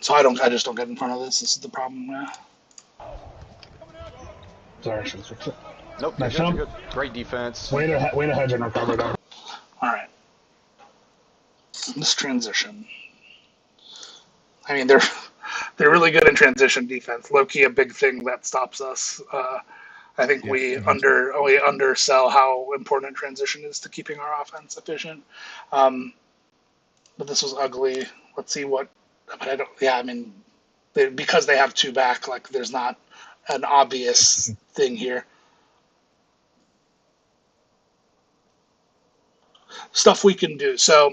So I just don't get in front of this. This is the problem. Yeah. Sorry, I should fix it. Nope, Nice you're job. good. Great defense. Way to hedge and recover there. All right. This transition. I mean, they're really good in transition defense. Low key, a big thing that stops us. I think we undersell how important transition is to keeping our offense efficient. But this was ugly. Let's see what. But I don't. Yeah, I mean, because they have two back, like there's not an obvious thing here. Stuff we can do. So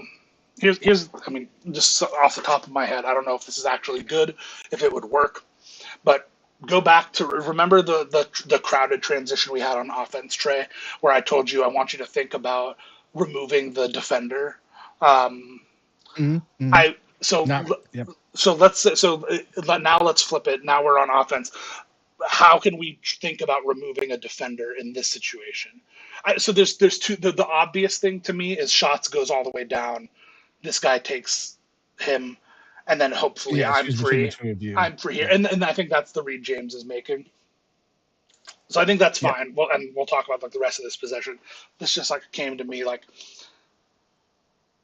here's. I mean, just off the top of my head, I don't know if this is actually good, if it would work, but go back to remember the crowded transition we had on offense, Trey, where I told you I want you to think about removing the defender. Mm-hmm. I so Yep. so now let's flip it. Now we're on offense. How can we think about removing a defender in this situation? So there's two. The obvious thing to me is shots goes all the way down. This guy takes him, and then hopefully I'm free. I'm free here, and I think that's the read James is making. So I think that's fine. Well, and we'll talk about like the rest of this possession. This just like came to me like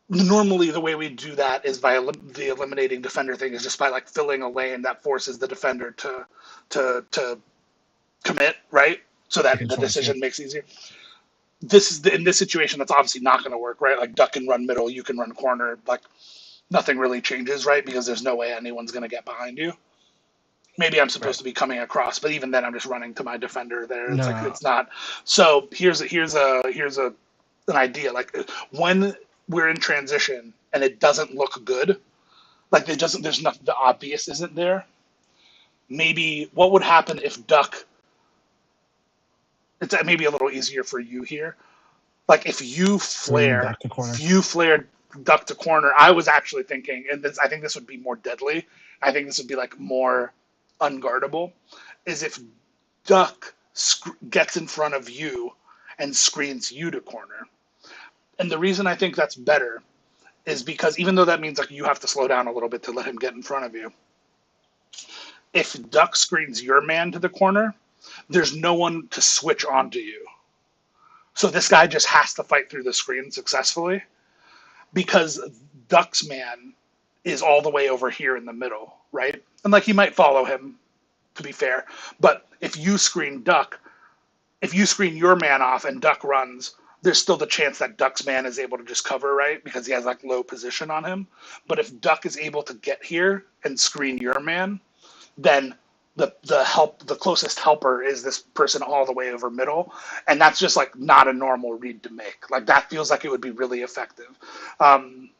normally the way we do that is by the eliminating defender thing is just by like filling a lane that forces the defender to commit, right? So that the decision makes easier. This is in this situation that's obviously not going to work, right? Like Duck can run middle, you can run corner, like nothing really changes, right? Because there's no way anyone's going to get behind you. Maybe I'm supposed to be coming across, but even then I'm just running to my defender there. It's like it's not. So here's an idea. Like when we're in transition and it doesn't look good, like there's nothing, the obvious isn't there. Maybe what would happen if Duck, it's maybe a little easier for you here. Like if you flare Duck to corner, I was actually thinking, and I think this would be more deadly. I think this would be like more unguardable, is if Duck gets in front of you and screens you to corner. And the reason I think that's better is because even though that means like you have to slow down a little bit to let him get in front of you, if Duck screens your man to the corner, there's no one to switch onto you. So this guy just has to fight through the screen successfully because Duck's man is all the way over here in the middle, right? And like he might follow him, to be fair, but if you screen your man off and Duck runs, there's still the chance that Duck's man is able to just cover, right? Because he has like low position on him. But if Duck is able to get here and screen your man, then the closest helper is this person all the way over middle, and that's just like not a normal read to make. Like that feels like it would be really effective. And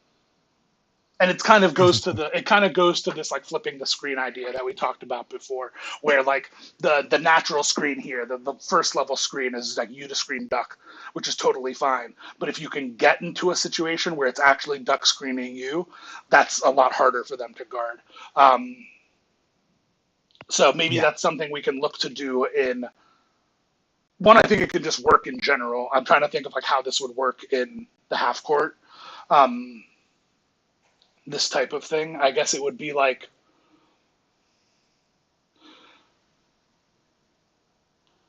And it kind of goes to this like flipping the screen idea that we talked about before, where like the natural screen here, the first level screen is like you to screen duck, which is totally fine. But if you can get into a situation where it's actually duck screening you, that's a lot harder for them to guard. So maybe that's something we can look to do in one. I think it could just work in general. I'm trying to think of like how this would work in the half court. This type of thing, I guess it would be like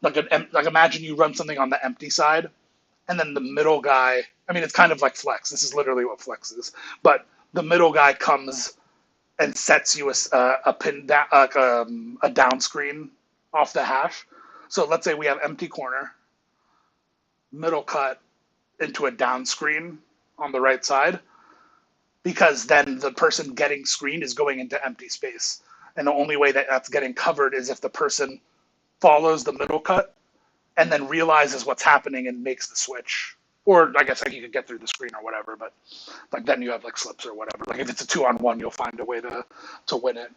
imagine you run something on the empty side, and then the middle guy. I mean, it's kind of like flex. This is literally what flex is. But the middle guy comes and sets you a pin down, like a down screen off the hash. So let's say we have empty corner, middle cut into a down screen on the right side, because then the person getting screened is going into empty space. And the only way that that's getting covered is if the person follows the middle cut and then realizes what's happening and makes the switch. Or I guess like you could get through the screen or whatever, but like then you have like slips or whatever. Like if it's a 2-on-1, you'll find a way to win it.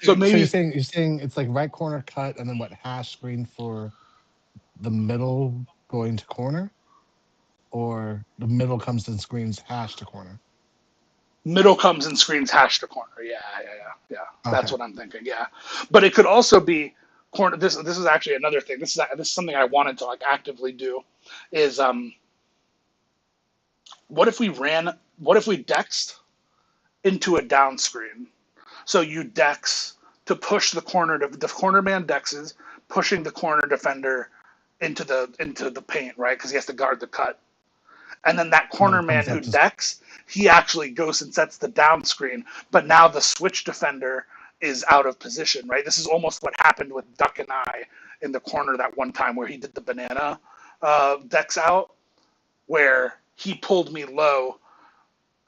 So maybe you're saying it's like right corner cut and then what, hash screen for the middle going to corner, or the middle comes and screens hash to corner. Middle comes and screens hash to corner. Yeah. Okay. That's what I'm thinking. Yeah, but it could also be corner. This is actually another thing. This is something I wanted to like actively do. Is what if we dexed into a down screen? So you dex to push the corner. The corner man dexes, pushing the corner defender into the paint, right? Because he has to guard the cut. And then that corner man who decks, he actually goes and sets the down screen. But now the switch defender is out of position, right? This is almost what happened with Duck and I in the corner that one time where he did the banana decks out, where he pulled me low,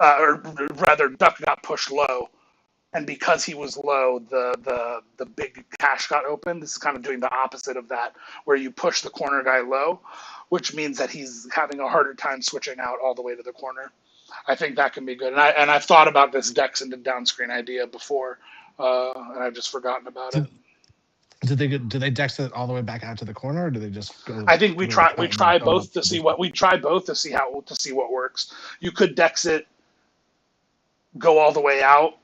or rather Duck got pushed low. And because he was low, the big cache got open. This is kind of doing the opposite of that, where you push the corner guy low, which means that he's having a harder time switching out all the way to the corner. I think that can be good. And I've thought about this dex into down screen idea before, and I've just forgotten about it. Do they dex it all the way back out to the corner, or do they just go? I think we try both to see what works. You could dex it, go all the way out,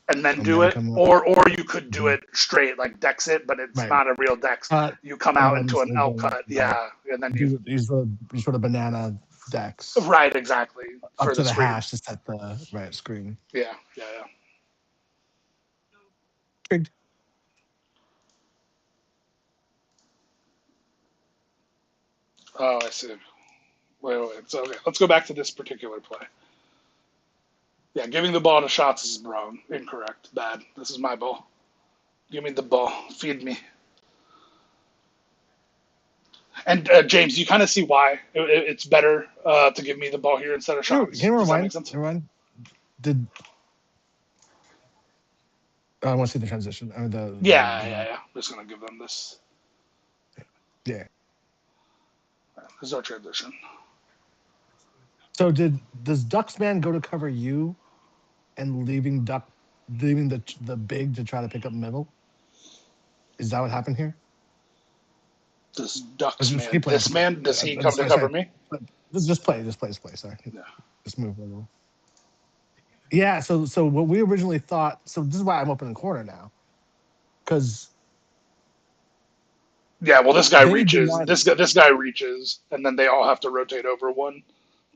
and then do it, or you could do it straight, like dex it, but it's not a real dex. You come out into an L cut, and then you sort of banana dex. Right, exactly. Up to the hash to set the right screen. Yeah. Intrigued. Oh, I see. Wait. So okay, let's go back to this particular play. Yeah, giving the ball to shots is wrong. Incorrect. Bad. This is my ball. Give me the ball. Feed me. And James, you kind of see why it's better to give me the ball here instead of shots. Does that make sense? I want to see the transition. Yeah. I'm just going to give them this. Yeah. There's no transition. So does Ducksman go to cover you and leaving the big to try to pick up middle? Is that what happened here? Does Ducksman, does he come to cover me? Just play. Sorry. Yeah. Just move a little. Yeah, so what we originally thought, so this is why I'm opening corner now. Because yeah, well, this guy reaches. This guy reaches, and then they all have to rotate over one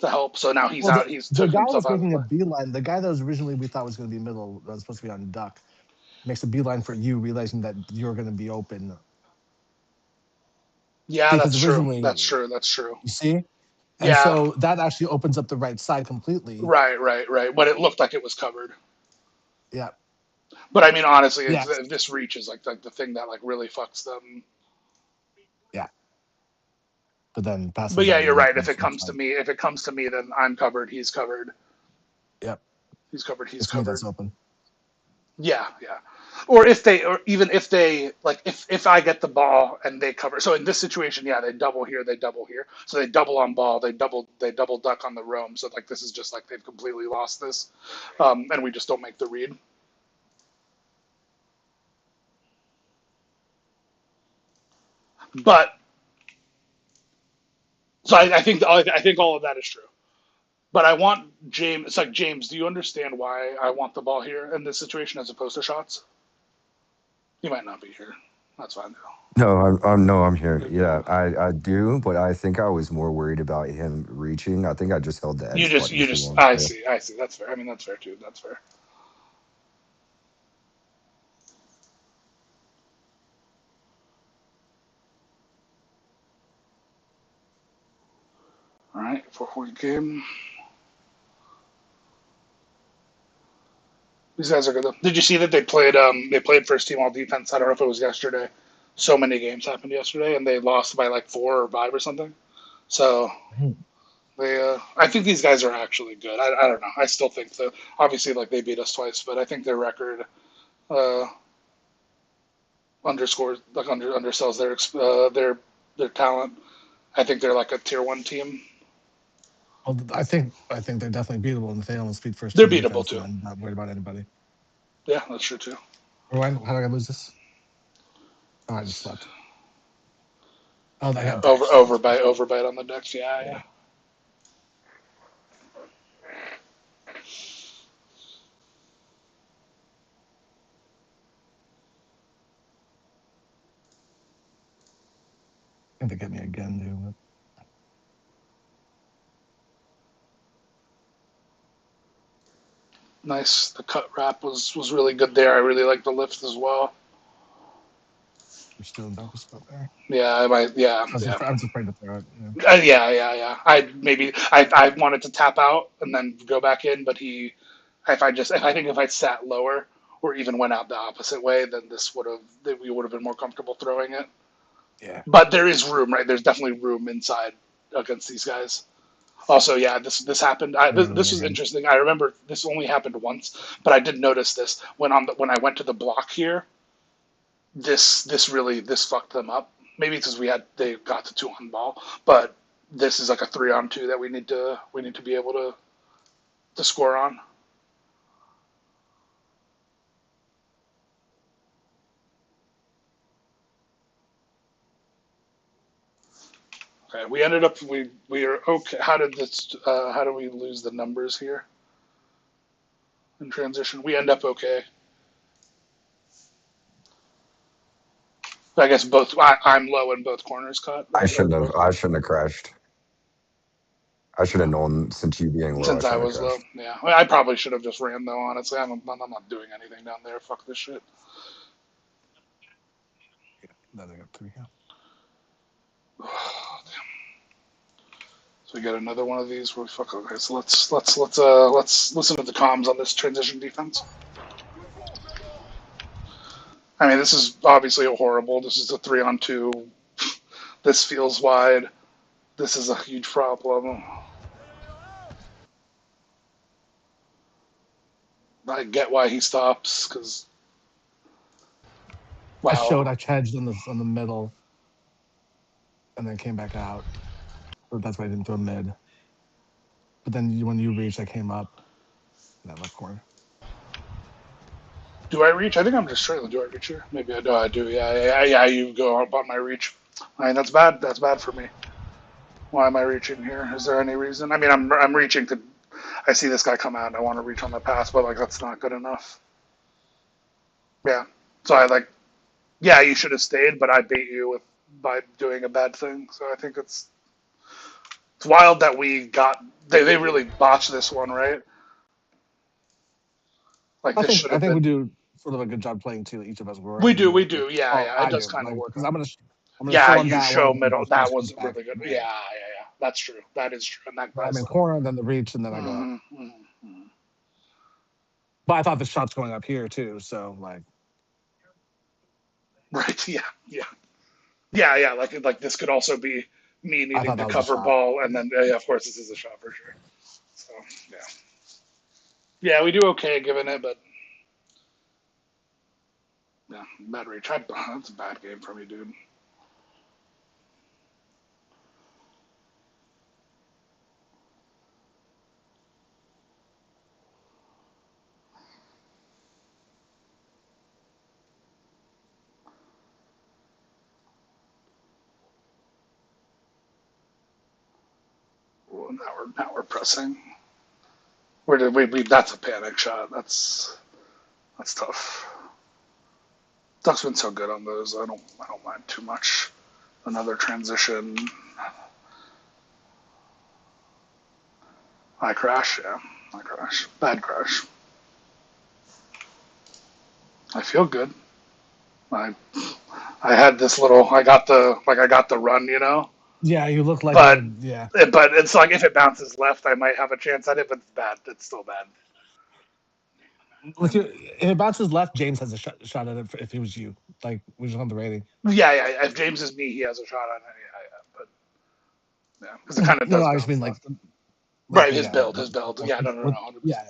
to help. So now he's out. He's the guy was making a beeline. The guy that was originally we thought was going to be middle, that was supposed to be on duck, makes a beeline for you, realizing that you're going to be open. Yeah, that's true. That's true. You see? And so that actually opens up the right side completely. Right. But it looked like it was covered. Yeah. But I mean, honestly, this reach is like the thing that like really fucks them. Yeah. But then But yeah, you're right. If it comes to me, then I'm covered. He's covered. Yep. He's covered. That's open. Yeah. Or if they, or even if they, like, if I get the ball and they cover. So in this situation, yeah, they double here, they double here. So they double on ball, they double duck on the roam. So like this is just like they've completely lost this, and we just don't make the read. But so I think all of that is true. But I want James. It's like James. Do you understand why I want the ball here in this situation as opposed to shots? You might not be here. That's fine. No, I'm here. You're Yeah, cool. I do, but I think I was more worried about him reaching. I think I just held the You X just, button you too just. long. I Yeah. see. I see. That's fair. I mean, that's fair too. That's fair. All right, 4-point game. These guys are good. Did you see that they played? They played first team all defense. I don't know if it was yesterday. So many games happened yesterday, and they lost by like 4 or 5 or something. So they, I think these guys are actually good. I don't know. I still think so. Obviously, like they beat us twice, but I think their record uh, underscores, like undersells their talent. I think they're like a tier 1 team. Well, I think they're definitely beatable, and if they almost beat first They're team beatable defense, then too. I'm not worried about anybody. Yeah, that's true too. How did I lose this? Oh, I just slept. Oh, I Yeah, got Dex. That's right. overbite on the decks. Yeah, yeah. Yeah. I think they get me again, dude. Nice. The cut wrap was really good there. I really like the lift as well. You're still in double spot there. Yeah, I might. Yeah, yeah. I was afraid to throw it. Yeah. Yeah. I wanted to tap out and then go back in, but I think if I sat lower or even went out the opposite way, then we would have been more comfortable throwing it. Yeah. But there is room, right? There's definitely room inside against these guys. Also, yeah, this happened. This was Yeah. interesting. I remember this only happened once, but I did notice this when I went to the block here. This fucked them up. Maybe it's because they got to 2 on ball, but this is like a 3-on-2 that we need to be able to score on. Okay, we ended up we are okay. How do we lose the numbers here in transition? We end up okay. I guess both. I'm low and both corners cut, I right? Or shouldn't have. both I shouldn't have crashed. I should have known since you being low. I since I shouldn't have was low. crashed. Yeah, I probably should have just ran though. Honestly, I'm not doing anything down there. Fuck this shit. Now they got 3. Yeah. So we get another one of these where we fuck. Okay, so let's listen to the comms on this transition defense. I mean, this is obviously horrible. This is a 3-on-2. This feels wide. This is a huge problem. I get why he stops because wow. I charged on the middle, and then came back out. So that's why I didn't throw mid. But then when you reached, I came up in that left corner. Do I reach? I think I'm just trailing. Do I reach here? Maybe I do. I do. Yeah. You go up on my reach. I mean, that's bad. That's bad for me. Why am I reaching here? Is there any reason? I mean, I'm reaching to. I see this guy come out and I want to reach on the pass, but like that's not good enough. Yeah. So I like. Yeah, you should have stayed, but I bait you by doing a bad thing. So I think it's wild that we got. They really botched this one, right? Like this should I have think we been. do sort of a good job playing too. Each of us We wherever do. we We want. do. Yeah. Oh, Yeah. It I does do kind of like work because on. I'm gonna Yeah, show on you that one show and then middle. go full That sprint wasn't back. really good. Yeah. Yeah. That's true. That is true. And that I'm guy's in like, corner, then the reach, and then I go up. mm-hmm. But I thought the shot's going up here too. So like, Right. Yeah. Like this could also be me I needing thought to that was a cover shot. ball, and then yeah, of course this is a shot for sure. So yeah, we do okay given it, but Yeah, bad reach. That's a bad game from you, dude. Well, now we're pressing. Where did we? That's a panic shot. That's tough. Duck's been so good on those. I don't mind too much. Another transition. I crash. Yeah, I crash. Bad crash. I feel good. I I had this little. I got the run, you know. Yeah, you look like But yeah. but it's like if it bounces left, I might have a chance at it. But it's bad. It's still bad. If it bounces left, James has a shot at it if it was you. Like, we just on the rating. Yeah. If James is me, he has a shot on it. Yeah. But yeah, because it kind of No, does I just mean bounce left. like Right, his yeah, build. Yeah, no, 100%. yeah.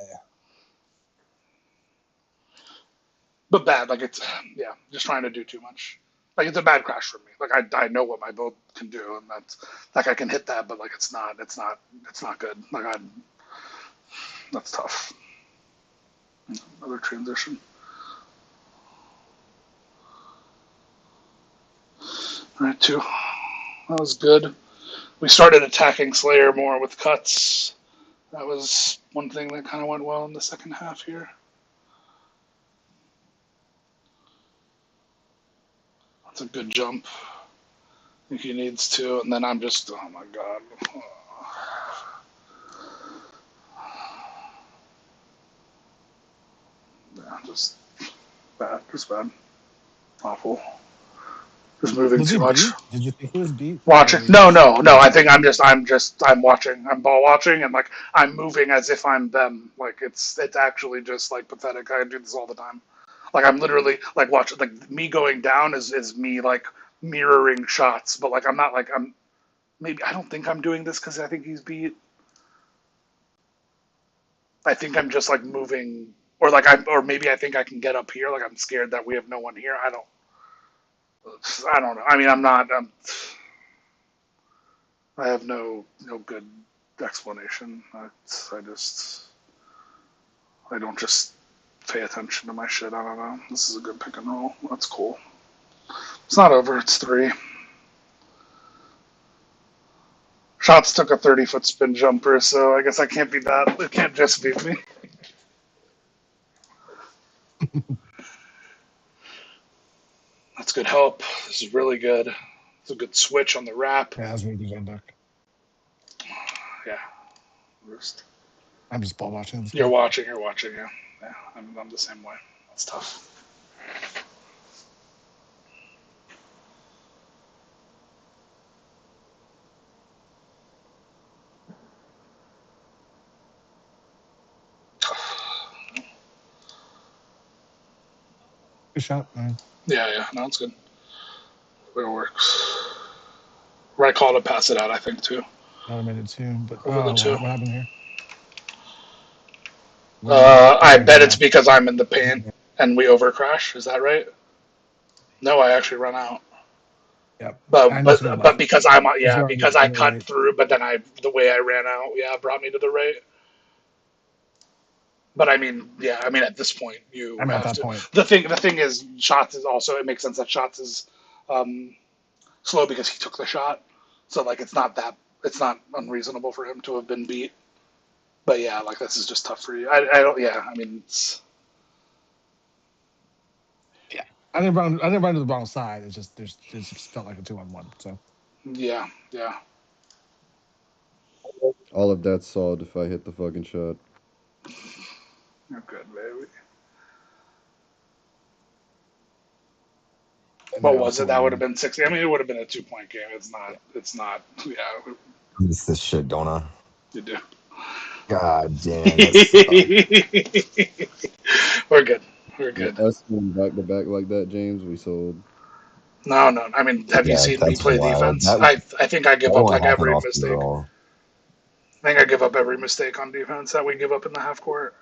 But bad. Like it's just trying to do too much. Like it's a bad crash for me. Like I know what my build can do, and that's like I can hit that, but like it's not good. Like that's tough. Another transition. All right, two. That was good. We started attacking Slayer more with cuts. That was one thing that kind of went well in the second half here. That's a good jump. I think he needs to, and then I'm just, oh my god. Yeah, just bad. Awful. Just moving Was too he much. beat? Did you think he was beat? Watching? Or you No. just I think I'm watching. I'm ball watching, and like I'm moving as if I'm them. Like it's actually just like pathetic. I do this all the time. Like I'm literally like watching. Like me going down is me like mirroring shots, but like I'm not like I'm. Maybe I don't think I'm doing this because I think he's beat. I think I'm just like moving, or maybe I think I can get up here. Like I'm scared that we have no one here. I don't know. I mean, I'm not. I have no good explanation. I don't just pay attention to my shit. I don't know. This is a good pick and roll. That's cool. It's not over. It's three. Shots took a 30-foot spin jumper, so I guess I can't beat that. It can't just beat me. That's good help. This is really good. It's a good switch on the wrap. yeah, that's really good on Duck. Yeah. I'm just ball watching this You're game. watching, yeah. Yeah, I'm the same way. That's tough. Good shot, man. Yeah, no, it's good. It works. Right call to pass it out, I think, too. That would have made it two, but Over the two. what happened here? Where I did I bet go it's off? because I'm in the paint and we overcrash. Is that right? No, I actually run out. Yep. But I must have but gone but left. because I'm Because yeah you're because on I the cut right. through, but then the way I ran out brought me to the right. But I mean at this point you I'm at have that to. point. The thing is shots is also it makes sense that shots is um, slow because he took the shot. So like it's not unreasonable for him to have been beat. But yeah, like this is just tough for you. I don't I mean Yeah. I didn't run to the wrong side. It's just it just felt like a 2-on-1. So yeah. All of that's solved if I hit the fucking shot. You're good, baby. and What now was it? That would have 2-on-1. been 60. I mean, it would have been a 2 point game. Yeah. It's not. Yeah, Miss this shit, don't I? you do. God damn, that sucks. We're good. We're Yeah, good. us going back to back like that, James, we sold. No. I mean, have you Yeah, seen me that's play wild. defense? That I think I give up won't like happen every often at mistake. all. I think I give up every mistake on defense that we give up in the half court.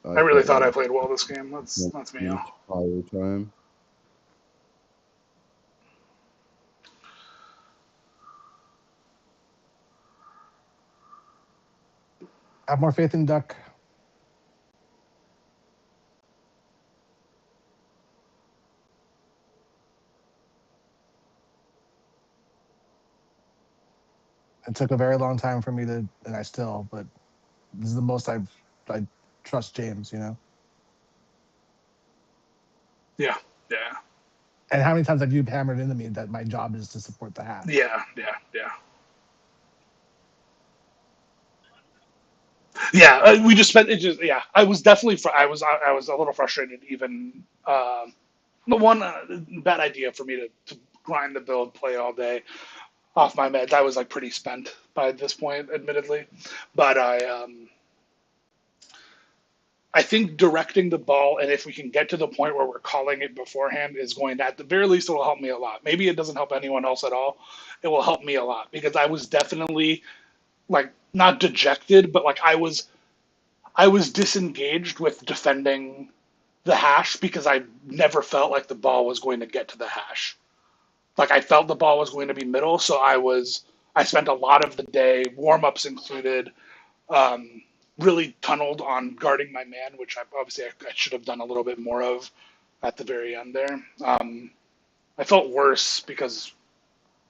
I really felt thought I like played well this game. much, That's me. much higher time. Have more faith in Duck. It took a very long time for me to, and I still, but this is the most I trust James, you know. Yeah. And how many times have you hammered into me that my job is to support the hat? Yeah. Yeah, we just spent it. Just I was definitely I was a little frustrated. Even the one bad idea for me to grind the build, play all day off my meds. I was like pretty spent by this point, admittedly, but I think directing the ball, and if we can get to the point where we're calling it beforehand, is going to, at the very least, it will help me a lot. Maybe it doesn't help anyone else at all. It will help me a lot because I was definitely like not dejected, but like I was disengaged with defending the hash because I never felt like the ball was going to get to the hash. Like I felt the ball was going to be middle, so I spent a lot of the day, warm ups included, um, really tunneled on guarding my man, which I should have done a little bit more of at the very end there. I felt worse because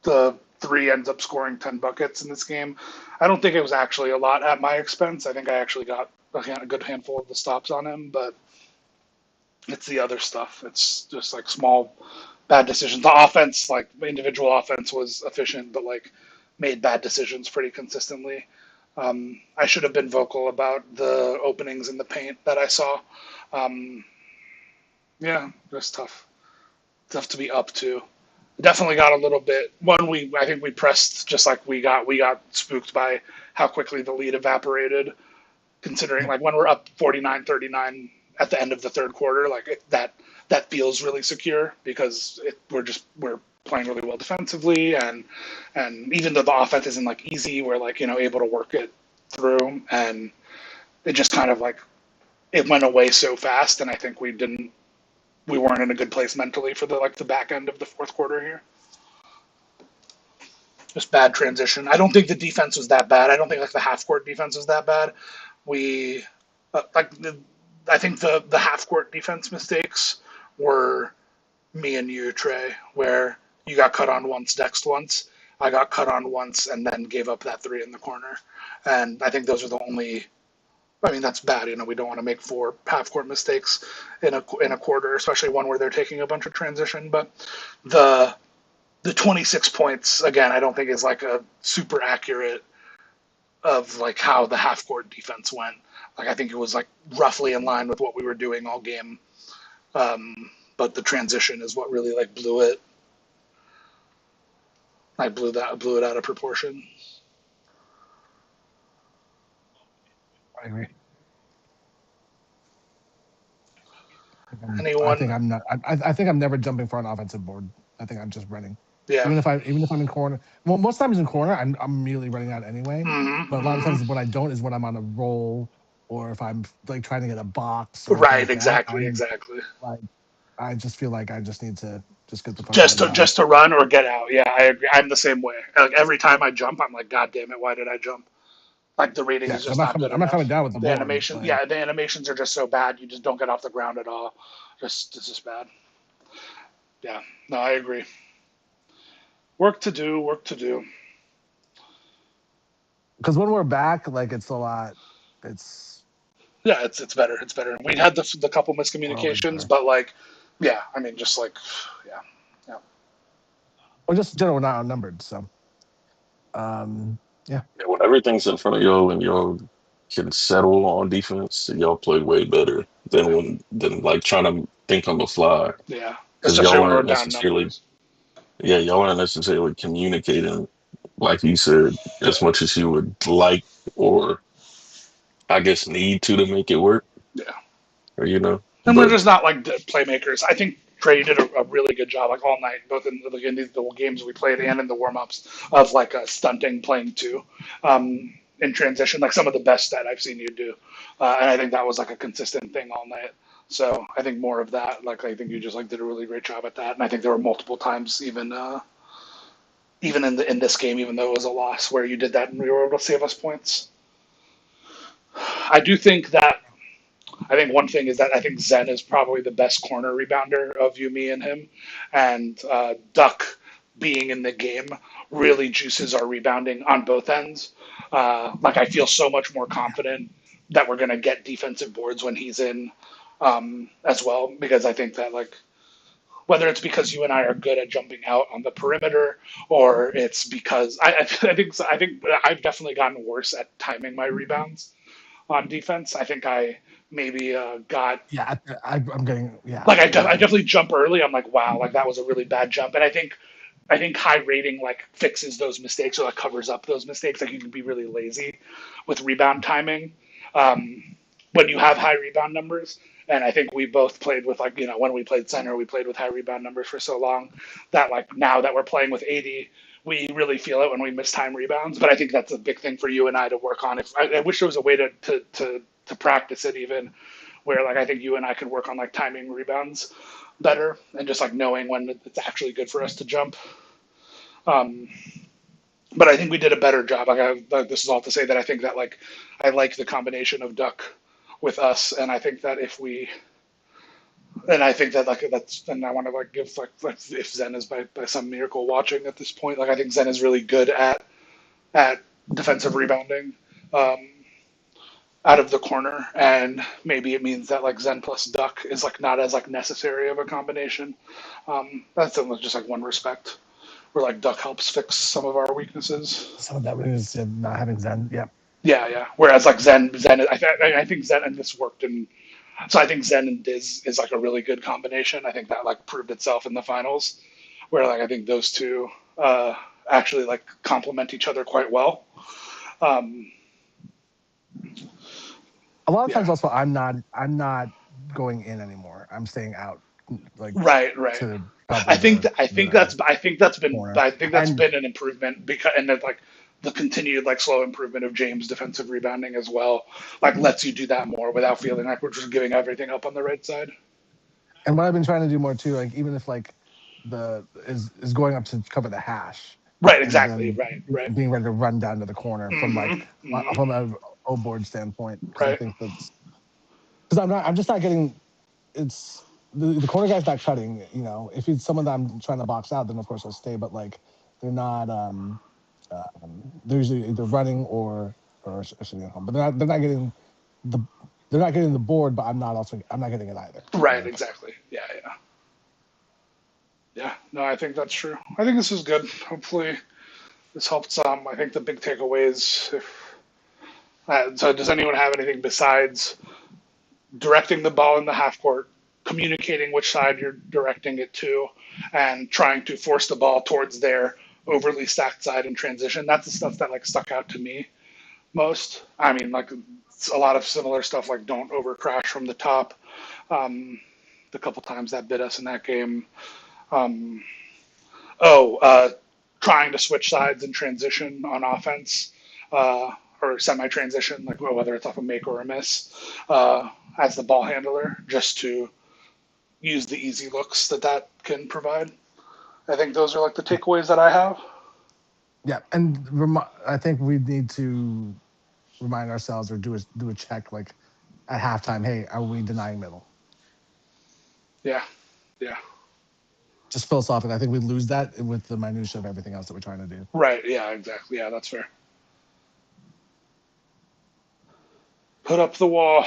the three ends up scoring 10 buckets in this game. I don't think it was actually a lot at my expense. I think I actually got a good handful of the stops on him, but it's the other stuff. It's just like small bad decisions. The offense, like individual offense, was efficient, but like made bad decisions pretty consistently. I should have been vocal about the openings in the paint that I saw. Um, yeah, just tough to be up to. Definitely got a little bit. I think we pressed just like we got spooked by how quickly the lead evaporated. Considering like when we're up 49-39 at the end of the third quarter, like that feels really secure because we're playing really well defensively, and even though the offense isn't like easy, we're like able to work it through, and it just kind of like it went away so fast, and I think we weren't in a good place mentally for the back end of the fourth quarter here. Just bad transition. I don't think the defense was that bad. I don't think like the half court defense was that bad. We I think the half court defense mistakes were me and you, Trey, where you got cut on once, Dext once. I got cut on once and then gave up that three in the corner. And I think those are the only. I mean, that's bad. We don't want to make 4 half court mistakes in a quarter, especially one where they're taking a bunch of transition. But the 26 points again, I don't think is like a super accurate of like how the half court defense went. Like I think it was like roughly in line with what we were doing all game. But the transition is what really like blew it. I blew it out of proportion. I agree. Anyone? I think I'm not. I think I'm never jumping for an offensive board. I think I'm just running. Yeah. Even if I'm in corner. Well, most times in corner, I'm immediately running out anyway. Mm-hmm, But a lot of times when I don't is when I'm on a roll or if I'm like trying to get a box. Or right. Like exactly. Like I just feel like I just need to just get the fuck just to run or get out. Yeah, I agree. I'm the same way. Like every time I jump, I'm like, God damn it, why did I jump? Like the rating is just not good enough. I'm not coming down with the board, animation. Like, yeah, the animations are just so bad. You just don't get off the ground at all. It's just bad. Yeah, no, I agree. Work to do. Because when we're back, like it's a lot. It's Yeah, it's better. It's better. We had the couple miscommunications, but like, yeah, I mean, just like, yeah. Or just general, we're not outnumbered. So, yeah. Yeah, when everything's in front of y'all and y'all can settle on defense, y'all play way better than like trying to think on the fly. Yeah, Because especially y'all when we're aren't down necessarily, numbers. yeah, y'all aren't necessarily communicating like you said as much as you would like or I guess need to make it work. Yeah. Or And we're but just not like playmakers. I think Trey did a really good job, like all night, both in the games we played and in the warm ups, of like stunting playing two. in transition, like some of the best that I've seen you do. And I think that was like a consistent thing all night. So I think more of that. Like I think you just like did a really great job at that. And I think there were multiple times even in this game, even though it was a loss, where you did that and we were able to save us points. I do think that I think one thing is that I think Zen is probably the best corner rebounder of you, me, and him, and Duck being in the game really juices our rebounding on both ends. Like I feel so much more confident that we're going to get defensive boards when he's in as well, because I think that like whether it's because you and I are good at jumping out on the perimeter, or it's because I think I've definitely gotten worse at timing my rebounds on defense. I think I maybe got Yeah, I'm getting yeah. like I definitely jump early. I'm like, wow, like that was a really bad jump. And I think high rating like fixes those mistakes or like covers up those mistakes. Like you can be really lazy with rebound timing when you have high rebound numbers. And I think we both played with like, you know, when we played center, we played with high rebound numbers for so long that like now that we're playing with 80, we really feel it when we miss time rebounds. But I think that's a big thing for you and I to work on. If I wish there was a way to practice it even where like I think you and I could work on like timing rebounds better and just like knowing when it's actually good for us to jump. But I think we did a better job. This is all to say that I think that like I like the combination of Duck with us, and I think that I think that like that's, and I want to like give like if Zen is by some miracle watching at this point, like I think Zen is really good at defensive rebounding out of the corner, and maybe it means that like Zen plus Duck is like not as like necessary of a combination. That's just like one respect where like Duck helps fix some of our weaknesses. Some of that is not having Zen. Yeah. Yeah. Whereas like Zen, I think Zen and this worked, and so I think Zen and Diz is like a really good combination. I think that like proved itself in the finals, where like I think those two actually like complement each other quite well. A lot of times also I'm not going in anymore. I'm staying out. Like right. To I think that's been corner. been an improvement because and then like the continued like slow improvement of James' defensive rebounding as well, like lets you do that more without feeling like we're just giving everything up on the right side. And what I've been trying to do more too, like even if like is going up to cover the hash. Right, exactly. Right. Being ready to run down to the corner from like from an O board standpoint. Right. I think that's because I'm just not getting it's the corner guy's not cutting, you know. If it's someone that I'm trying to box out, then of course I'll stay. But like they're not they're usually either running or sitting at home. But they're not getting the board, but I'm not getting it either. Right, exactly. Yeah. No, I think that's true. I think this is good. Hopefully this helped some. I think the big takeaways so does anyone have anything besides directing the ball in the half court, communicating which side you're directing it to, and trying to force the ball towards their overly stacked side in transition? That's the stuff that like stuck out to me most. I mean, like it's a lot of similar stuff like don't over crash from the top. The couple times that bit us in that game. Trying to switch sides in transition on offense or semi-transition, like whether it's off a make or a miss, as the ball handler, just to use the easy looks that can provide. I think those are like the takeaways that I have. Yeah, and I think we need to remind ourselves or do a check like at halftime. Hey, are we denying middle? Yeah. Just philosophically, I think we lose that with the minutia of everything else that we're trying to do. Right. Yeah. Exactly. Yeah, that's fair. Put up the wall.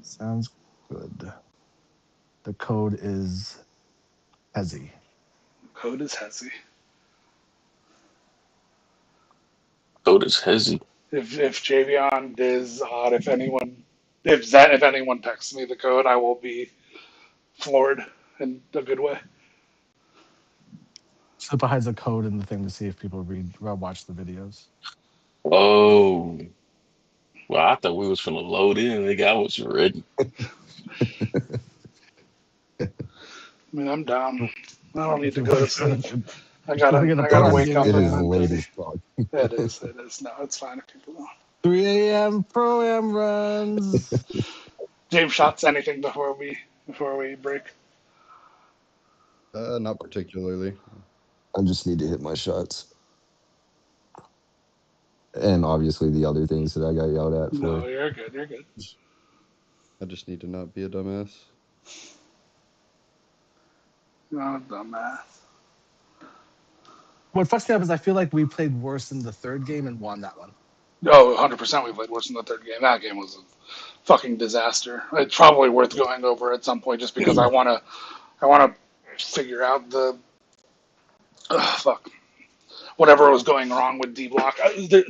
Sounds good. The code is Hezzy. Code is Hezzy. Code is Hezzy. If Javion, Diz, Odd, if anyone texts me the code, I will be floored in a good way. Slip hides a code in the thing to see if people watch the videos. Oh. Well, I thought we was finna load in. Nigga, I was ready. I mean, I'm down. I don't need to go to sleep. I Don't forget to gotta pause the wake game up and at It go is to bed. 9:30. late as fuck. It is. It is. No, it's fine if people don't. 3 a.m. Pro-Am runs. James, shots anything before we break? Not particularly. I just need to hit my shots. And obviously the other things that I got yelled at No, for. you're good. You're good. I just need to not be a dumbass. Not a dumbass. What fucks me up is I feel like we played worse in the third game and won that one. Oh, 100% we played worse in the third game. That game was a fucking disaster. It's probably worth going over at some point just because I wanna figure out the fuck whatever was going wrong with D block.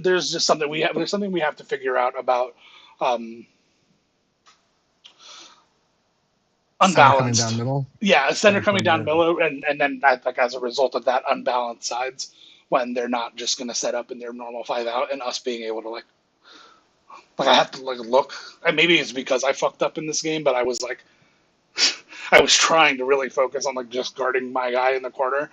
There's just something there's something we have to figure out about um, Center coming down unbalanced. middle. Yeah, center Center coming coming down there. below, and then like as a result of that, unbalanced sides when they're not just going to set up in their normal 5 out, and us being able to like I have to like look. And maybe it's because I fucked up in this game, but I was like I was trying to really focus on like just guarding my guy in the corner,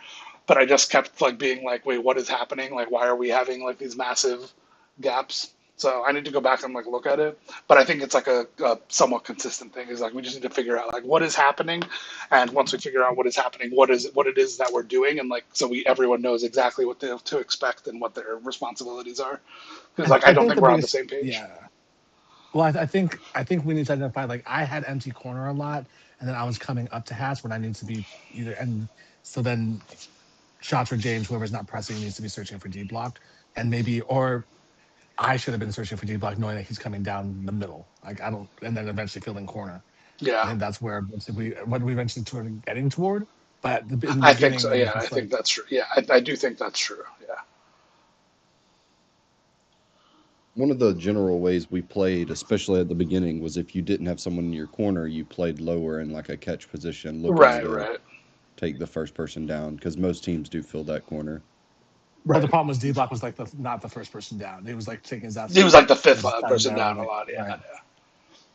but I just kept like being like, wait, what is happening? Like, why are we having like these massive gaps? So I need to go back and like look at it. But I think it's like a somewhat consistent thing. Is like we just need to figure out like what is happening, and once we figure out what is happening, what it is that we're doing, and like so everyone knows exactly what to expect and what their responsibilities are. Because like I I don't think think the we're on the biggest, same page. yeah. Well, I think we need to identify like I had empty corner a lot, and then I was coming up to hatch when I need to be either, and so then shots for James, whoever's not pressing needs to be searching for D block, and maybe or I should have been searching for D block, knowing that he's coming down the middle. Like I don't, and then eventually filling corner. I Yeah, think that's where what we eventually getting toward. But in the I think so. beginning, it was Yeah, I just think like that's true. Yeah, I do think that's true. Yeah. One of the general ways we played, especially at the beginning, was if you didn't have someone in your corner, you played lower in like a catch position, looking Right, to right, take the first person down, because most teams do fill that corner. but the right. problem was D block was like not the first person down. It was like taking his ass He was up like the and fifth just kind of person down a narrowing it. lot. Yeah, Right.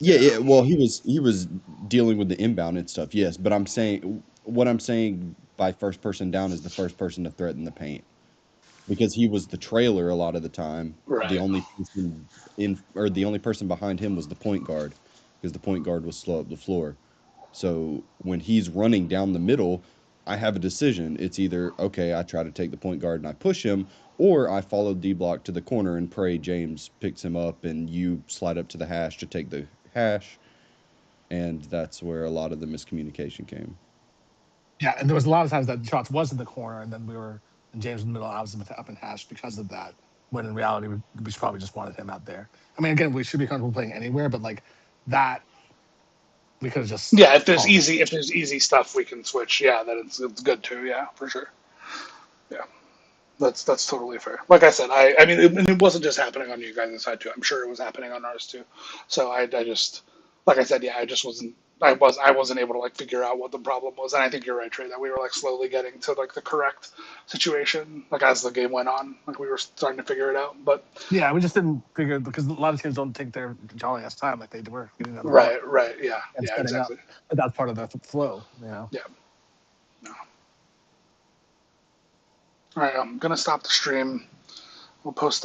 Yeah, yeah, yeah. Well, he was dealing with the inbound and stuff, yes. But what I'm saying by first person down is the first person to threaten the paint, because he was the trailer a lot of the time. The right. only person the only person behind him was the point guard, because the point guard was slow up the floor. So when he's running down the middle, I have a decision. It's either, okay, I try to take the point guard and I push him, or I follow D block to the corner and pray James picks him up and you slide up to the hash to take the hash. And that's where a lot of the miscommunication came. Yeah, and there was a lot of times that shots was in the corner, and then we were in James in the middle. I was up in hash because of that. When in reality, we probably just wanted him out there. I mean, again, we should be comfortable playing anywhere, but like that, we could have just Yeah, called the if switch. there's easy stuff we can switch. Yeah, then it's good too. Yeah, for sure. Yeah, that's totally fair. Like I said, I mean it wasn't just happening on you guys' side too. I'm sure it was happening on ours too. So I just like I said, yeah, I just wasn't. I wasn't able to like figure out what the problem was, and I think you're right, Trey, that we were like slowly getting to like the correct situation, like as the game went on, like we were starting to figure it out. But Yeah, we just didn't figure because a lot of teams don't take their jolly ass time like they were getting on the board right, yeah, and yeah, setting up. exactly. But that's part of the flow, you know. Yeah. No. All right, I'm gonna stop the stream. We'll post the